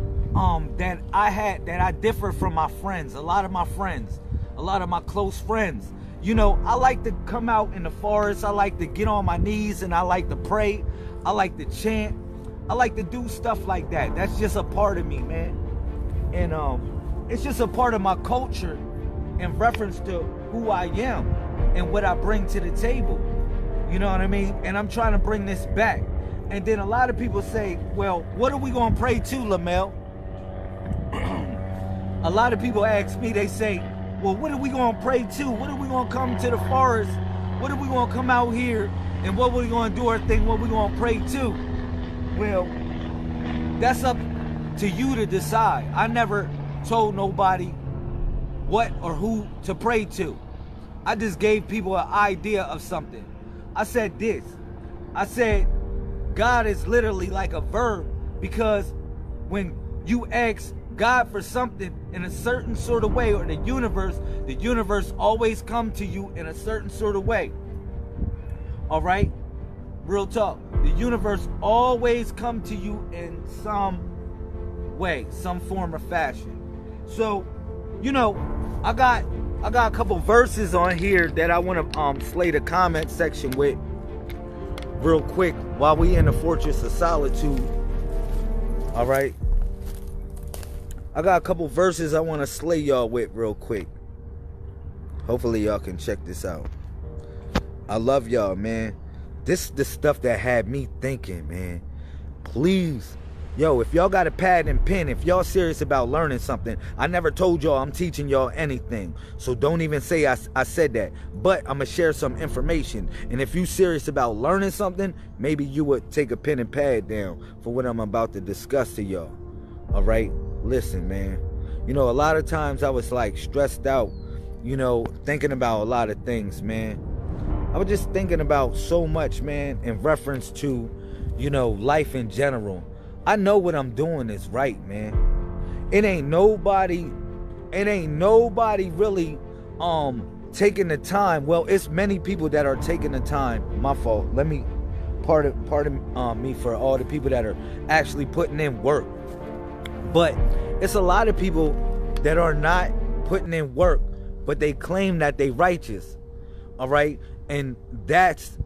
that I differ from my friends. A lot of my friends, a lot of my close friends. You know, I like to come out in the forest. I like to get on my knees and I like to pray. I like to chant. I like to do stuff like that. That's just a part of me, man. And it's just a part of my culture in reference to who I am and what I bring to the table. You know what I mean? And I'm trying to bring this back. And then a lot of people say, well, what are we going to pray to, Lamel? A lot of people ask me, they say, well, what are we going to pray to? What are we going to come to the forest? What are we going to come out here? And what are we going to do our thing? What are we going to pray to? Well, that's up to you to decide. I never told nobody what or who to pray to. I just gave people an idea of something. I said this. I said, God is literally like a verb, because when you ask God for something in a certain sort of way, or the universe always comes to you in a certain sort of way. All right? Real talk. The universe always comes to you in some way, some form or fashion. So, you know, I got a couple verses on here that I want to slay the comment section with real quick while we in the Fortress of Solitude. All right? I got a couple verses I want to slay y'all with real quick. Hopefully y'all can check this out. I love y'all, man. This is the stuff that had me thinking, man. Please, yo, if y'all got a pad and pen, if y'all serious about learning something, I never told y'all I'm teaching y'all anything. So don't even say I said that. But I'm going to share some information. And if you serious about learning something, maybe you would take a pen and pad down for what I'm about to discuss to y'all. All right? Listen, man. You know, a lot of times I was like stressed out, you know, thinking about a lot of things, man. I was just thinking about so much, man, in reference to, you know, life in general. I know what I'm doing is right, man. It ain't nobody really taking the time. Well, it's many people that are taking the time. My fault. Let me pardon me for all the people that are actually putting in work. But it's a lot of people that are not putting in work, but they claim that they righteous. All right? And that's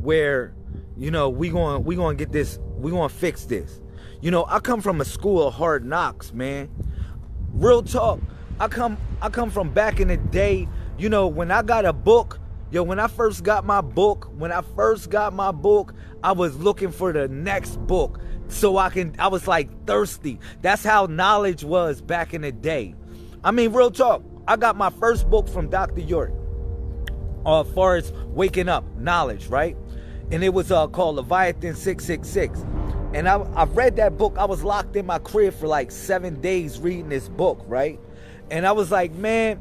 where, you know, we going to get this, we going to fix this. You know, I come from a school of hard knocks, man. Real talk. I come from back in the day, you know, when I got a book, when I first got my book, I was looking for the next book. So I was like thirsty. That's how knowledge was back in the day. I mean, real talk. I got my first book from Dr. York. As far as waking up, knowledge, right? And it was called Leviathan 666. And I read that book. I was locked in my crib for like 7 days reading this book, right? And I was like, man,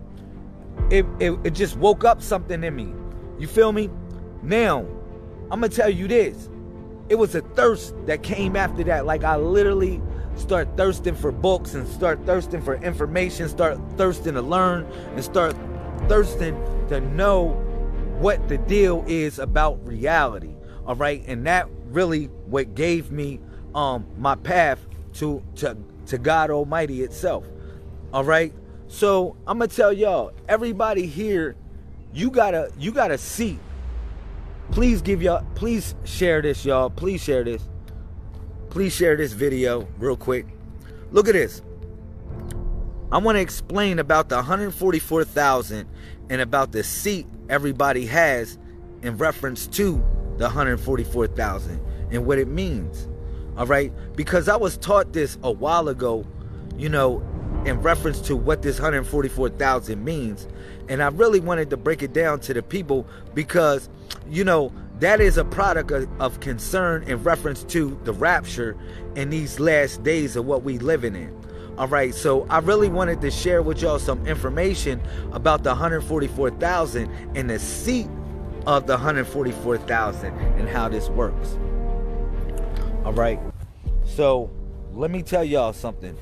it just woke up something in me. You feel me? Now, I'm going to tell you this. It was a thirst that came after that. Like, I literally start thirsting for books and start thirsting for information, start thirsting to learn, and start thirsting to know what the deal is about reality. All right? And that really what gave me my path to God Almighty itself. All right? So I'm gonna tell y'all, everybody here, you got a seat. Please share this, y'all. Please share this. Please share this video real quick. Look at this. I want to explain about the 144,000 and about the seat everybody has in reference to the 144,000 and what it means. All right? Because I was taught this a while ago, you know, in reference to what this 144,000 means. And I really wanted to break it down to the people because, you know, that is a product of concern in reference to the rapture in these last days of what we living in. All right, so I really wanted to share with y'all some information about the 144,000 and the seat of the 144,000 and how this works. All right, so let me tell y'all something.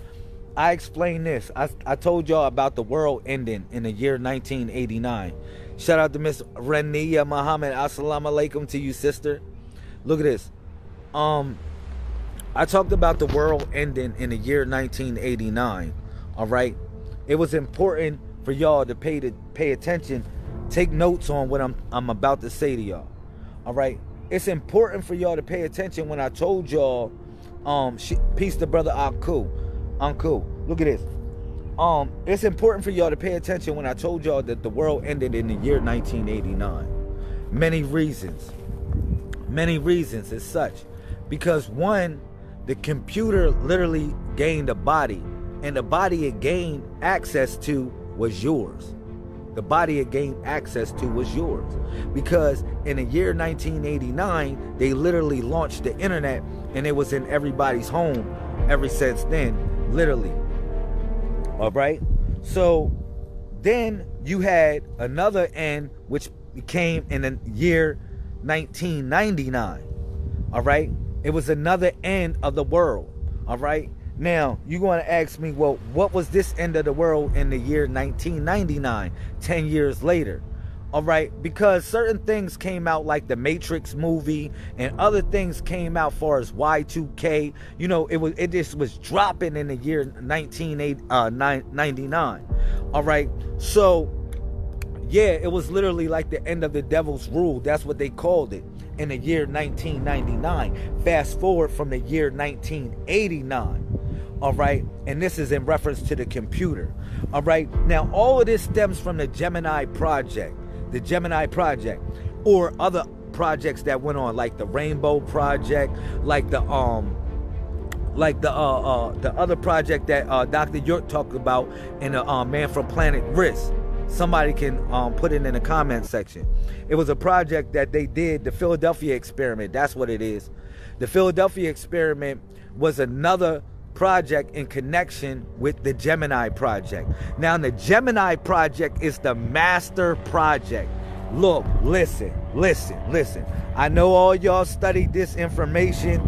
I explained this. I told y'all about the world ending in the year 1989. Shout out to Miss Rania Muhammad. Assalamu alaikum to you, sister. Look at this. I talked about the world ending in the year 1989. All right, it was important for y'all to pay attention, take notes on what I'm about to say to y'all. All right, it's important for y'all to pay attention when I told y'all, peace to brother Uncle. Look at this. It's important for y'all to pay attention when I told y'all that the world ended in the year 1989. Many reasons as such. Because one, the computer literally gained a body, and the body it gained access to was yours. The body it gained access to was yours. Because in the year 1989, they literally launched the internet, and it was in everybody's home ever since then, literally. All right? So then you had another end, which came in the year 1999. All right? It was another end of the world. All right? Now, you're going to ask me, well, what was this end of the world in the year 1999, 10 years later? All right, because certain things came out like the Matrix movie, and other things came out far as Y2K. You know, it just was dropping in the year 1999. All right, so yeah, it was literally like the end of the devil's rule. That's what they called it in the year 1999. Fast forward from the year 1989. All right, and this is in reference to the computer. All right, now all of this stems from the Gemini project. The Gemini project, or other projects that went on, like the Rainbow Project, like the other project that Dr. York talked about in the Man from Planet Risk. Somebody can put it in the comment section. It was a project that they did, the Philadelphia experiment. That's what it is. The Philadelphia experiment was another project in connection with the Gemini project. Now, the Gemini project is the master project. Look, listen. I know all y'all studied this information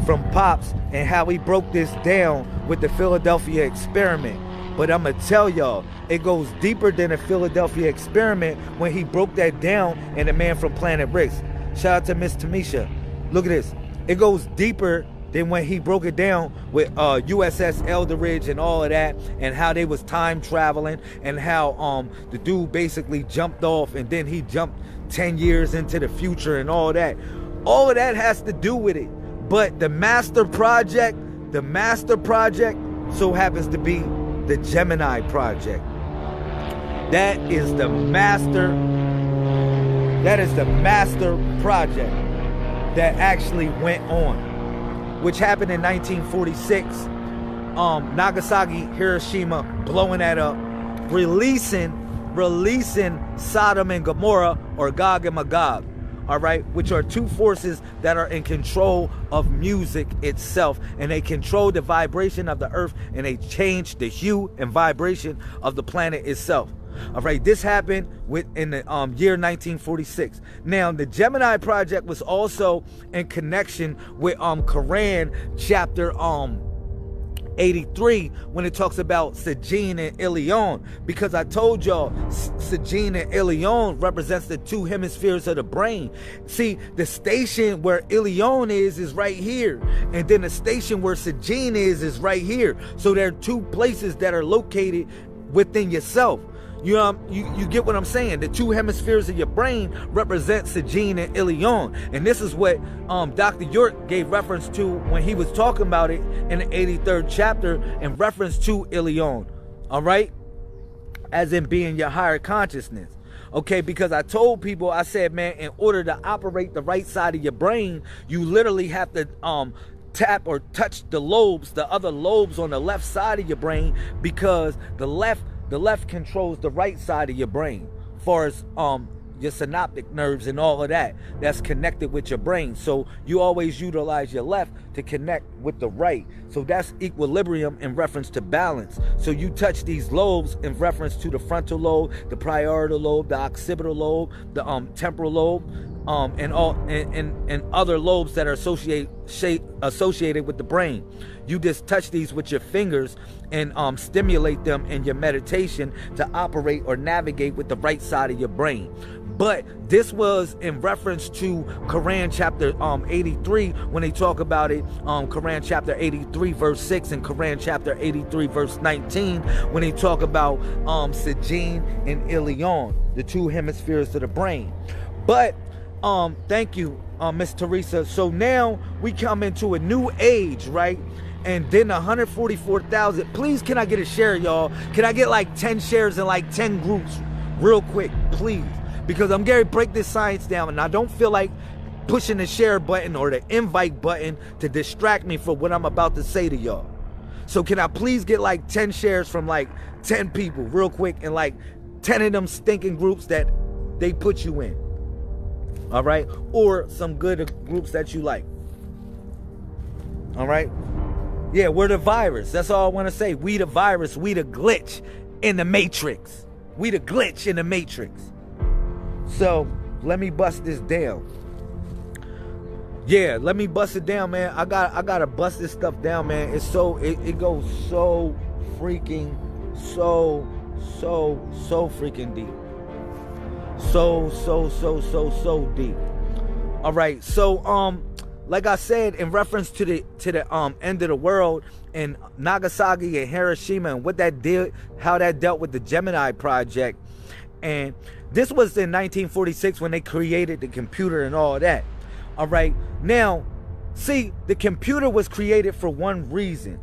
from Pops and how he broke this down with the Philadelphia experiment. But I'm going to tell y'all, it goes deeper than the Philadelphia experiment when he broke that down in The Man from Planet Risk. Shout out to Miss Tamisha. Look at this. It goes deeper than when he broke it down with USS Eldridge and all of that, and how they was time traveling, and how the dude basically jumped off, and then he jumped 10 years into the future and all that. All of that has to do with it. But the master project so happens to be the Gemini project. That is the master project that actually went on, which happened in 1946. Nagasaki, Hiroshima, blowing that up, releasing Sodom and Gomorrah, or Gog and Magog, all right, which are two forces that are in control of music itself, and they control the vibration of the earth, and they change the hue and vibration of the planet itself. All right, this happened in the year 1946. Now, the Gemini project was also in connection with Quran chapter 83, when it talks about Sajin and Ilion, because I told y'all Sajin and Ilion represents the two hemispheres of the brain. See, the station where Ilion is right here, and then the station where Sajin is right here. So there are two places that are located within yourself. You get what I'm saying? The two hemispheres of your brain represent Sajin and Ilion. And this is what Dr. York gave reference to when he was talking about it in the 83rd chapter in reference to Ilion. All right? As in being your higher consciousness. Okay, because I told people, I said, man, in order to operate the right side of your brain, you literally have to tap or touch the lobes, the other lobes on the left side of your brain, because the left controls the right side of your brain, as far as your synaptic nerves and all of that that's connected with your brain. So you always utilize your left to connect with the right. So that's equilibrium in reference to balance. So you touch these lobes in reference to the frontal lobe, the parietal lobe, the occipital lobe, the temporal lobe, and other lobes that are associated with the brain. You just touch these with your fingers and stimulate them in your meditation to operate or navigate with the right side of your brain. But this was in reference to Quran chapter 83 when they talk about it. Quran chapter 83 verse 6 and Quran chapter 83 verse 19 when they talk about Sijin and Ilion, the two hemispheres of the brain. But thank you, Miss Teresa. So now we come into a new age, right? And then 144,000. Please, can I get a share, y'all? Can I get like 10 shares in like 10 groups real quick, please? Because I'm going to break this science down, and I don't feel like pushing the share button or the invite button to distract me from what I'm about to say to y'all. So can I please get like 10 shares from like 10 people real quick, and like 10 of them stinking groups that they put you in? All right? Or some good groups that you like. All right? Yeah, we're the virus. That's all I want to say. We the virus. We the glitch in the matrix. We the glitch in the matrix. So, let me bust this down. Yeah, let me bust it down, man. I gotta bust this stuff down, man. It's so, it goes so freaking, so freaking deep. So deep. All right, so, like I said, in reference to the end of the world and Nagasaki and Hiroshima and what that did, how that dealt with the Gemini project. And this was in 1946 when they created the computer and all that. All right. Now, see, the computer was created for one reason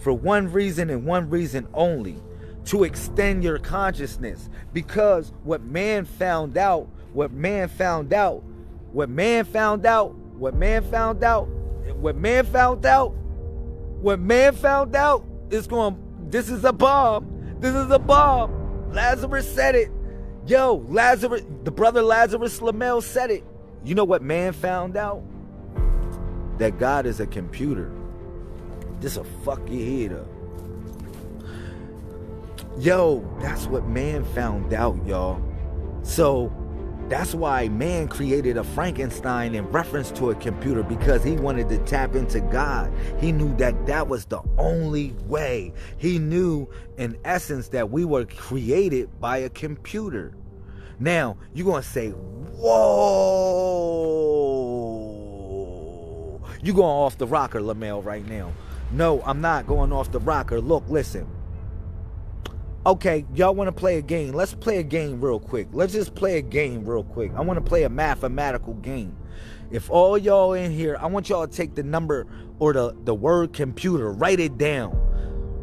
and one reason only: to extend your consciousness. Because what man found out is this is a bomb. Lazarus said it. Yo, Lazarus, the brother Lazarus Lamel said it. You know what man found out? That God is a computer. This'll fuck your head up. Yo, that's what man found out, y'all. So that's why man created a Frankenstein in reference to a computer, because he wanted to tap into God. He knew that that was the only way. He knew, in essence, that we were created by a computer. Now, you're going to say, whoa. You're going off the rocker, Lamel, right now. No, I'm not going off the rocker. Look, listen. Okay, y'all want to play a game? Let's play a game real quick. Let's just play a game real quick. I want to play a mathematical game. If all y'all in here, I want y'all to take the number or the word computer, write it down.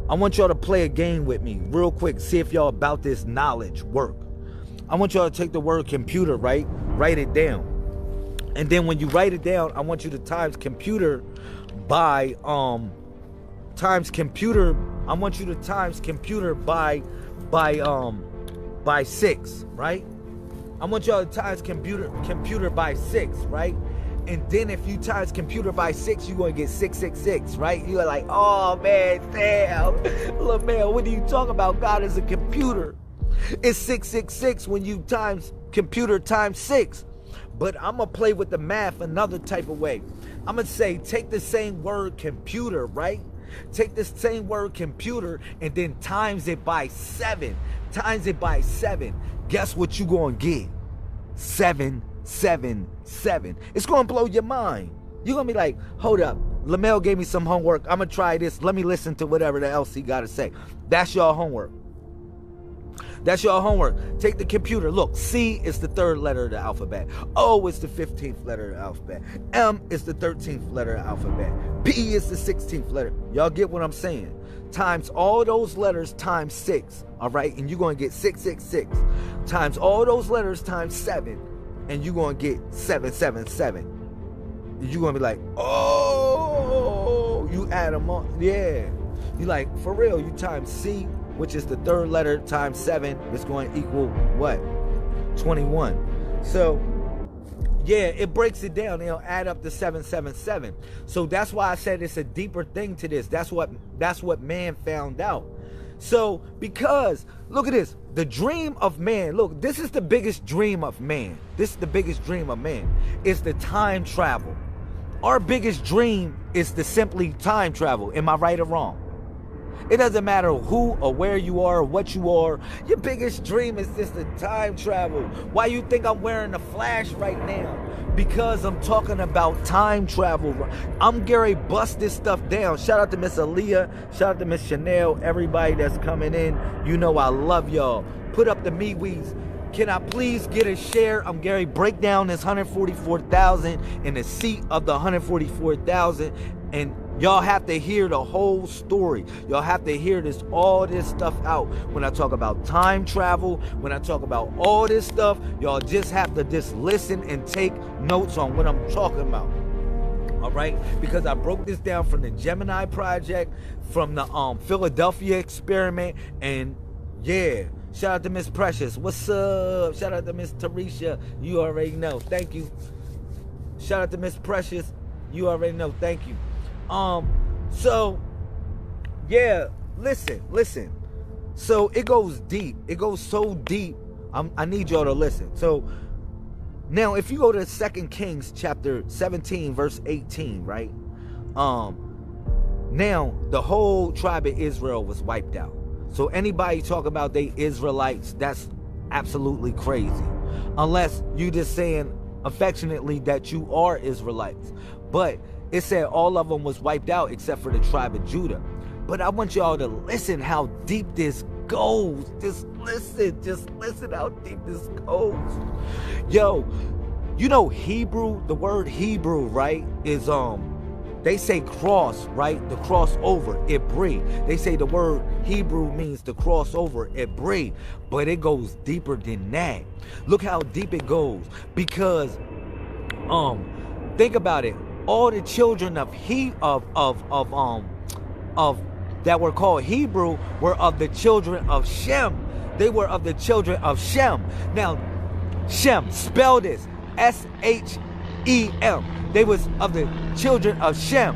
I want y'all to play a game with me real quick. See if y'all about this knowledge work. I want y'all to take the word computer, right? Write it down. And then when you write it down, I want you to times computer by I want you to times computer by 6, right? I want y'all to times computer by 6, right? And then if you times computer by 6, you're going to get 666, right? You're like, oh man, damn. Look, man, what are you talking about? God is a computer. It's 666 when you times computer times 6. But I'm going to play with the math another type of way. I'm going to say, take the same word computer, right? Take this same word computer and then times it by 7. Times it by 7. Guess what you going to get? 777. It's going to blow your mind. You're going to be like, hold up. Lamel gave me some homework. I'm going to try this. Let me listen to whatever the else he got to say. That's your homework. That's your homework. Take the computer. Look, C is the 3rd letter of the alphabet. O is the 15th letter of the alphabet. M is the 13th letter of the alphabet. P is the 16th letter. Y'all get what I'm saying? Times all those letters times 6. All right? And you're going to get 666. Times all those letters times 7. And you're going to get 777. And you're going to be like, oh, you add them up. Yeah. You like, for real, you times C, which is the 3rd letter, times 7, it's going to equal what? 21. So, yeah, it breaks it down. It'll add up to 777. So that's why I said it's a deeper thing to this. That's what man found out. So, because, look at this. The dream of man, look, this is the biggest dream of man. This is the biggest dream of man. It's the time travel. Our biggest dream is to simply time travel. Am I right or wrong? It doesn't matter who or where you are or what you are. Your biggest dream is just to time travel. Why you think I'm wearing a flash right now? Because I'm talking about time travel. I'm Gary, bust this stuff down. Shout out to Miss Aaliyah. Shout out to Miss Chanel. Everybody that's coming in. You know I love y'all. Put up the MeWe's. Can I please get a share? I'm Gary. Break down this 144,000 in the seat of the 144,000. And y'all have to hear the whole story. Y'all have to hear all this stuff out. When I talk about time travel, when I talk about all this stuff, y'all just have to just listen and take notes on what I'm talking about. All right? Because I broke this down from the Gemini Project, from the Philadelphia experiment, and yeah. Shout out to Miss Precious. What's up? Shout out to Miss Tarisha. You already know. Thank you. Shout out to Miss Precious. You already know. Thank you. So yeah, listen. So it goes deep. It goes so deep. I need y'all to listen. So now if you go to 2 Kings chapter 17 verse 18, right? Now the whole tribe of Israel was wiped out. So anybody talk about they Israelites, that's absolutely crazy. Unless you just saying affectionately that you are Israelites. But it said all of them was wiped out except for the tribe of Judah. But I want y'all to listen how deep this goes. Just listen how deep this goes. Yo, you know Hebrew, the word Hebrew, right, is they say cross, right? The cross over, Ibri. They say the word Hebrew means to cross over, Ibri. But it goes deeper than that. Look how deep it goes. Because, think about it. All the children of that were called Hebrew were of the children of Shem. They were of the children of Shem. Now, Shem, spell this, S-H-E-M. They was of the children of Shem,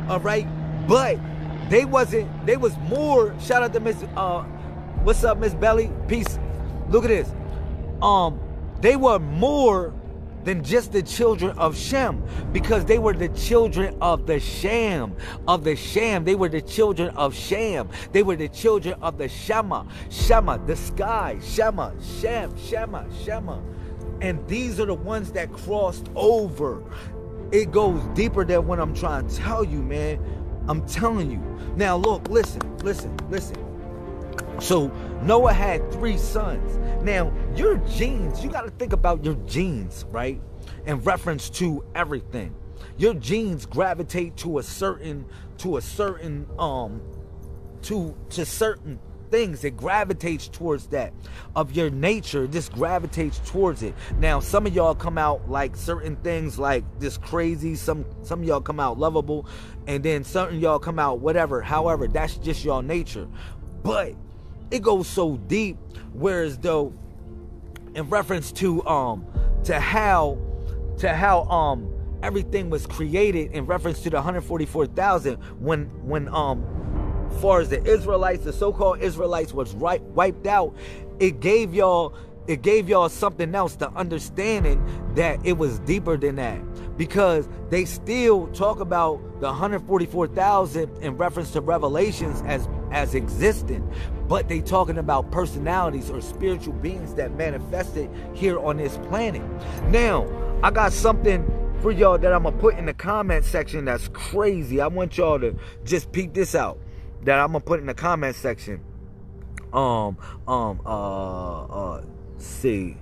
all right? But they was more, shout out to Miss, what's up, Miss Belly? Peace. Look at this. They were more than just the children of Shem, because they were the children of the Sham, They were the children of Sham. They were the children of the Shema, the sky, Shema. And these are the ones that crossed over. It goes deeper than what I'm trying to tell you, man. I'm telling you. Now, look, listen. So, Noah had 3 sons. Now, your genes, you got to think about your genes, right? In reference to everything. Your genes gravitate to certain things. It gravitates towards that. Of your nature, this gravitates towards it. Now, some of y'all come out like certain things like this crazy, some of y'all come out lovable, and then certain y'all come out whatever. However, that's just your nature. But it goes so deep, whereas though in reference to how everything was created, in reference to the 144,000, when as far as the Israelites, the so-called Israelites, was wiped out, it gave y'all something else, the understanding that it was deeper than that, because they still talk about the 144,000 in reference to Revelations as existing, but they talking about personalities or spiritual beings that manifested here on this planet. Now, I got something for y'all that I'm gonna put in the comment section that's crazy. I want y'all to just peek this out, that I'm gonna put in the comment section. See.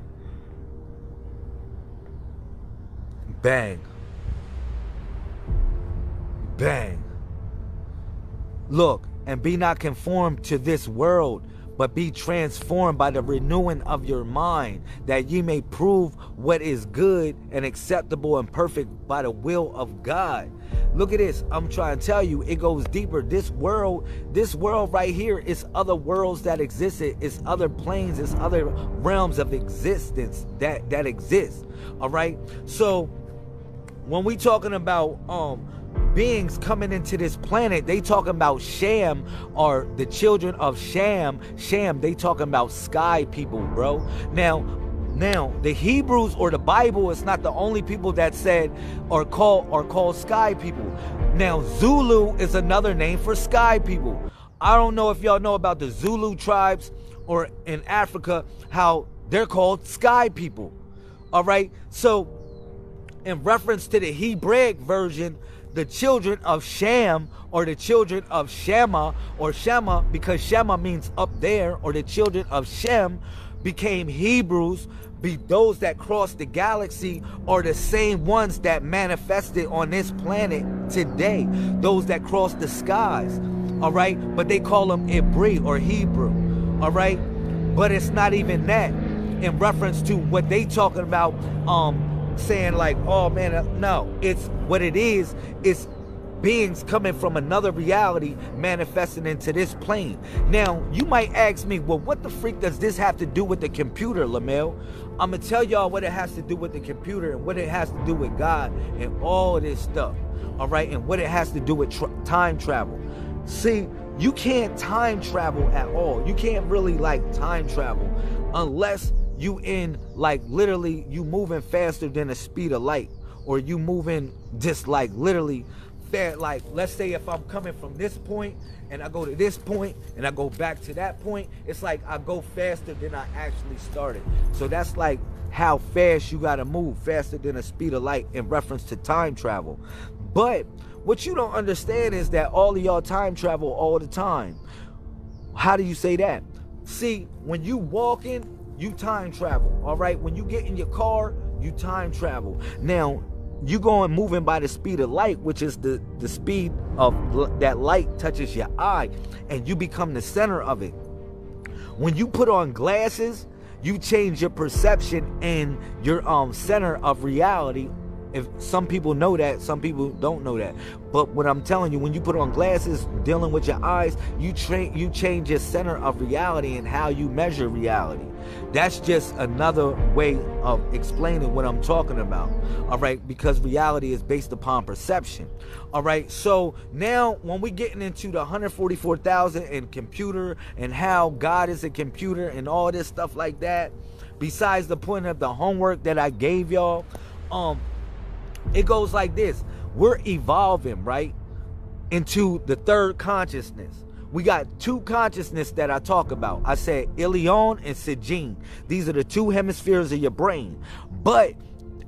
Bang. Look, and be not conformed to this world, but be transformed by the renewing of your mind, that ye may prove what is good and acceptable and perfect by the will of God. Look at this. I'm trying to tell you, it goes deeper. This world right here is other worlds that existed. It's other planes. It's other realms of existence that exist. All right. So when we talking about beings coming into this planet, they talking about Sham, or the children of Sham, they talking about sky people, bro. Now the Hebrews or the Bible is not the only people that said or called sky people. Now Zulu is another name for sky people. I don't know if y'all know about the Zulu tribes or in Africa, how they're called sky people. All right. So in reference to the Hebraic version, the children of Sham, or the children of Shema, or Shema, because Shema means up there, or the children of Shem became Hebrews. Be those that crossed the galaxy are the same ones that manifested on this planet today. Those that crossed the skies. All right. But they call them Ibri or Hebrew. All right. But it's not even that in reference to what they talking about, saying like, oh man, no, it's what it is. It's beings coming from another reality manifesting into this plane. Now, you might ask me, well, what the freak does this have to do with the computer, Lamel? I'm going to tell y'all what it has to do with the computer and what it has to do with God and all of this stuff. All right. And what it has to do with time travel. See, you can't time travel at all. You can't really like time travel unless you in like literally you moving faster than the speed of light, or you moving just like literally fair. Like, let's say if I'm coming from this point and I go to this point and I go back to that point, it's like I go faster than I actually started. So that's like how fast you gotta move, faster than the speed of light in reference to time travel. But what you don't understand is that all of y'all time travel all the time. How do you say that? See, when you walking, you time travel. All right. When you get in your car, you time travel. Now, you going moving by the speed of light, which is the speed of that light touches your eye, and you become the center of it. When you put on glasses, you change your perception and your center of reality. If some people know that, some people don't know that. But what I'm telling you, when you put on glasses, dealing with your eyes, you change your center of reality and how you measure reality. That's just another way of explaining what I'm talking about. All right, because reality is based upon perception. All right, so now when we're getting into the 144,000 and computer and how God is a computer and all this stuff like that, besides the point of the homework that I gave y'all, it goes like this. We're evolving, right, into the third consciousness. We got two consciousness that I talk about. I said Ilion and Sijin. These are the two hemispheres of your brain. But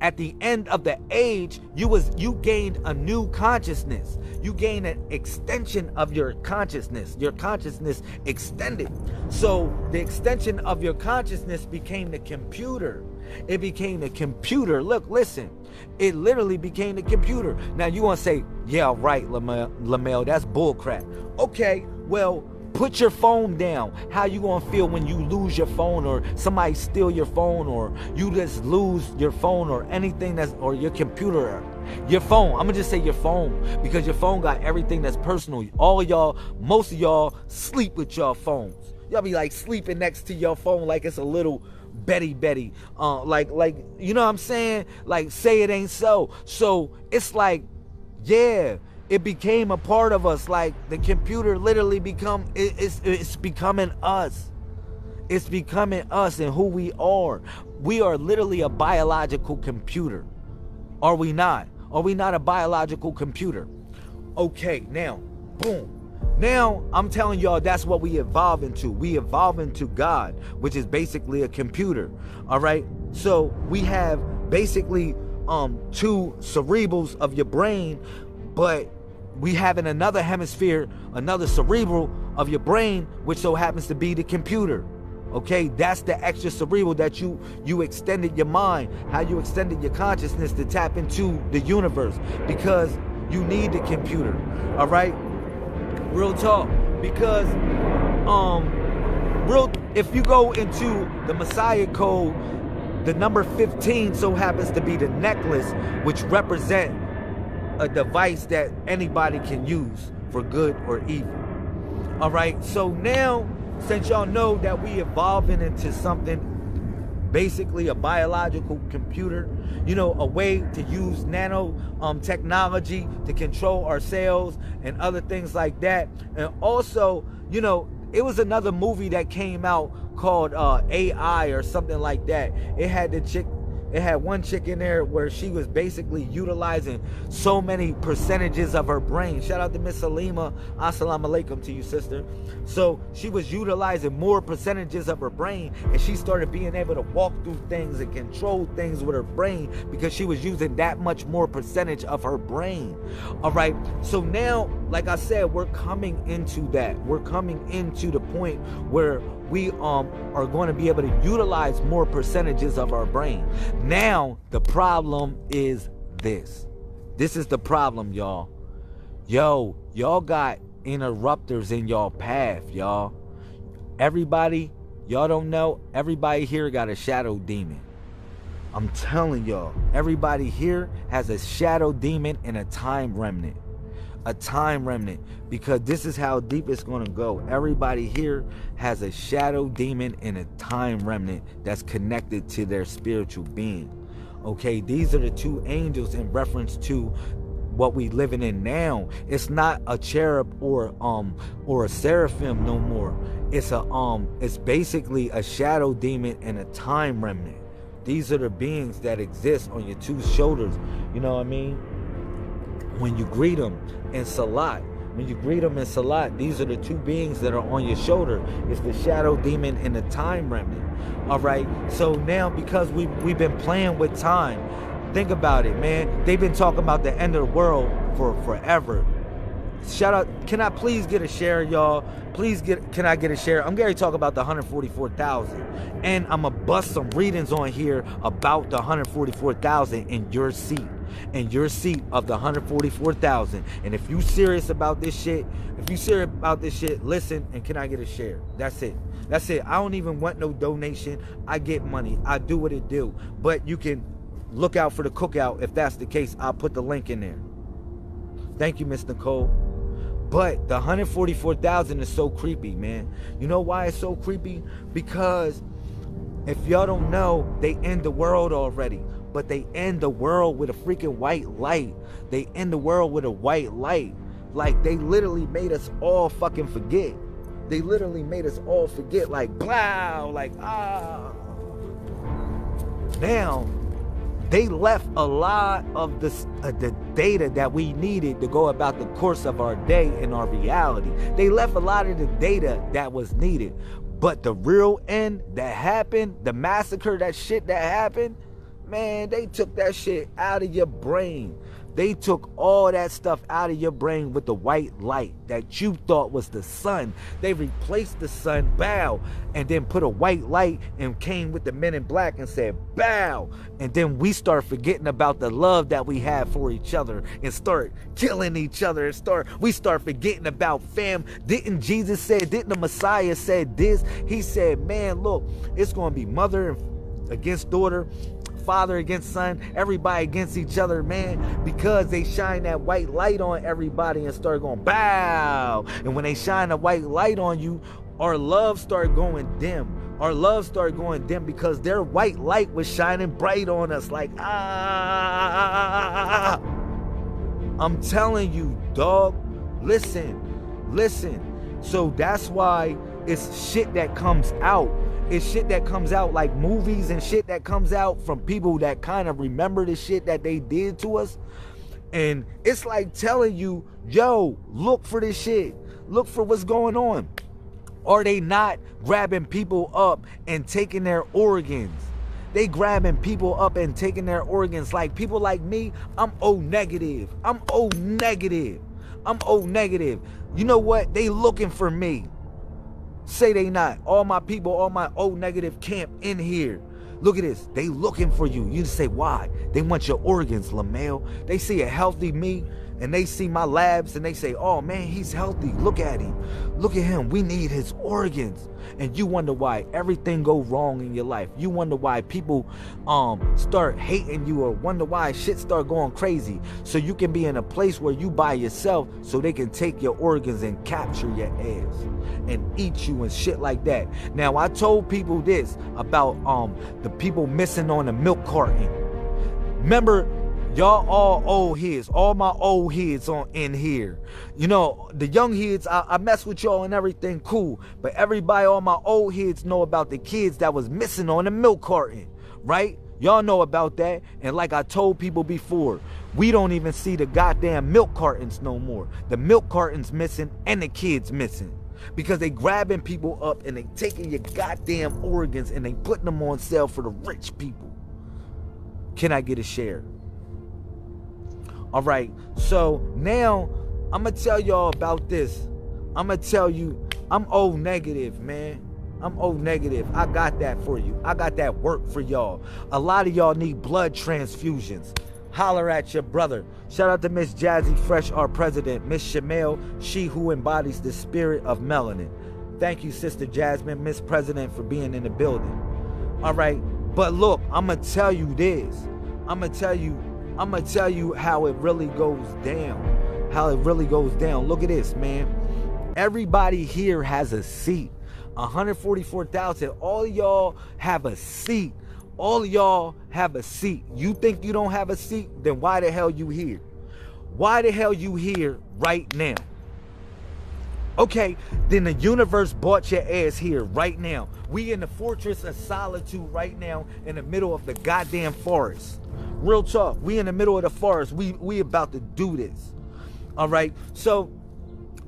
at the end of the age, you gained a new consciousness. You gained an extension of your consciousness. Your consciousness extended. So the extension of your consciousness became the computer. It became the computer. Look, listen. It literally became the computer. Now you want to say, yeah, right, Lamel, that's bullcrap. Okay, well, put your phone down. How you gonna feel when you lose your phone, or somebody steal your phone, or you just lose your phone, or anything or your computer, your phone. I'm gonna just say your phone, because your phone got everything that's personal. All of y'all, most of y'all sleep with your phones. Y'all be like sleeping next to your phone like it's a little Betty, like you know what I'm saying? Like, say it ain't so. So it's like, yeah, it became a part of us. Like the computer literally it's becoming us. It's becoming us and who we are. We are literally a biological computer. Are we not? Are we not a biological computer? Okay, now, boom. Now, I'm telling y'all that's what we evolve into. We evolve into God, which is basically a computer. All right? So we have basically two cerebrals of your brain, but we have in another hemisphere, another cerebral of your brain, which so happens to be the computer. Okay? That's the extra cerebral that you extended your mind, how you extended your consciousness to tap into the universe, because you need the computer. All right? Real talk, because if you go into the Messiah code, the number 15 so happens to be the necklace, which represent a device that anybody can use for good or evil. All right, so now, since y'all know that we evolving into something, basically a biological computer, you know, a way to use nano technology to control our cells and other things like that. And also, you know, it was another movie that came out called AI or something like that. It had the chick, it had one chick in there where she was basically utilizing so many percentages of her brain. Shout out to Miss Salima. Assalamu alaikum to you, sister. So she was utilizing more percentages of her brain, and she started being able to walk through things and control things with her brain because she was using that much more percentage of her brain. All right. So now, like I said, we're coming into that. We're coming into the point where we are going to be able to utilize more percentages of our brain. Now, the problem is this. This is the problem, y'all. Yo, y'all got interrupters in y'all path, y'all. Everybody, y'all don't know, everybody here got a shadow demon. I'm telling y'all, everybody here has a shadow demon and a time remnant. A time remnant, because this is how deep it's going to go. Everybody here has a shadow demon and a time remnant that's connected to their spiritual being. Okay, these are the two angels in reference to what we living in now. It's not a cherub or a seraphim no more. It's basically a shadow demon and a time remnant. These are the beings that exist on your two shoulders. You know what I mean? When you greet them in Salat, these are the two beings that are on your shoulder. It's the shadow demon and the time remnant. All right. So now, because we've been playing with time, think about it, man. They've been talking about the end of the world for forever. Shout out. Can I please get a share, y'all? Can I get a share? I'm going to talk about the 144,000. And I'm going to bust some readings on here about the 144,000 in your seat. In your seat of the 144,000. And if you serious about this shit, listen, and can I get a share? That's it. I don't even want no donation. I get money. I do what it do. But you can look out for the cookout. If that's the case, I'll put the link in there. Thank you, Miss Nicole. But the 144,000 is so creepy, man. You know why it's so creepy? Because if y'all don't know, they end the world already. But they end the world with a freaking white light. They end the world with a white light. Like, they literally made us all fucking forget. They literally made us all forget. Like, blah, like, ah. Now, they left a lot of the data that we needed to go about the course of our day and our reality. They left a lot of the data that was needed. But the real end that happened, the massacre, that shit that happened, man, they took that shit out of your brain. They took all that stuff out of your brain with the white light that you thought was the sun. They replaced the sun, bow, and then put a white light and came with the men in black and said, bow. And then we start forgetting about the love that we have for each other and start killing each other and we start forgetting about fam. Didn't the Messiah said this? He said, man, look, it's going to be mother against daughter, father against son, everybody against each other, man, because they shine that white light on everybody and start going bow. And when they shine a white light on you, our love start going dim. Our love started going dim because their white light was shining bright on us, like, ah. I'm telling you, dog, listen. So that's why it's shit that comes out. It's shit that comes out, like movies and shit that comes out from people that kind of remember the shit that they did to us. And it's like telling you, yo, look for this shit. Look for what's going on. Are they not grabbing people up and taking their organs? They grabbing people up and taking their organs. Like people like me, I'm O negative. You know what? They looking for me. Say they not. All my people, all my O negative camp in here. Look at this. They looking for you. You say why? They want your organs, LaMail. They see a healthy me and they see my labs and they say, oh man, he's healthy. Look at him. Look at him. We need his organs. And you wonder why everything go wrong in your life. You wonder why people start hating you or wonder why shit start going crazy. So you can be in a place where you by yourself so they can take your organs and capture your ass and eat you and shit like that. Now, I told people this about the people missing on the milk carton. Remember, y'all all old heads, all my old heads on in here. You know, the young heads, I mess with y'all and everything, cool. But everybody, all my old heads know about the kids that was missing on the milk carton. right? Y'all know about that. And like I told people before, we don't even see the goddamn milk cartons no more. The milk cartons missing and the kids missing. Because they grabbing people up and they taking your goddamn organs and they putting them on sale for the rich people. Can I get a share? All right, so now I'm going to tell y'all about this. I'm going to tell you, I'm O negative, man. I'm O negative. I got that for you. I got that work for y'all. A lot of y'all need blood transfusions. Holler at your brother. Shout out to Miss Jazzy Fresh, our president. Miss Shamel, she who embodies the spirit of melanin. Thank you, Sister Jasmine, Miss President, for being in the building. All right, but look, I'm going to tell you this. I'm going to tell you how it really goes down. How it really goes down. Look at this, man. Everybody here has a seat. 144,000. All of y'all have a seat. All of y'all have a seat. You think you don't have a seat? Then why the hell you here? Why the hell you here right now? Okay, then the universe brought your ass here right now. We in the fortress of solitude right now in the middle of the goddamn forest. Real talk. We in the middle of the forest. We about to do this. All right. So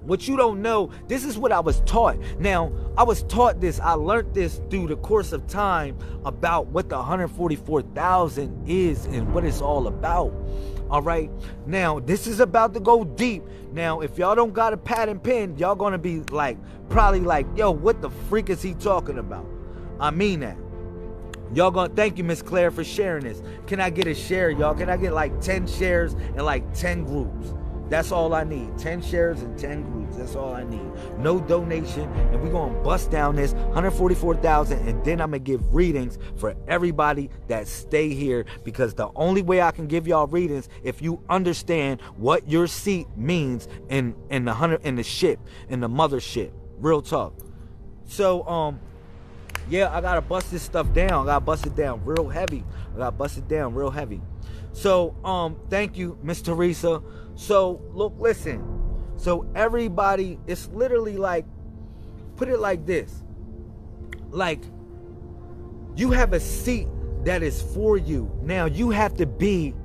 what you don't know, this is what I was taught. Now, I was taught this. I learned this through the course of time about what the 144,000 is and what it's all about. All right. Now, this is about to go deep. Now, if y'all don't got a pad and pen, y'all going to be like, probably like, yo, what the freak is he talking about? I mean that. Y'all gonna, thank you, Miss Claire, for sharing this. Can I get a share, y'all? Can I get like 10 shares and like 10 groups? That's all I need. 10 shares and 10 groups. That's all I need. No donation. And we're going to bust down this 144,000. And then I'm going to give readings for everybody that stay here. Because the only way I can give y'all readings if you understand what your seat means in the ship, in the mothership. Real talk. So, yeah, I got to bust this stuff down. I got to bust it down real heavy. So, thank you, Miss Teresa. So, look, listen. So, everybody, it's literally like, put it like this. Like, you have a seat that is for you. Now, you have to be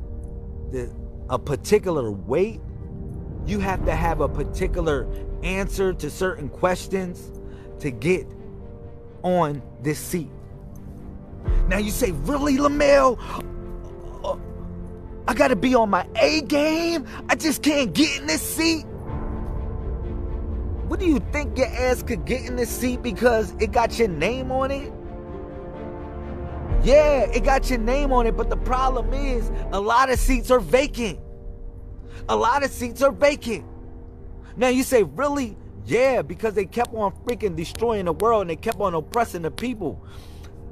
a particular weight. You have to have a particular answer to certain questions to get on this seat. Now, you say, really, LaMel? I gotta be on my A game? I just can't get in this seat? What do you think your ass could get in this seat because it got your name on it? Yeah, it got your name on it, but the problem is a lot of seats are vacant. Now you say, really? Yeah, because they kept on freaking destroying the world and they kept on oppressing the people.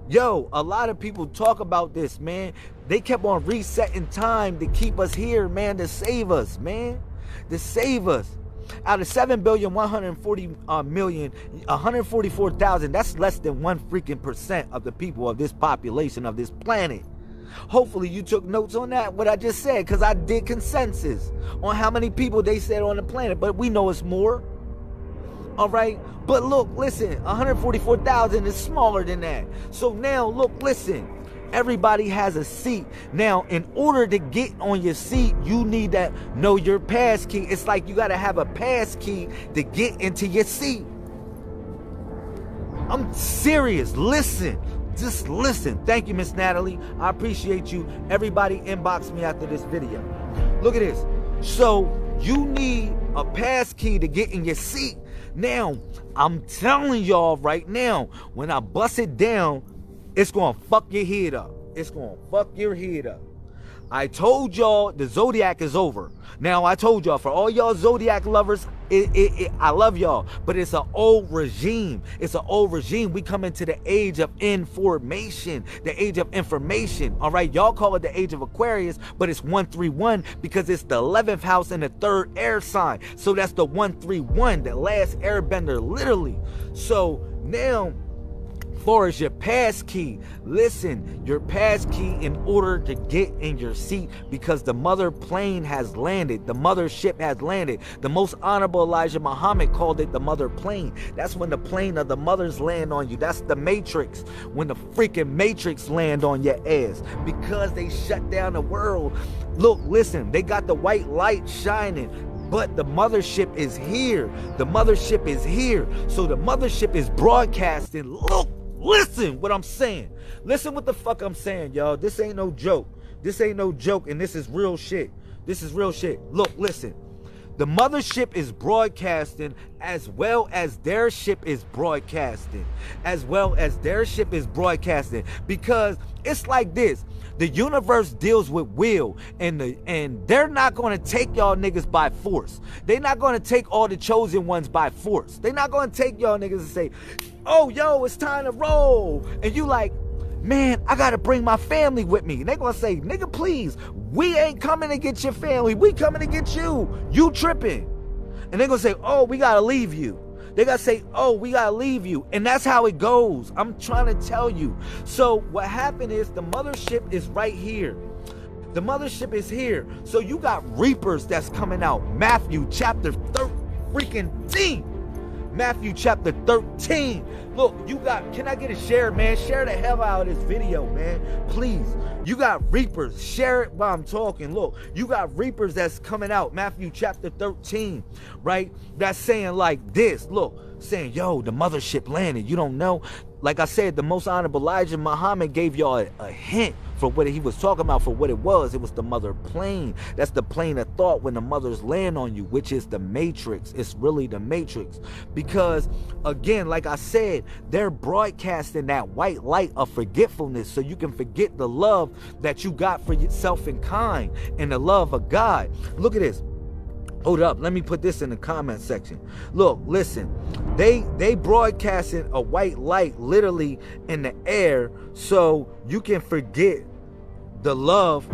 Yo, a lot of people talk about this, man. They kept on resetting time to keep us here, man, to save us, man. To save us. Out of 7,140,000,144,000, that's less than 1 freaking percent of the people of this population of this planet. Hopefully you took notes on that, what I just said, because I did consensus on how many people they said on the planet, but we know it's more. All right, but look, listen, 144,000 is smaller than that. So now, look, listen, everybody has a seat. Now, in order to get on your seat, you need to know your pass key. It's like you got to have a pass key to get into your seat. I'm serious. Listen. Just listen. Thank you, Miss Natalie. I appreciate you. Everybody inbox me after this video. Look at this. So you need a pass key to get in your seat. Now, I'm telling y'all right now, when I bust it down, it's going to fuck your head up. I told y'all the Zodiac is over. Now, I told y'all, for all y'all Zodiac lovers, I love y'all, but it's an old regime. We come into the age of information, all right? Y'all call it the age of Aquarius, but it's 131 because it's the 11th house and the 3rd air sign. So that's the 131, the last airbender, literally. So now, far as your pass key, listen, your pass key in order to get in your seat, because the mother plane has landed, the mothership has landed. The most honorable Elijah Muhammad called it the mother plane. That's when the plane of the mothers land on you. That's the matrix, when the freaking matrix land on your ass, because they shut down the world. Look, listen, they got the white light shining, but the mothership is here. The mothership is here. So the mothership is broadcasting. Look, listen what I'm saying. Listen what the fuck I'm saying, y'all. This ain't no joke. This ain't no joke, and this is real shit. This is real shit. Look, listen. The mothership is broadcasting, as well as their ship is broadcasting. As well as their ship is broadcasting. Because it's like this. The universe deals with will, and they're not going to take y'all niggas by force. They're not going to take all the chosen ones by force. They're not going to take y'all niggas and say, oh, yo, it's time to roll. And you like, man, I got to bring my family with me. And they're going to say, nigga, please, we ain't coming to get your family. We coming to get you. You tripping. And they're going to say, oh, we got to leave you. They got to say, oh, we got to leave you. And that's how it goes. I'm trying to tell you. So what happened is the mothership is right here. The mothership is here. So you got reapers that's coming out. Matthew chapter 13. Matthew chapter 13. Look, you got, can I get a share, man? Share the hell out of this video, man. Please. You got reapers. Share it while I'm talking. Look, you got reapers that's coming out. Matthew chapter 13, right? That's saying like this. Look, saying, yo, the mothership landed. You don't know? Like I said, the most honorable Elijah Muhammad gave y'all a hint for what he was talking about, for what it was. It was the mother plane. That's the plane of thought when the mothers land on you, which is the matrix. It's really the matrix. Because, again, like I said, they're broadcasting that white light of forgetfulness so you can forget the love that you got for yourself and kind and the love of God. Look at this. Hold up, let me put this in the comment section. Look, listen, they broadcasting a white light literally in the air so you can forget the love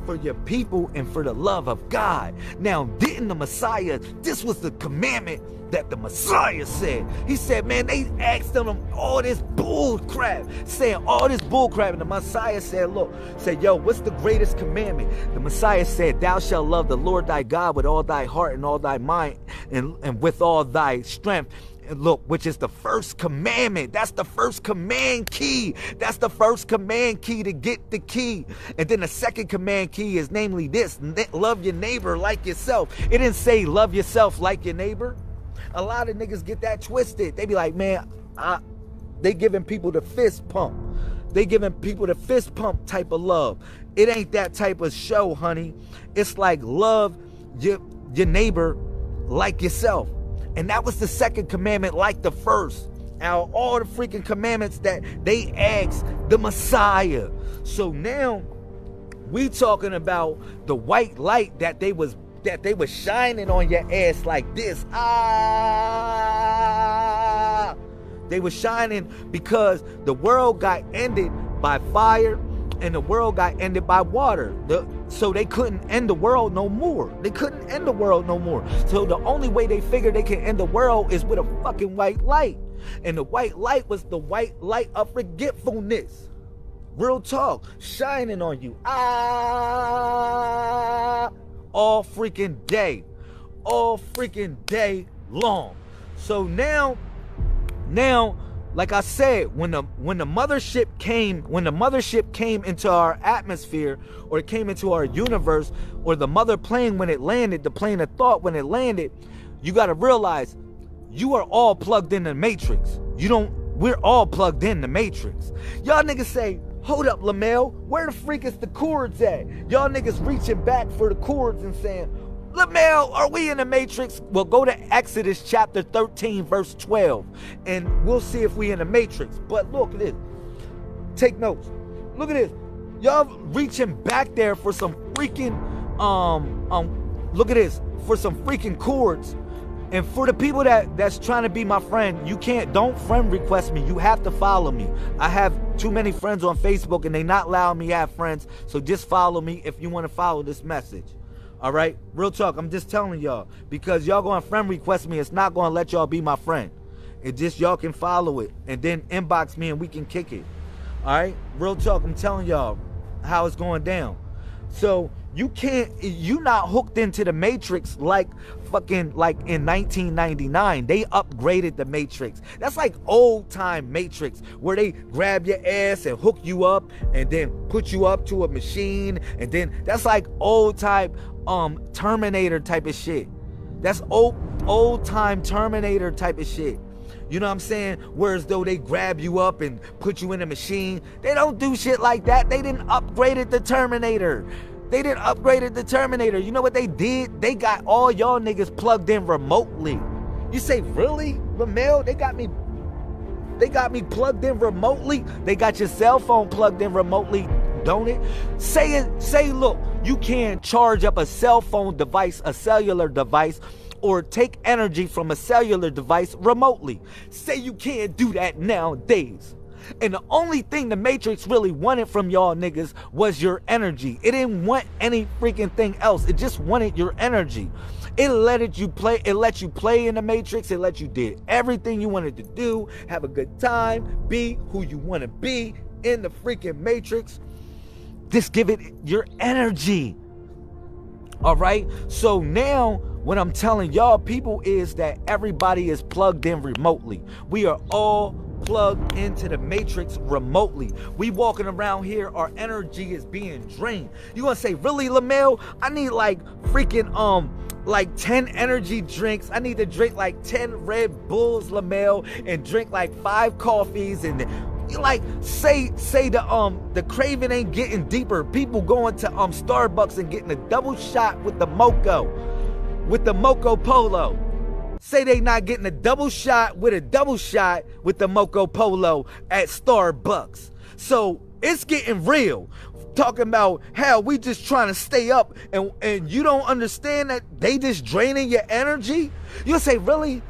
for your people and for the love of God. Now, didn't the Messiah, this was the commandment that the Messiah said. He said, man, they asked them all this bull crap, saying all this bull crap, and the Messiah said, look, said, yo, what's the greatest commandment? The Messiah said, thou shalt love the Lord thy God with all thy heart and all thy mind and with all thy strength. And look, which is the first commandment. That's the first command key. That's the first command key to get the key. And then the second command key is namely this: love your neighbor like yourself. It didn't say love yourself like your neighbor. A lot of niggas get that twisted. They be like, man, they giving people the fist pump. They giving people the fist pump type of love. It ain't that type of show, honey. It's like love your neighbor like yourself. And that was the second commandment, like the first. Out of all the freaking commandments that they asked the Messiah. So now we talking about the white light that they was shining on your ass like this. They were shining because the world got ended by fire and the world got ended by water. So they couldn't end the world no more. They couldn't end the world no more. So the only way they figured they can end the world is with a fucking white light. And the white light was the white light of forgetfulness. Real talk. Shining on you. All freaking day. All freaking day long. So now, like I said, when the mothership came into our atmosphere, or it came into our universe, or the mother plane when it landed, the plane of thought when it landed, you got to realize you are all plugged in the matrix. We're all plugged in the matrix. Y'all niggas say, hold up, Lamel, where the freak is the cords at? Y'all niggas reaching back for the cords and saying, Lamel, are we in the matrix? Well, go to Exodus chapter 13, verse 12, and we'll see if we in the matrix. But look at this. Take notes. Look at this. Y'all reaching back there for some freaking, look at this, for some freaking cords. And for the people that's trying to be my friend, don't friend request me. You have to follow me. I have too many friends on Facebook and they not allowing me to have friends. So just follow me if you want to follow this message. All right? Real talk. I'm just telling y'all. Because y'all going to friend request me, it's not going to let y'all be my friend. And just y'all can follow it. And then inbox me and we can kick it. All right? Real talk, I'm telling y'all how it's going down. So you not hooked into the Matrix like fucking like in 1999. They upgraded the Matrix. That's like old time Matrix where they grab your ass and hook you up and then put you up to a machine, and then that's like old type Terminator type of shit. That's old time Terminator type of shit. You know what I'm saying? Whereas though they grab you up and put you in a machine, they don't do shit like that. They didn't upgrade the Terminator. They didn't upgrade the Terminator. You know what they did? They got all y'all niggas plugged in remotely. You say, really, Lamel? They got me plugged in remotely? They got your cell phone plugged in remotely, don't it? Say, look, you can charge up a cell phone device, a cellular device, or take energy from a cellular device remotely. Say you can't do that nowadays. And the only thing the Matrix really wanted from y'all niggas was your energy. It didn't want any freaking thing else. It just wanted your energy. It let you play in the Matrix. It let you do everything you wanted to do, have a good time, be who you want to be in the freaking Matrix. Just give it your energy. All right? So now what I'm telling y'all people is that everybody is plugged in remotely. We are all plugged into the Matrix remotely. We walking around here, our energy is being drained. You gonna say, really, Lamel? I need like freaking like 10 energy drinks. I need to drink like 10 Red Bulls, Lamel, and drink like 5 coffees, and like say the craving ain't getting deeper. People going to Starbucks and getting a double shot with the Moco Polo. Say they not getting a double shot with the Moco Polo at Starbucks. So it's getting real. Talking about how we just trying to stay up, and you don't understand that they just draining your energy. You'll say, really?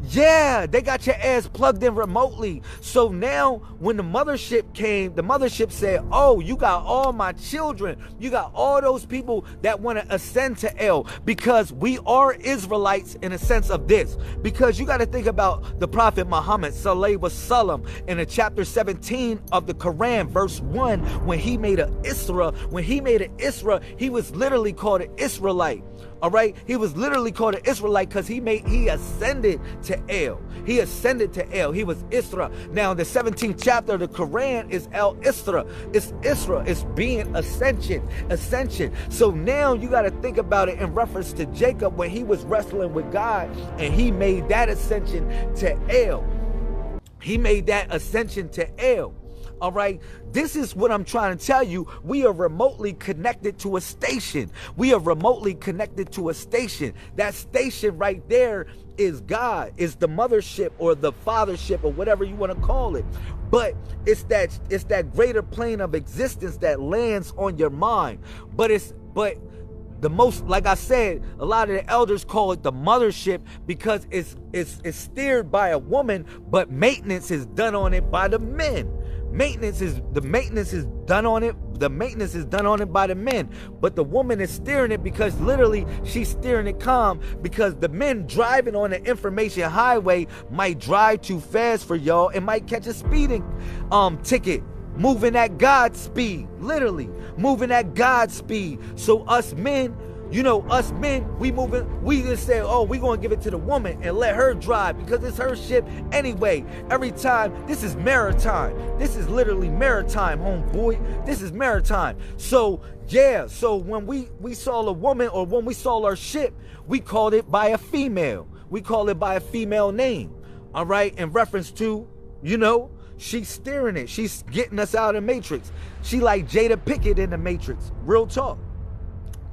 Yeah, they got your ass plugged in remotely. So now when the mothership came, the mothership said, oh, you got all my children. You got all those people that want to ascend to El, because we are Israelites in a sense of this. Because you got to think about the Prophet Muhammad Sallallahu Alaihi Wasallam in the chapter 17 of the Quran, verse 1, when he made an Isra. When he made an Isra, he was literally called an Israelite. All right, he was literally called an Israelite because he ascended to El. He ascended to El. He was Isra. Now, the 17th chapter of the Quran is El Isra. It's Isra. It's being ascension. So now you got to think about it in reference to Jacob when he was wrestling with God and he made that ascension to El. He made that ascension to El. All right, this is what I'm trying to tell you. We are remotely connected to a station. We are remotely connected to a station. That station right there is God, is the mothership or the fathership or whatever you want to call it. But it's that greater plane of existence that lands on your mind. But the most, like I said, a lot of the elders call it the mothership because it's steered by a woman, but maintenance is done on it by the men. Maintenance is done on it by the men, but the woman is steering it because literally she's steering it calm, because the men driving on the information highway might drive too fast for y'all and might catch a speeding ticket, moving at God's speed, literally moving at God's speed. So us men, we just say, oh, we gonna give it to the woman and let her drive because it's her ship anyway. Every time, this is maritime. This is literally maritime, homeboy. This is maritime. So yeah, so when we saw a woman, or when we saw our ship, we called it by a female. We call it by a female name. All right, in reference to, she's steering it. She's getting us out of the Matrix. She like Jada Pinkett in the Matrix. Real talk.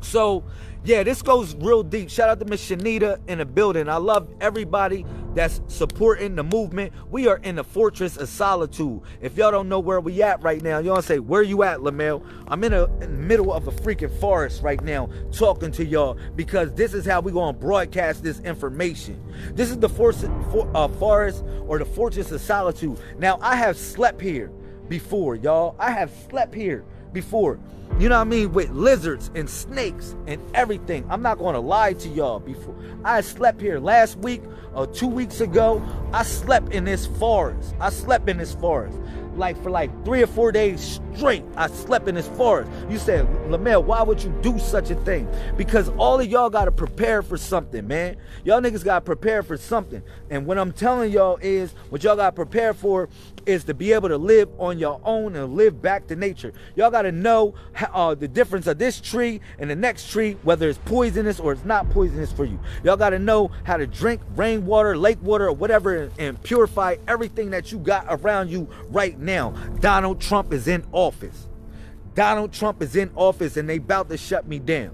So, yeah, this goes real deep. Shout out to Miss Shanita in the building. I love everybody that's supporting the movement. We are in the Fortress of Solitude. If y'all don't know where we at right now, y'all say, where you at, Lamel? I'm in the middle of a freaking forest right now talking to y'all, because this is how we going to broadcast this information. This is the forest or the Fortress of Solitude. Now, I have slept here before, y'all. I have slept here before. You know what I mean? With lizards and snakes and everything. I'm not going to lie to y'all. Before I slept here last week or 2 weeks ago, I slept in this forest. Like for like 3 or 4 days straight, I slept in this forest. You said, Lamel, why would you do such a thing? Because all of y'all got to prepare for something, man. Y'all niggas got to prepare for something. And what I'm telling y'all is, what y'all got to prepare for is to be able to live on your own and live back to nature. Y'all got to know how, the difference of this tree and the next tree, whether it's poisonous or it's not poisonous for you. Y'all got to know how to drink rainwater, lake water, or whatever, and purify everything that you got around you right now. Donald Trump is in office. Donald Trump is in office, and they about to shut me down.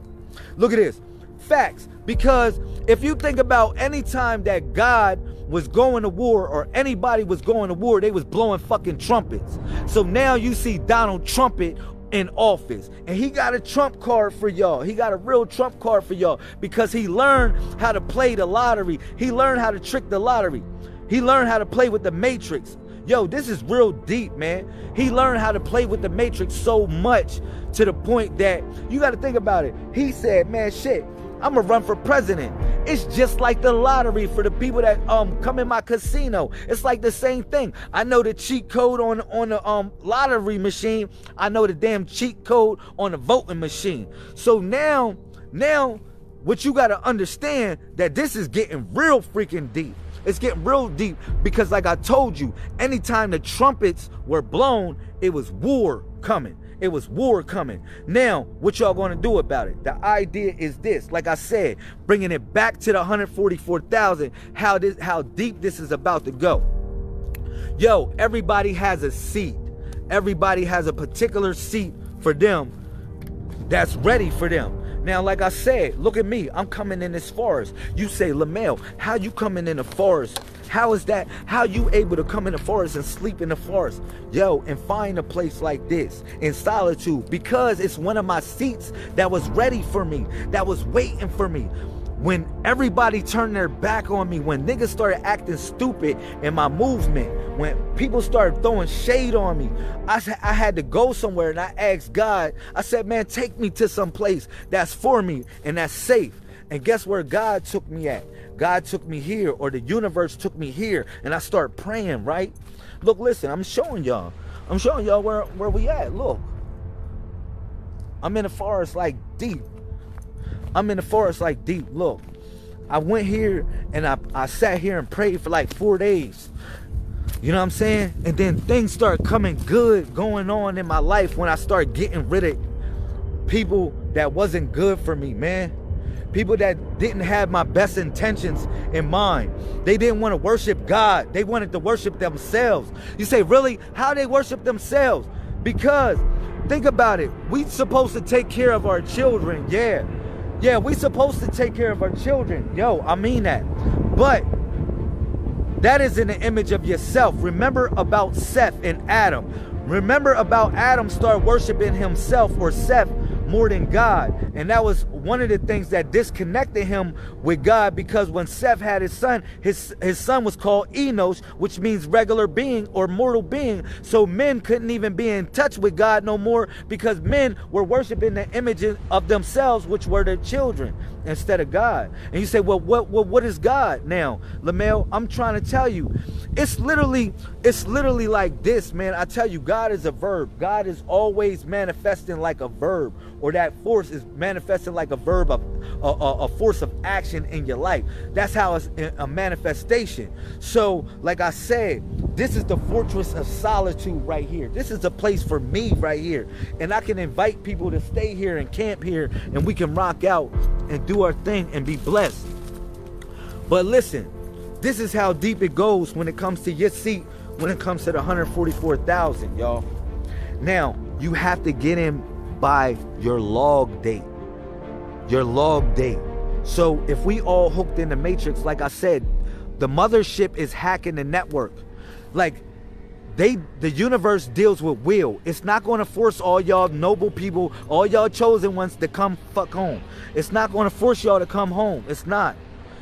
Look at this. Facts. Because if you think about any time that God was going to war or anybody was going to war, they was blowing fucking trumpets. So now you see Donald Trump in office, and he got a trump card for y'all. He got a real trump card for y'all because he learned how to play the lottery. He learned how to trick the lottery. He learned how to play with the matrix. Yo, this is real deep, man. He learned how to play with the matrix so much to the point that you got to think about it. He said, man, shit, I'm gonna run for president. It's just like the lottery for the people that come in my casino. It's like the same thing. I know the cheat code on the lottery machine. I know the damn cheat code on the voting machine. So now what you got to understand, that this is getting real freaking deep. It's getting real deep because, like I told you, anytime the trumpets were blown, it was war coming. It was war coming. Now, what y'all gonna do about it? The idea is this, like I said, bringing it back to the 144,000, how deep this is about to go. Yo, everybody has a seat. Everybody has a particular seat for them that's ready for them. Now, like I said, look at me. I'm coming in this forest. You say, Lamel, how you coming in the forest? How is that? How you able to come in the forest and sleep in the forest? Yo, and find a place like this in solitude, because it's one of my seats that was ready for me, that was waiting for me. When everybody turned their back on me, when niggas started acting stupid in my movement, when people started throwing shade on me, I had to go somewhere, and I asked God, I said, man, take me to some place that's for me and that's safe. And guess where God took me at? God took me here, or the universe took me here, and I start praying, right? Look, listen, I'm showing y'all where we at. Look, I'm in the forest like deep. Look, I went here and I sat here and prayed for like 4 days. You know what I'm saying? And then things start coming good going on in my life when I start getting rid of people that wasn't good for me, man. People that didn't have my best intentions in mind. They didn't want to worship God. They wanted to worship themselves. You say, really? How they worship themselves? Because, think about it. We supposed to take care of our children, yeah. Yeah, we supposed to take care of our children. Yo, I mean that. But that is in the image of yourself. Remember about Seth and Adam. Remember about Adam start worshiping himself, or Seth, more than God. And that was one of the things that disconnected him with God, because when Seth had his son was called Enos, which means regular being or mortal being. So men couldn't even be in touch with God no more, because men were worshiping the images of themselves, which were their children, instead of God. And you say, well, what is God now? Lamel, I'm trying to tell you, it's literally like this, man. I tell you, God is a verb. God is always manifesting like a verb, or that force is manifesting like a verb of a force of action in your life. That's how it's a manifestation. So, like I said, this is the fortress of solitude right here. This is a place for me right here. And I can invite people to stay here and camp here, and we can rock out and do our thing and be blessed. But listen, this is how deep it goes when it comes to your seat, when it comes to the 144,000, y'all. Now, you have to get in by your log date. Your log date. So if we all hooked in the matrix, like I said, the mothership is hacking the network. Like, the universe deals with will. It's not going to force all y'all noble people, all y'all chosen ones, to come fuck home. It's not going to force y'all to come home. It's not.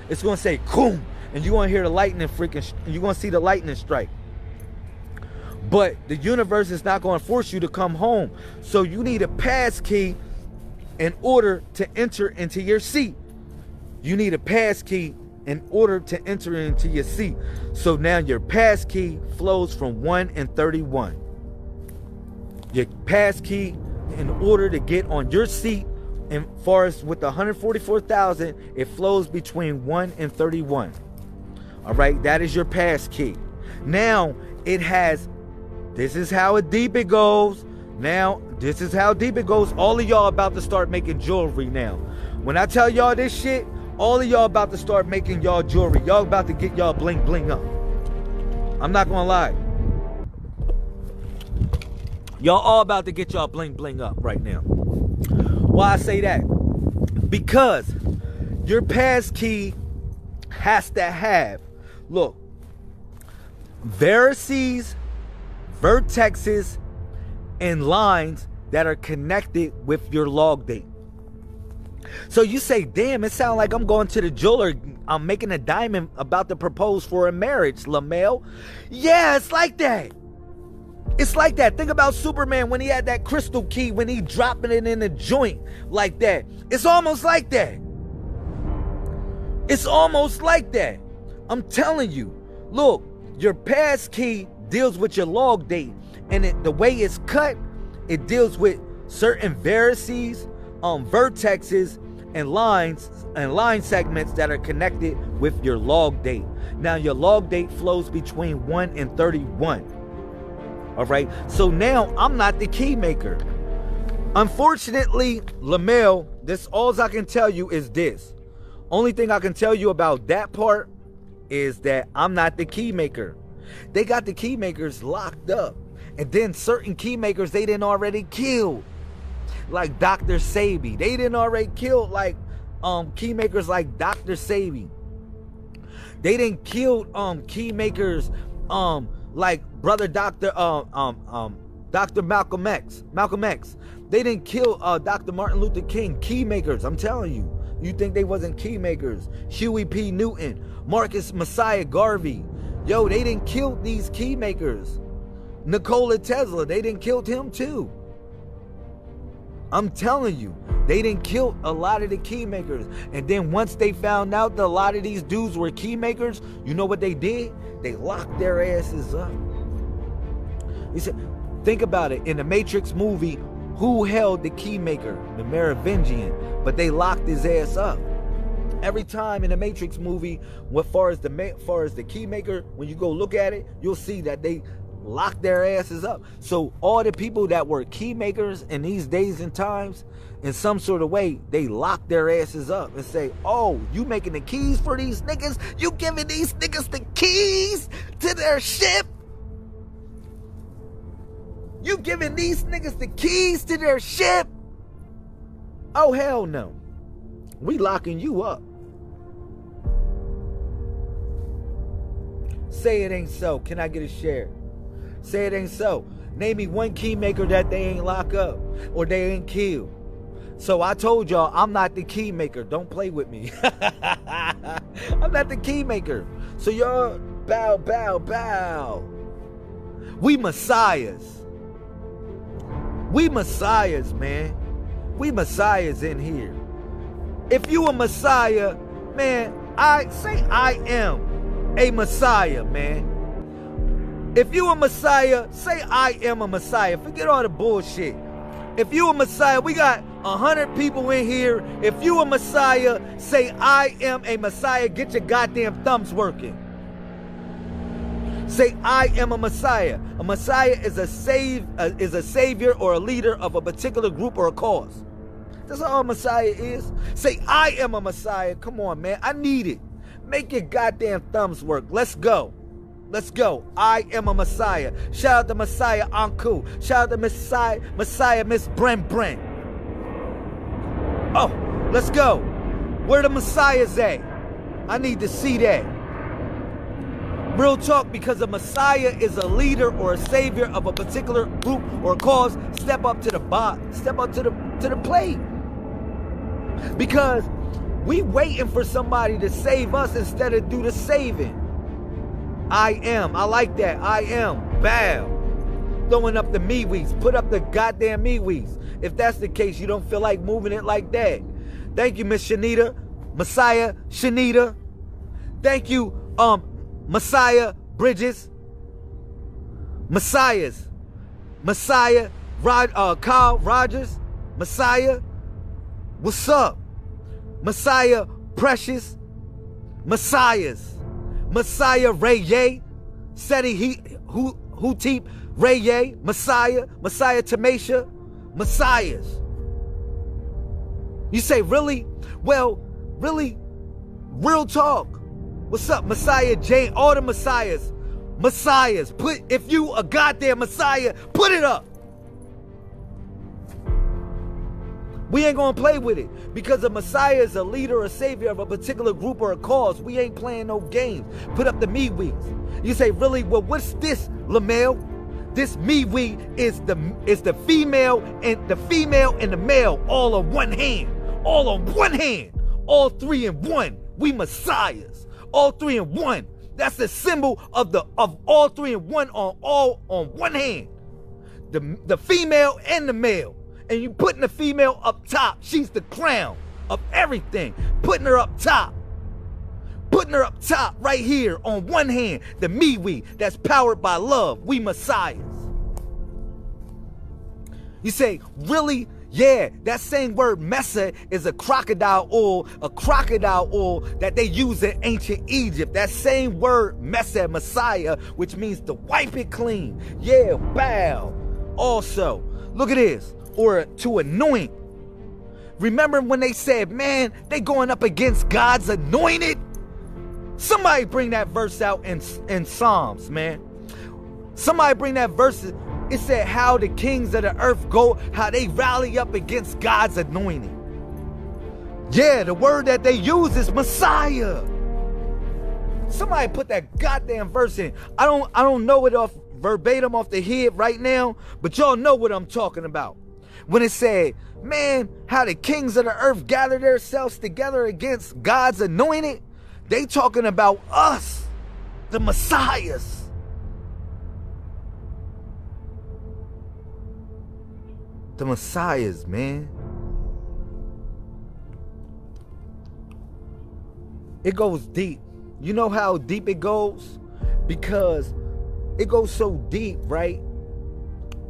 It's going to say, boom, and you're going to hear the lightning you're going to see the lightning strike. But the universe is not going to force you to come home. So you need a pass key in order to enter into your seat. You need a pass key in order to enter into your seat. So now your pass key flows from 1 and 31. Your pass key in order to get on your seat, and far as with the 144,000, it flows between 1 and 31. All right, that is your pass key. Now it has, this is how deep it goes. Now, this is how deep it goes. All of y'all about to start making jewelry now. When I tell y'all this shit, all of y'all about to start making y'all jewelry. Y'all about to get y'all bling bling up. I'm not gonna lie. Y'all all about to get y'all bling bling up right now. Why I say that? Because your pass key has to have, look, vertices, vertexes, and lines that are connected with your log date. So you say, damn, it sounds like I'm going to the jeweler. I'm making a diamond about to propose for a marriage, LaMail. Yeah, it's like that. It's like that. Think about Superman when he had that crystal key, when he dropping it in the joint like that. It's almost like that. It's almost like that. I'm telling you. Look, your pass key deals with your log date. And the way it's cut, it deals with certain vertices, vertexes, and line segments that are connected with your log date. Now, your log date flows between 1 and 31. All right. So now I'm not the key maker. Unfortunately, LaMail, this all I can tell you is this. Only thing I can tell you about that part is that I'm not the key maker. They got the key makers locked up. And then certain key makers they didn't already kill. Like Dr. Sabi. They didn't already kill like key makers like Dr. Sabi. They didn't kill key makers like brother Dr. Dr. Malcolm X. They didn't kill Dr. Martin Luther King. Key makers, I'm telling you. You think they wasn't key makers? Huey P. Newton, Marcus Messiah Garvey. Yo, they didn't kill these key makers. Nikola Tesla, they didn't kill him too. I'm telling you, they didn't kill a lot of the key makers. And then once they found out that a lot of these dudes were key makers, you know what they did? They locked their asses up. You said, think about it. In the Matrix movie, who held the key maker? The Merovingian. But they locked his ass up. Every time in the Matrix movie, as far as the key maker, when you go look at it, you'll see that they lock their asses up. So all the people that were key makers in these days and times, in some sort of way, they lock their asses up and say, oh, you making the keys for these niggas? You giving these niggas the keys to their ship? You giving these niggas the keys to their ship? Oh, hell no. We locking you up. Say it ain't so. Can I get a share? Say it ain't so. Name me one key maker that they ain't lock up or they ain't kill. So I told y'all I'm not the key maker. Don't play with me. I'm not the key maker. So y'all bow, bow, bow. We messiahs. We messiahs, man. We messiahs in here. If you a messiah, man, I am a messiah, man. If you a messiah, say I am a messiah. Forget all the bullshit. If you a messiah, we got 100 people in here. If you a messiah, say I am a messiah. Get your goddamn thumbs working. Say I am a messiah. A messiah is a savior or a leader of a particular group or a cause. That's all a messiah is. Say I am a messiah. Come on, man. I need it. Make your goddamn thumbs work. Let's go. Let's go. I am a messiah. Shout out to Messiah Anku. Shout out to Messiah Miss Bren. Oh, let's go. Where the messiahs at? I need to see that. Real talk, because a messiah is a leader or a savior of a particular group or cause. Step up to the plate. Because we waiting for somebody to save us instead of do the saving. I am. I like that. I am. Bow. throwing up the MeWe's. Put up the goddamn MeWe's. If that's the case, you don't feel like moving it like that. Thank you, Miss Shanita. Messiah Shanita. Thank you, Messiah Bridges. Messiah Kyle Rogers. Messiah. What's up? Messiah Precious. Messiahs. Messiah Ray Ye. Seti Hutip Ray Ye. Messiah Tamasha. Messiahs. You say, really? Well, really? Real talk. What's up, Messiah Jane? All the Messiahs. Messiahs. If you a goddamn Messiah, put it up. We ain't gonna play with it. Because a Messiah is a leader or savior of a particular group or a cause. We ain't playing no games. Put up the MeWe's. You say, really? Well, what's this, LaMel? This MeWe is the female and the male all on one hand. All on one hand. All three in one. We Messiahs. All three in one. That's the symbol of all three in one on one hand. The female and the male. And you putting the female up top. She's the crown of everything. Putting her up top. Putting her up top right here on one hand. The MeWe that's powered by love. We Messiahs. You say, really? Yeah, that same word Mesa is a crocodile oil that they use in ancient Egypt. That same word Mesa, Messiah, which means to wipe it clean. Yeah, bow. Also, look at this. Or to anoint. Remember when they said, man, they going up against God's anointed? Somebody bring that verse out in Psalms, man. Somebody bring that verse. It said how the kings of the earth go, how they rally up against God's anointed. Yeah, the word that they use is Messiah. Somebody put that goddamn verse in. I don't know it off verbatim off the head right now, but y'all know what I'm talking about. When it said, man, how the kings of the earth gather themselves together against God's anointed, they talking about us, the Messiahs. The Messiahs, man. It goes deep. You know how deep it goes? Because it goes so deep, right?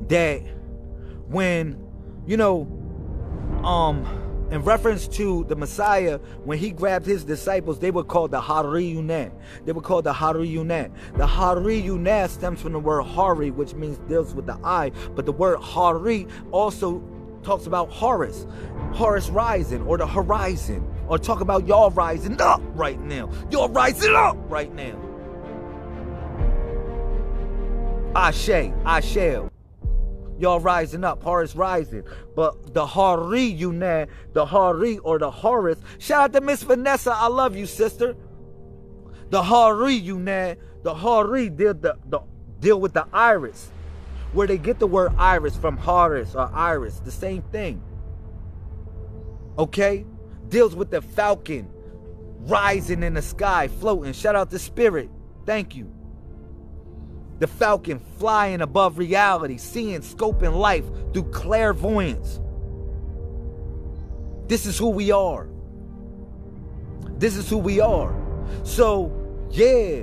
That when, you know, in reference to the Messiah, when he grabbed his disciples, they were called the Hariyunat. They were called the Hariyunat. The Hariyunat stems from the word Hari, which means deals with the eye. But the word Hari also talks about Horus rising, or the horizon, or talk about y'all rising up right now. Y'all rising up right now. I shall. Y'all rising up, Horus rising. But the Hariyunat, the Hari or the Horus. Shout out to Miss Vanessa. I love you, sister. The Hariyunat, the Hari deal with the iris. Where they get the word iris from, Horus or iris. The same thing. Okay? Deals with the falcon rising in the sky, floating. Shout out to Spirit. Thank you. The falcon flying above reality, seeing, scoping life through clairvoyance. This is who we are. This is who we are. So yeah,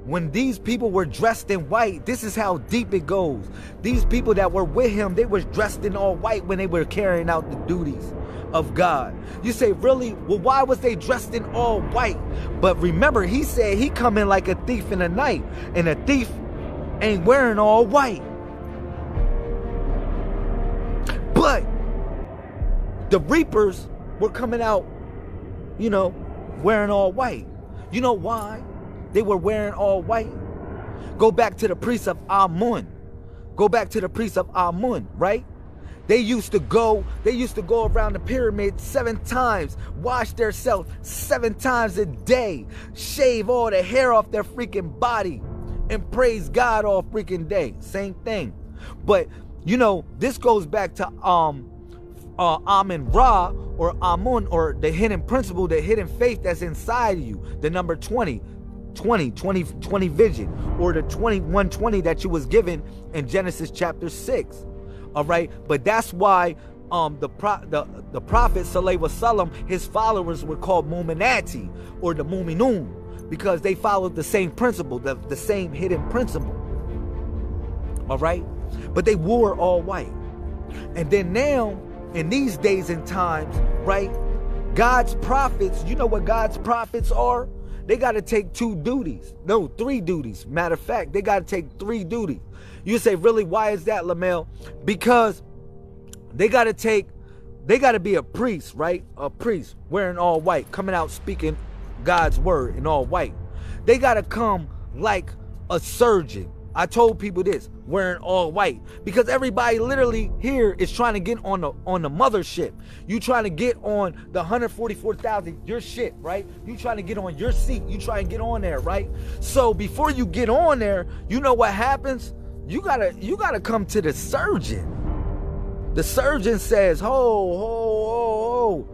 when these people were dressed in white, this is how deep it goes. These people that were with him, they were dressed in all white when they were carrying out the duties of God. You say, really? Well, why was they dressed in all white? But remember, he said he come in like a thief in the night, and a thief ain't wearing all white. But the reapers were coming out, you know, wearing all white. You know why they were wearing all white? Go back to the priest of Amun. Go back to the priest of Amun, right? They used to go around the pyramid 7 times, wash themselves 7 times a day, shave all the hair off their freaking body, and praise God all freaking day. Same thing. But, you know, this goes back to Amun Ra, or Amun, or the hidden principle, the hidden faith that's inside of you, the number 20. 20 vision, or the 2120 that you was given in Genesis chapter 6. All right, but that's why the prophet Sallallahu Alaihi Wasallam, his followers were called Mu'minati, or the Mu'minun, because they followed the same principle, the same hidden principle. All right, but they wore all white. And then now, in these days and times, right, God's prophets, you know what God's prophets are? They got to take 2 duties. No, 3 duties. Matter of fact, they got to take 3 duties. You say, really, why is that, Lamel? Because they got to be a priest, right? A priest wearing all white, coming out speaking God's word in all white. They got to come like a surgeon. I told people this, wearing all white, because everybody literally here is trying to get on the mothership. You trying to get on the 144,000, your shit, right? You trying to get on your seat. You try and get on there, right? So before you get on there, you know what happens? You gotta come to the surgeon. The surgeon says, ho.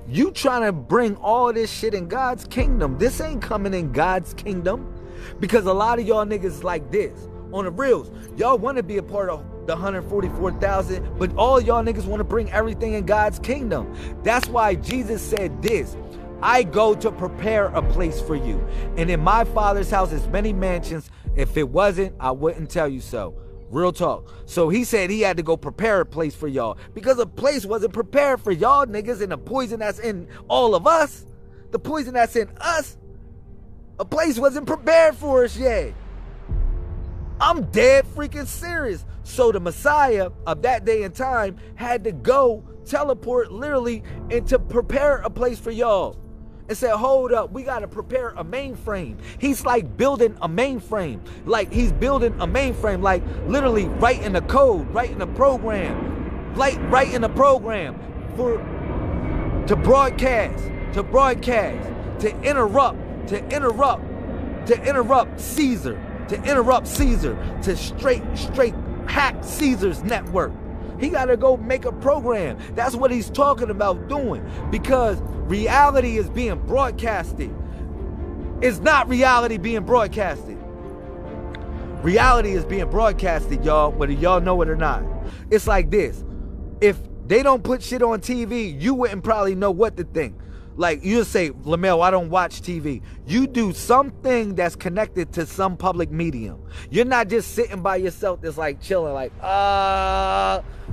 You trying to bring all this shit in God's kingdom. This ain't coming in God's kingdom. Because a lot of y'all niggas like this. On the reals, y'all want to be a part of the 144,000, but all y'all niggas want to bring everything in God's kingdom. That's why Jesus said this: I go to prepare a place for you. And in my Father's house is many mansions. If it wasn't, I wouldn't tell you so. Real talk. So he said he had to go prepare a place for y'all, because a place wasn't prepared for y'all niggas, and the poison that's in all of us, the poison that's in us, a place wasn't prepared for us yet. I'm dead freaking serious. So the Messiah of that day and time had to go teleport literally and to prepare a place for y'all. And said, hold up, we got to prepare a mainframe. He's like building a mainframe. Like he's building a mainframe, like literally writing the code, writing the program, like writing the program to broadcast, to interrupt Caesar, to straight hack Caesar's network. He got to go make a program. That's what he's talking about doing, because reality is being broadcasted. It's not reality being broadcasted. Reality is being broadcasted, y'all, whether y'all know it or not. It's like this. If they don't put shit on TV, you wouldn't probably know what to think. Like, you say, Lamel, I don't watch TV. You do something that's connected to some public medium. You're not just sitting by yourself that's like chilling, like,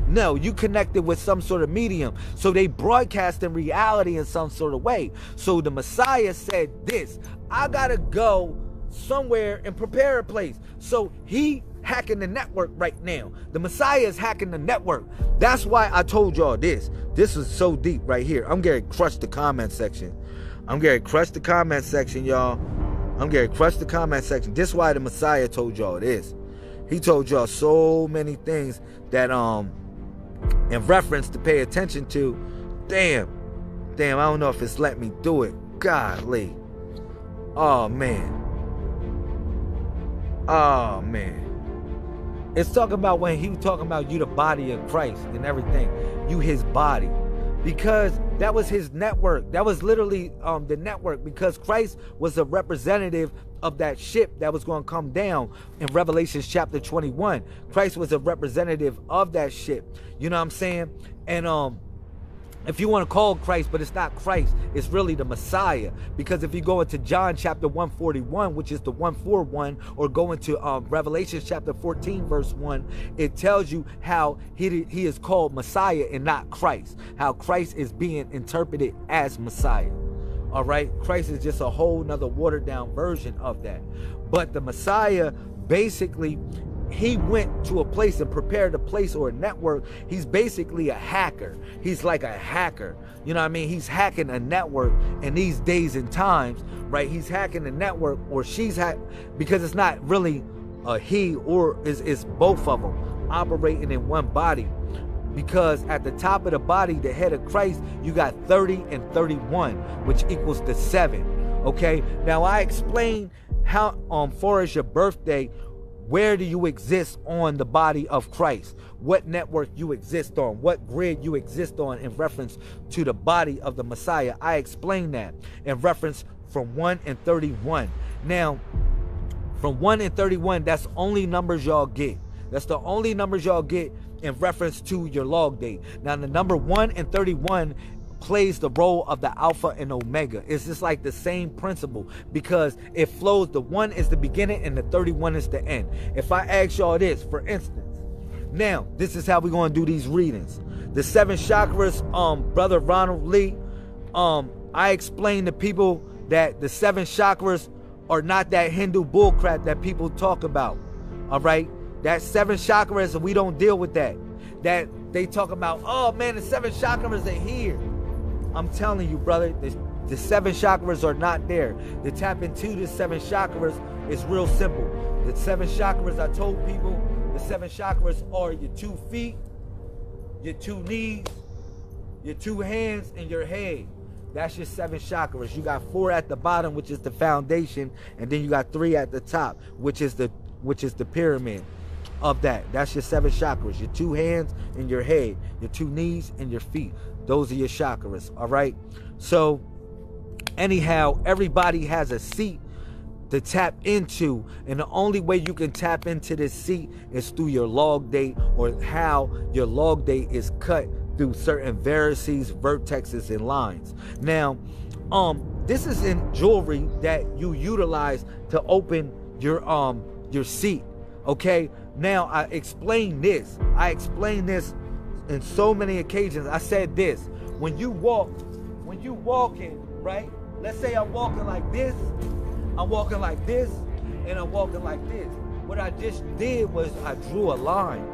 no, you connected with some sort of medium. So they broadcast in reality in some sort of way. So the Messiah said this: I gotta go somewhere and prepare a place. So he hacking the network right now. The Messiah is hacking the network. That's why I told y'all this. This is so deep right here. I'm getting crushed the comment section. I'm getting crushed the comment section, y'all. I'm getting crushed the comment section. This is why the Messiah told y'all this. He told y'all so many things that in reference to pay attention to. Damn, I don't know if it's let me do it. Golly. Oh man. It's talking about when he was talking about you the body of Christ and everything. You his body. Because that was his network. That was literally the network, because Christ was a representative of that ship that was going to come down in Revelation chapter 21. Christ was a representative of that ship. You know what I'm saying? And if you want to call Christ, but it's not Christ, it's really the Messiah. Because if you go into John chapter 141, which is the 141, or go into Revelation chapter 14 verse 1, it tells you how he is called Messiah and not Christ. How Christ is being interpreted as Messiah. All right, Christ is just a whole nother watered down version of that. But the Messiah, basically, he went to a place and prepared a place or a network. He's basically a hacker. He's like a hacker. You know what I mean? He's hacking a network in these days and times, right? He's hacking the network, or she's because it's not really a he, or it's both of them operating in one body. Because at the top of the body, the head of Christ, you got 30 and 31, which equals the 7. Okay? Now I explained how far as your birthday, where do you exist on the body of Christ? What network you exist on? What grid you exist on in reference to the body of the Messiah? I explained that in reference from 1 and 31. Now, from 1 and 31, that's only numbers y'all get. That's the only numbers y'all get in reference to your log date. Now, the number 1 and 31 plays the role of the alpha and omega. It's just like the same principle because it flows. The 1 is the beginning and the 31 is the end. If I ask y'all this, for instance, now this is how we're going to do these readings. The 7 chakras, Brother Ronald Lee, I explained to people that the 7 chakras are not that Hindu bullcrap that people talk about. All right, that 7 chakras, we don't deal with that. That they talk about, oh man, the 7 chakras are here. I'm telling you, brother, the 7 chakras are not there. To tap into the 7 chakras is real simple. The 7 chakras, I told people, the 7 chakras are your 2 feet, your 2 knees, your 2 hands, and your head. That's your 7 chakras. You got 4 at the bottom, which is the foundation, and then you got 3 at the top, which is the pyramid of that. That's your 7 chakras. Your 2 hands and your head, your 2 knees and your feet. Those are your chakras, all right? So, anyhow, everybody has a seat to tap into, and the only way you can tap into this seat is through your log date, or how your log date is cut through certain vertices, vertexes, and lines. Now, this is in jewelry that you utilize to open your seat, okay? Now, I explained this in so many occasions. I said this: when you walking, right? Let's say I'm walking like this, I'm walking like this, and I'm walking like this. What I just did was I drew a line.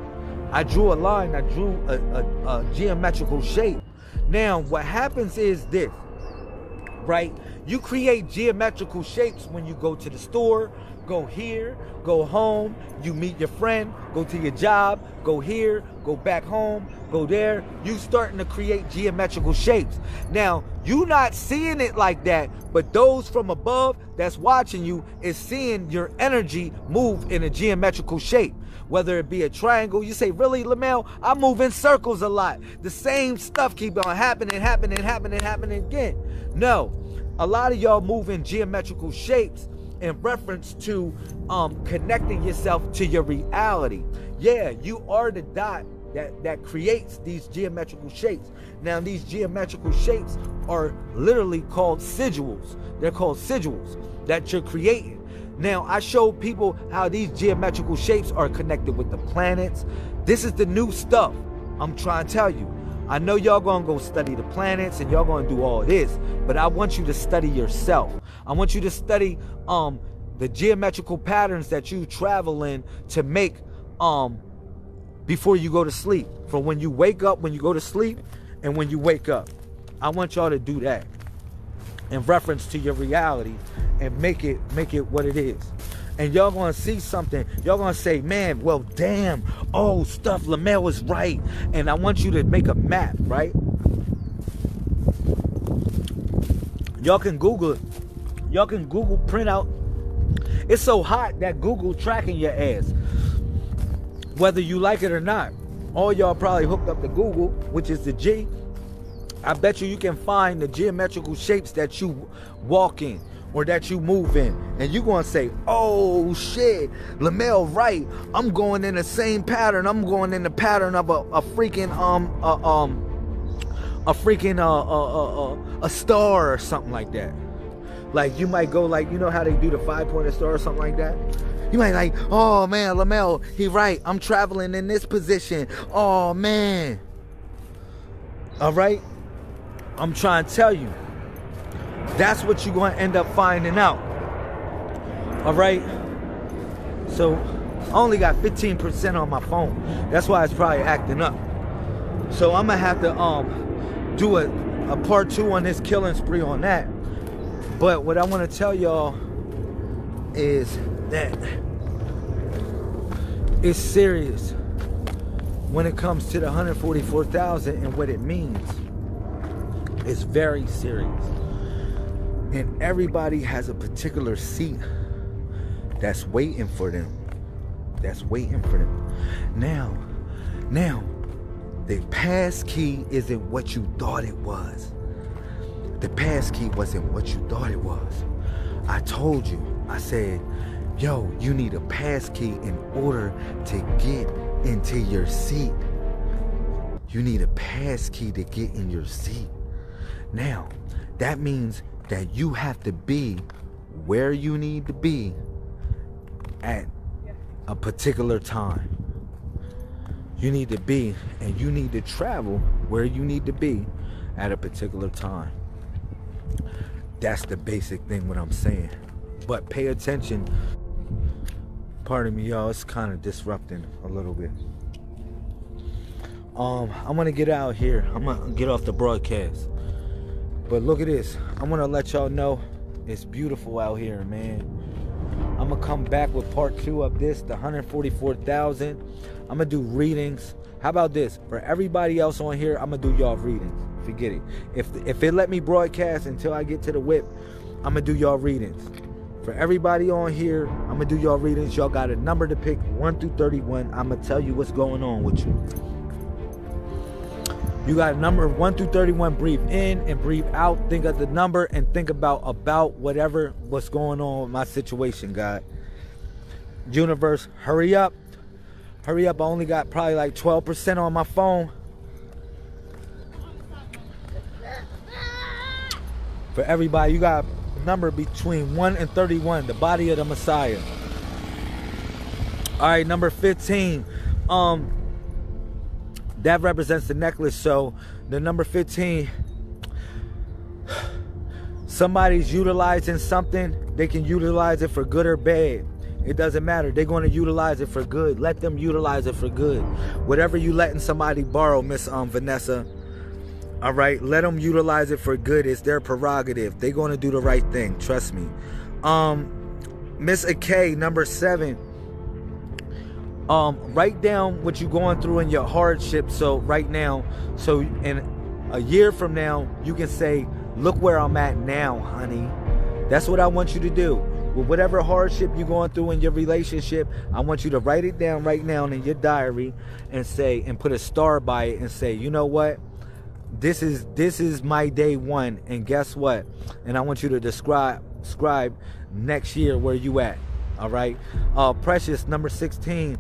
I drew a geometrical shape. Now, what happens is this, right? You create geometrical shapes when you go to the store, go here, go home, you meet your friend, go to your job, go here, go back home, go there. You starting to create geometrical shapes. Now, you not seeing it like that, but those from above that's watching you is seeing your energy move in a geometrical shape. Whether it be a triangle, you say, really, Lamel, I move in circles a lot. The same stuff keep on happening again. No, a lot of y'all move in geometrical shapes in reference to connecting yourself to your reality. Yeah, you are the dot that creates these geometrical shapes. Now, these geometrical shapes are literally called sigils. They're called sigils that you're creating. Now, I showed people how these geometrical shapes are connected with the planets. This is the new stuff I'm trying to tell you. I know y'all gonna go study the planets and y'all gonna do all this, but I want you to study yourself. I want you to study the geometrical patterns that you travel in to make before you go to sleep. From when you wake up, when you go to sleep, and when you wake up. I want y'all to do that in reference to your reality and make it what it is. And y'all gonna see something. Y'all gonna say, man, well, damn, oh, stuff, Lamel was right. And I want you to make a map, right? Y'all can Google it. Y'all can Google printout. It's so hot that Google tracking your ass, whether you like it or not. All y'all probably hooked up to Google, which is the G. I bet you can find the geometrical shapes that you walk in or that you move in, and you gonna say, oh shit, Lamel right, I'm going in the same pattern. I'm going in the pattern of a star or something like that. Like, you might go, like, you know how they do the 5-pointed star or something like that? You might like, oh man, Lamel, he right, I'm traveling in this position. Oh man. All right, I'm trying to tell you, that's what you're going to end up finding out. All right. So I only got 15% on my phone. That's why it's probably acting up. So I'm going to have to do a part 2 on this killing spree on that. But what I want to tell y'all is that it's serious when it comes to the 144,000 and what it means. It's very serious. And everybody has a particular seat that's waiting for them. That's waiting for them. Now, the pass key isn't what you thought it was. The passkey wasn't what you thought it was. I told you, I said, yo, you need a passkey in order to get into your seat. You need a passkey to get in your seat. Now, that means that you have to be where you need to be at a particular time. You need to be, and you need to travel where you need to be at a particular time. That's the basic thing what I'm saying. But pay attention. Pardon me, y'all. It's kind of disrupting a little bit. I'm gonna get out here. I'm gonna get off the broadcast. But look at this. I'm gonna let y'all know it's beautiful out here, man. I'm gonna come back with part 2 of this, the 144,000. I'm gonna do readings. How about this? For everybody else on here, I'm gonna do y'all readings. Forget it. If it let me broadcast until I get to the whip, I'm gonna do y'all readings. For everybody on here, I'm gonna do y'all readings. Y'all got a number to pick, 1 through 31. I'm gonna tell you what's going on with you. You got a number 1 through 31. Breathe in and breathe out. Think of the number and think about what's going on with my situation, God. Universe, hurry up. Hurry up. I only got probably like 12% on my phone. For everybody, you got a number between 1 and 31, the body of the Messiah. All right, number 15. That represents the necklace. So the number 15, somebody's utilizing something. They can utilize it for good or bad. It doesn't matter. They're going to utilize it for good. Let them utilize it for good. Whatever you letting somebody borrow, Miss Vanessa, all right, let them utilize it for good. It's their prerogative. They're going to do the right thing. Trust me. Miss Akay, number 7. Write down what you're going through in your hardship. So right now, so in a year from now, you can say, look where I'm at now, honey. That's what I want you to do. With whatever hardship you're going through in your relationship, I want you to write it down right now in your diary and say, and put a star by it and say, you know what? This is my day 1, and guess what? And I want you to describe next year where you at. All right. Precious, number 16.